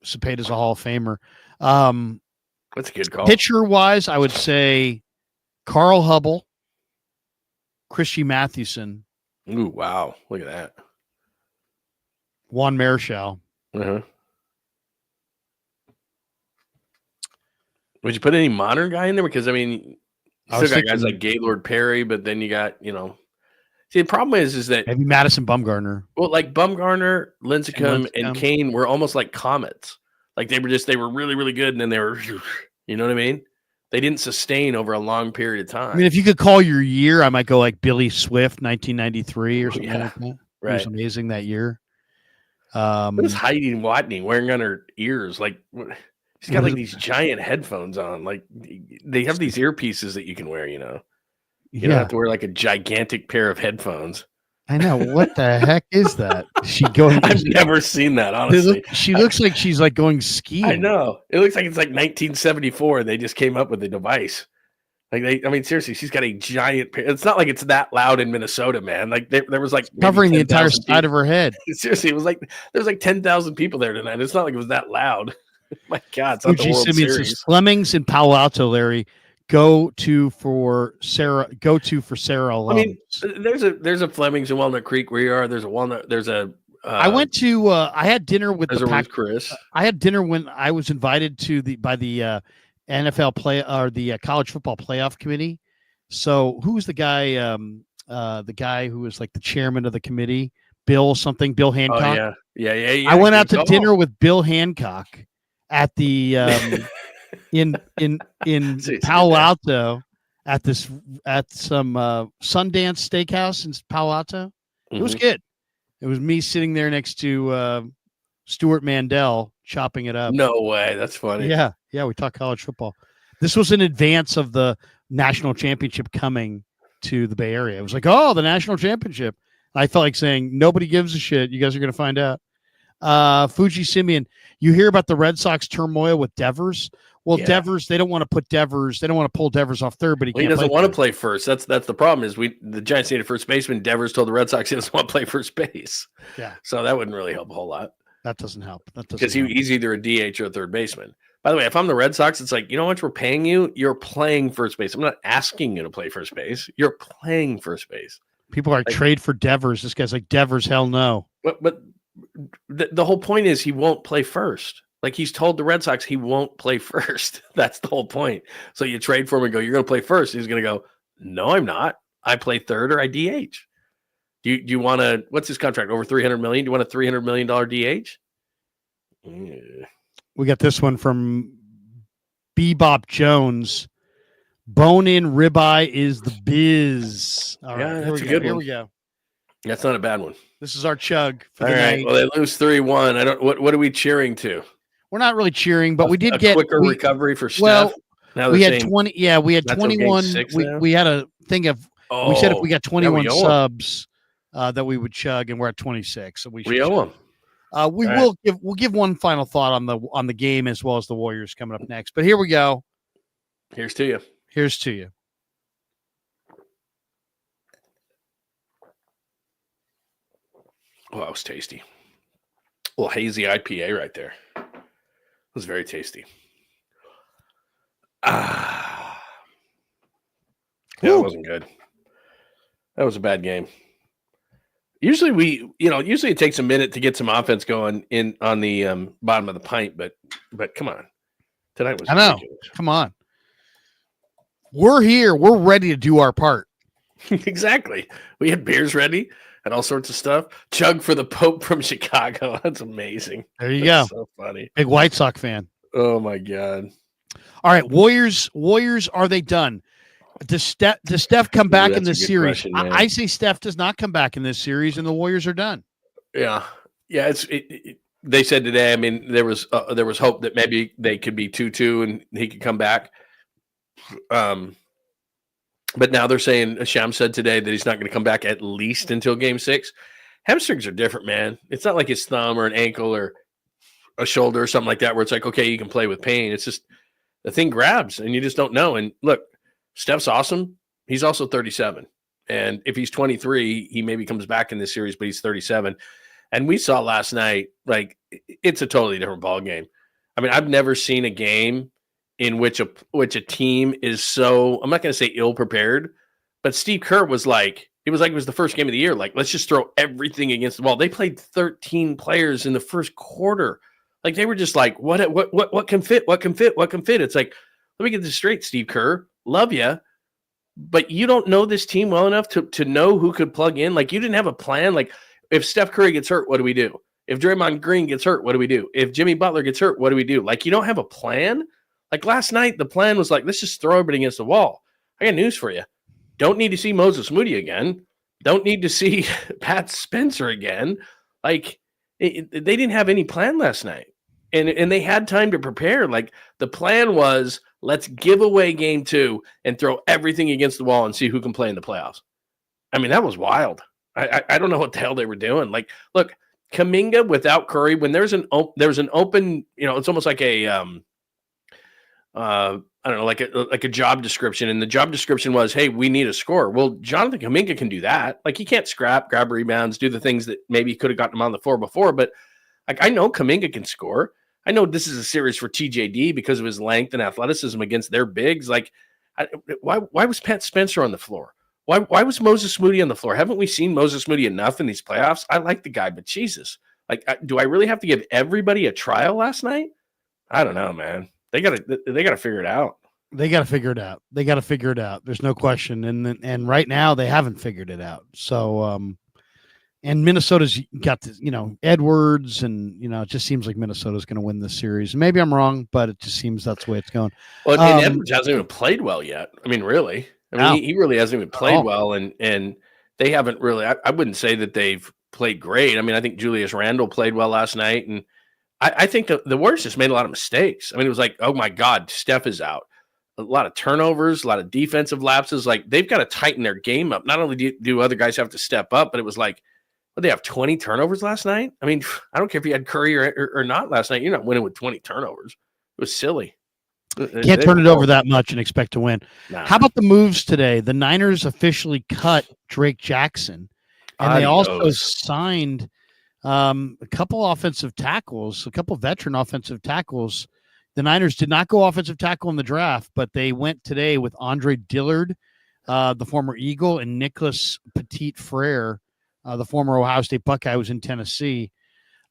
Cepeda's a Hall of Famer. That's a good call. Pitcher-wise, I would say Carl Hubble, Christy Mathewson. Ooh, wow. Look at that. Juan Marichal. Uh-huh. Would you put any modern guy in there? Because, I mean, you still got guys like Gaylord Perry, but then you got, See, the problem is that maybe Madison Bumgarner. Well, like Bumgarner, Lincecum, and Kane were almost like comets. Like they were really, really good. And then they were, you know what I mean? They didn't sustain over a long period of time. I mean, if you could call your year, I might go like Billy Swift, 1993 or something like that. Right. It was amazing that year. What is Heidi Watney wearing on her ears? Like she's got like these giant headphones on. Like they have these earpieces that you can wear, you know. You don't have to wear like a gigantic pair of headphones. I know. What the heck is that? She going? I've never seen that, honestly. She looks like she's like going skiing. I know. It looks like it's like 1974 and they just came up with the device. Like I mean, seriously, she's got a giant. It's not like it's that loud in Minnesota, man. Like there was like covering the entire side of her head. Seriously, it was like there was like 10,000 people there tonight. It's not like it was that loud. My God, it's Fuji Simeon, Flemings in Palo Alto, Larry. Go to for Sarah alone. I mean, there's a Flemings in Walnut Creek where you are. There's a Walnut. There's a. I went to. I had dinner with the Chris. I had dinner when I was invited to by the NFL the college football playoff committee. So who was the guy? The guy who was like the chairman of the committee, Bill Hancock. Oh, yeah. I went out to dinner with Bill Hancock at the in Palo Alto at some Sundance Steakhouse in Palo Alto. It was good. It was me sitting there next to Stuart Mandel chopping it up. No way. That's funny. Yeah. We talked college football. This was in advance of the national championship coming to the Bay Area. It was like, oh, the national championship. I felt like saying, nobody gives a shit. You guys are going to find out. Fuji Simeon, you hear about the Red Sox turmoil with Devers? Well, yeah. Devers, they don't want to pull Devers off third, but he doesn't want to play first. That's the problem is the Giants needed first baseman. Devers told the Red Sox he doesn't want to play first base. Yeah. So that wouldn't really help a whole lot. That doesn't help. Because he's either a DH or a third baseman. By the way, if I'm the Red Sox, it's like, you know how much we're paying you? You're playing first base. I'm not asking you to play first base. You're playing first base. People are like, trade for Devers. This guy's like, Devers, hell no. But the whole point is he won't play first. Like he's told the Red Sox he won't play first. That's the whole point. So you trade for him and go, you're going to play first. He's going to go, no, I'm not. I play third or I DH. Do you want to, what's his contract? Over $300 million? Do you want a $300 million DH? Yeah. We got this one from Bebop Jones. Bone-in ribeye is the biz. All right, that's a good one. Here we go. That's not a bad one. This is our chug for the night. Well, they lose 3-1. I don't. What are we cheering to? We're not really cheering, but we did get quicker recovery for Steph. Well, now we had 20. Yeah, we had 21. We had a thing of. We said if we got 21 subs, that we would chug, and we're at 26. So we owe them. We'll give one final thought on the game as well as the Warriors coming up next. But here we go. Here's to you. Here's to you. Oh, that was tasty. A little hazy IPA right there. It was very tasty. That wasn't good. That was a bad game. Usually it takes a minute to get some offense going in on the bottom of the pint, but come on. Tonight was ridiculous. Come on. We're here. We're ready to do our part. Exactly. We had beers ready and all sorts of stuff. Chug for the Pope from Chicago. That's amazing. There you go. So funny. Big White Sox fan. Oh my God. All right. Warriors, are they done? Does Steph come back in this series? Question, I say Steph does not come back in this series, and the Warriors are done. Yeah. They said today, I mean, there was hope that maybe they could be 2-2 and he could come back. But now they're saying, Sham said today that he's not going to come back at least until game 6. Hamstrings are different, man. It's not like his thumb or an ankle or a shoulder or something like that where it's like, okay, you can play with pain. It's just the thing grabs and you just don't know. And look, Steph's awesome. He's also 37. And if he's 23, he maybe comes back in this series, but he's 37. And we saw last night, like, it's a totally different ball game. I mean, I've never seen a game in which a team is so, I'm not going to say ill prepared, but Steve Kerr was like, it was the first game of the year. Like, let's just throw everything against the wall. They played 13 players in the first quarter. Like, they were just like, what can fit? What can fit? What can fit? It's like, let me get this straight, Steve Kerr. Love you, but you don't know this team well enough to know who could plug in. Like, you didn't have a plan. Like, if Steph Curry gets hurt, what do we do? If Draymond Green gets hurt, what do we do? If Jimmy Butler gets hurt, what do we do? Like, you don't have a plan. Like last night, the plan was like, let's just throw everybody against the wall. I got news for you. Don't need to see Moses Moody again. Don't need to see Pat Spencer again. Like, they didn't have any plan last night. And they had time to prepare. Like, the plan was, let's give away game 2 and throw everything against the wall and see who can play in the playoffs. I mean, that was wild. I don't know what the hell they were doing. Like, look, Kuminga without Curry, when there's an open, it's almost like a I don't know, like a job description, and the job description was, hey, we need a scorer. Well, Jonathan Kuminga can do that. Like, he can't grab rebounds, do the things that maybe could have gotten him on the floor before, but like, I know Kuminga can score. I know this is a series for TJD because of his length and athleticism against their bigs. Like, why was Pat Spencer on the floor? Why was Moses Moody on the floor? Haven't we seen Moses Moody enough in these playoffs? I like the guy, but Jesus, like, do I really have to give everybody a trial last night? I don't know, man. They gotta figure it out. They got to figure it out. They got to figure it out. There's no question. And right now they haven't figured it out. So, and Minnesota's got this, Edwards, and it just seems like Minnesota's going to win this series. Maybe I'm wrong, but it just seems that's the way it's going. Well, and Edwards hasn't even played well yet. I mean, really. He really hasn't even played well, and they haven't really. I wouldn't say that they've played great. I mean, I think Julius Randle played well last night, and I think the Warriors just made a lot of mistakes. I mean, it was like, oh my God, Steph is out. A lot of turnovers, a lot of defensive lapses. Like, they've got to tighten their game up. Not only do other guys have to step up, but it was like, they have 20 turnovers last night? I mean, I don't care if you had Curry or not last night. You're not winning with 20 turnovers. It was silly. Can't turn it over that much and expect to win. Nah. How about the moves today? The Niners officially cut Drake Jackson, and they also signed a couple offensive tackles, a couple veteran offensive tackles. The Niners did not go offensive tackle in the draft, but they went today with Andre Dillard, the former Eagle, and Nicholas Petit-Frere, the former Ohio State Buckeye, was in Tennessee.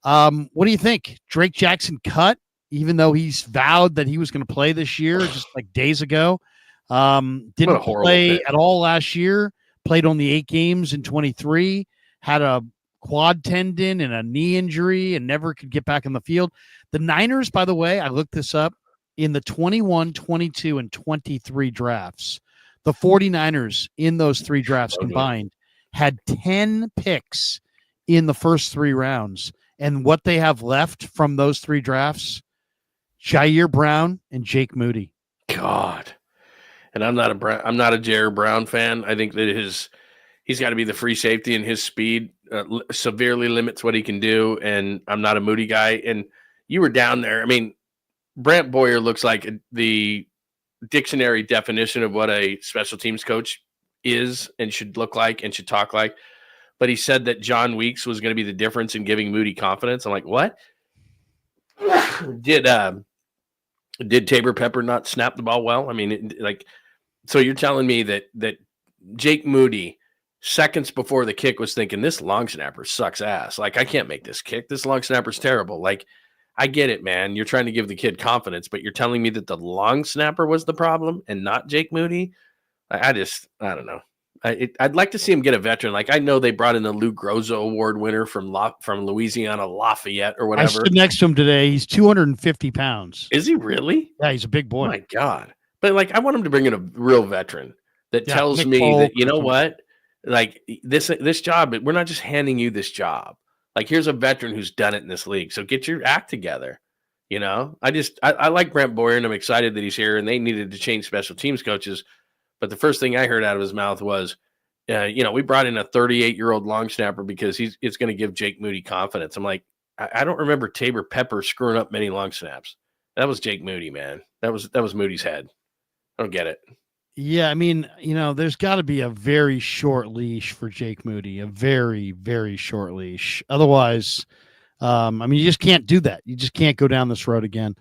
What do you think? Drake Jackson cut, even though he's vowed that he was going to play this year, just like days ago. Didn't play at all last year. Played only 8 games in 23. Had a quad tendon and a knee injury and never could get back on the field. The Niners, by the way, I looked this up, in the 21, 22, and 23 drafts, the 49ers in those 3 drafts combined had 10 picks in the first 3 rounds. And what they have left from those 3 drafts, Jair Brown and Jake Moody. God. And I'm not a Jair Brown fan. I think that he's got to be the free safety, and his speed severely limits what he can do. And I'm not a Moody guy. And you were down there. I mean, Brant Boyer looks like the dictionary definition of what a special teams coach is and should look like and should talk like. But he said that John Weeks was going to be the difference in giving Moody confidence. I'm like, what? Did Tabor Pepper not snap the ball well? I mean, so you're telling me that Jake Moody, seconds before the kick, was thinking, this long snapper sucks ass. Like, I can't make this kick. This long snapper's terrible. Like, I get it, man. You're trying to give the kid confidence, but you're telling me that the long snapper was the problem and not Jake Moody? I don't know. I'd like to see him get a veteran. Like, I know they brought in the Lou Groza Award winner from Louisiana Lafayette or whatever. I stood next to him today. He's 250 pounds. Is he really? Yeah, he's a big boy. Oh my God. But like, I want him to bring in a real veteran that tells me that, you know what, like this job, we're not just handing you this job. Like, here's a veteran who's done it in this league. So get your act together. I like Brent Boyer, and I'm excited that he's here, and they needed to change special teams coaches. But the first thing I heard out of his mouth was, we brought in a 38-year-old long snapper because it's going to give Jake Moody confidence. I'm like, I don't remember Tabor Pepper screwing up many long snaps. That was Jake Moody, man. That was Moody's head. I don't get it. Yeah, I mean, there's got to be a very short leash for Jake Moody, a very, very short leash. Otherwise, you just can't do that. You just can't go down this road again.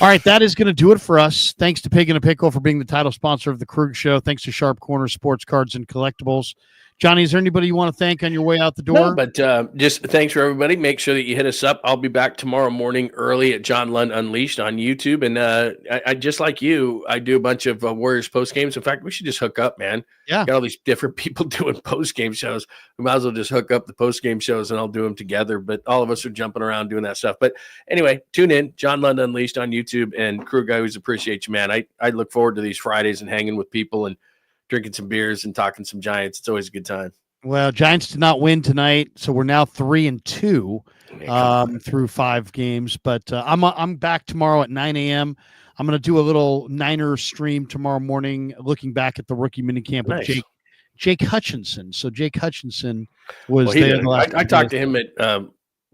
All right, that is going to do it for us. Thanks to Pig and a Pickle for being the title sponsor of the Krueg Show. Thanks to Sharp Corner Sports Cards and Collectibles. Johnny, is there anybody you want to thank on your way out the door? No, but just thanks for everybody. Make sure that you hit us up. I'll be back tomorrow morning early at John Lund Unleashed on YouTube. And I just like you, I do a bunch of Warriors post games. In fact, we should just hook up, man. Yeah. Got all these different people doing post game shows. We might as well just hook up the post game shows and I'll do them together. But all of us are jumping around doing that stuff. But anyway, tune in, John Lund Unleashed on YouTube. And Krueg, I always appreciate you, man. I look forward to these Fridays and hanging with people and drinking some beers and talking some Giants. It's always a good time. Well, Giants did not win tonight, so we're now 3-2 through 5 games. But I'm back tomorrow at 9 a.m. I'm going to do a little Niners stream tomorrow morning, looking back at the rookie minicamp with Jake Hutchinson. So Jake Hutchinson was there. I talked to him at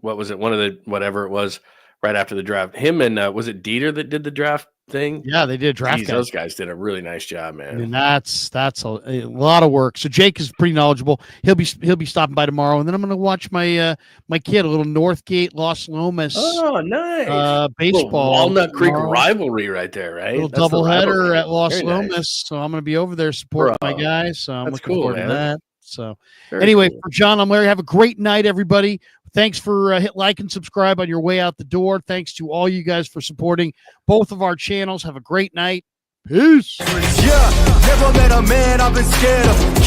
what was it? One of the whatever it was right after the draft. Him and was it Dieter that did the draft thing? Yeah, they did draft. Those guys did a really nice job, man. I mean, that's a lot of work. So Jake is pretty knowledgeable. He'll be stopping by tomorrow, and then I'm going to watch my my kid, a little Northgate Los Lomas. Oh, nice baseball. Walnut Creek rivalry right there, right? Little doubleheader at Los Lomas. So I'm going to be over there supporting my guys. So I'm looking forward to that. So anyway, for John, I'm Larry. Have a great night, everybody. Thanks for hit like and subscribe on your way out the door. Thanks to all you guys for supporting both of our channels. Have a great night. Peace. Yeah, never met a man I've been scared of.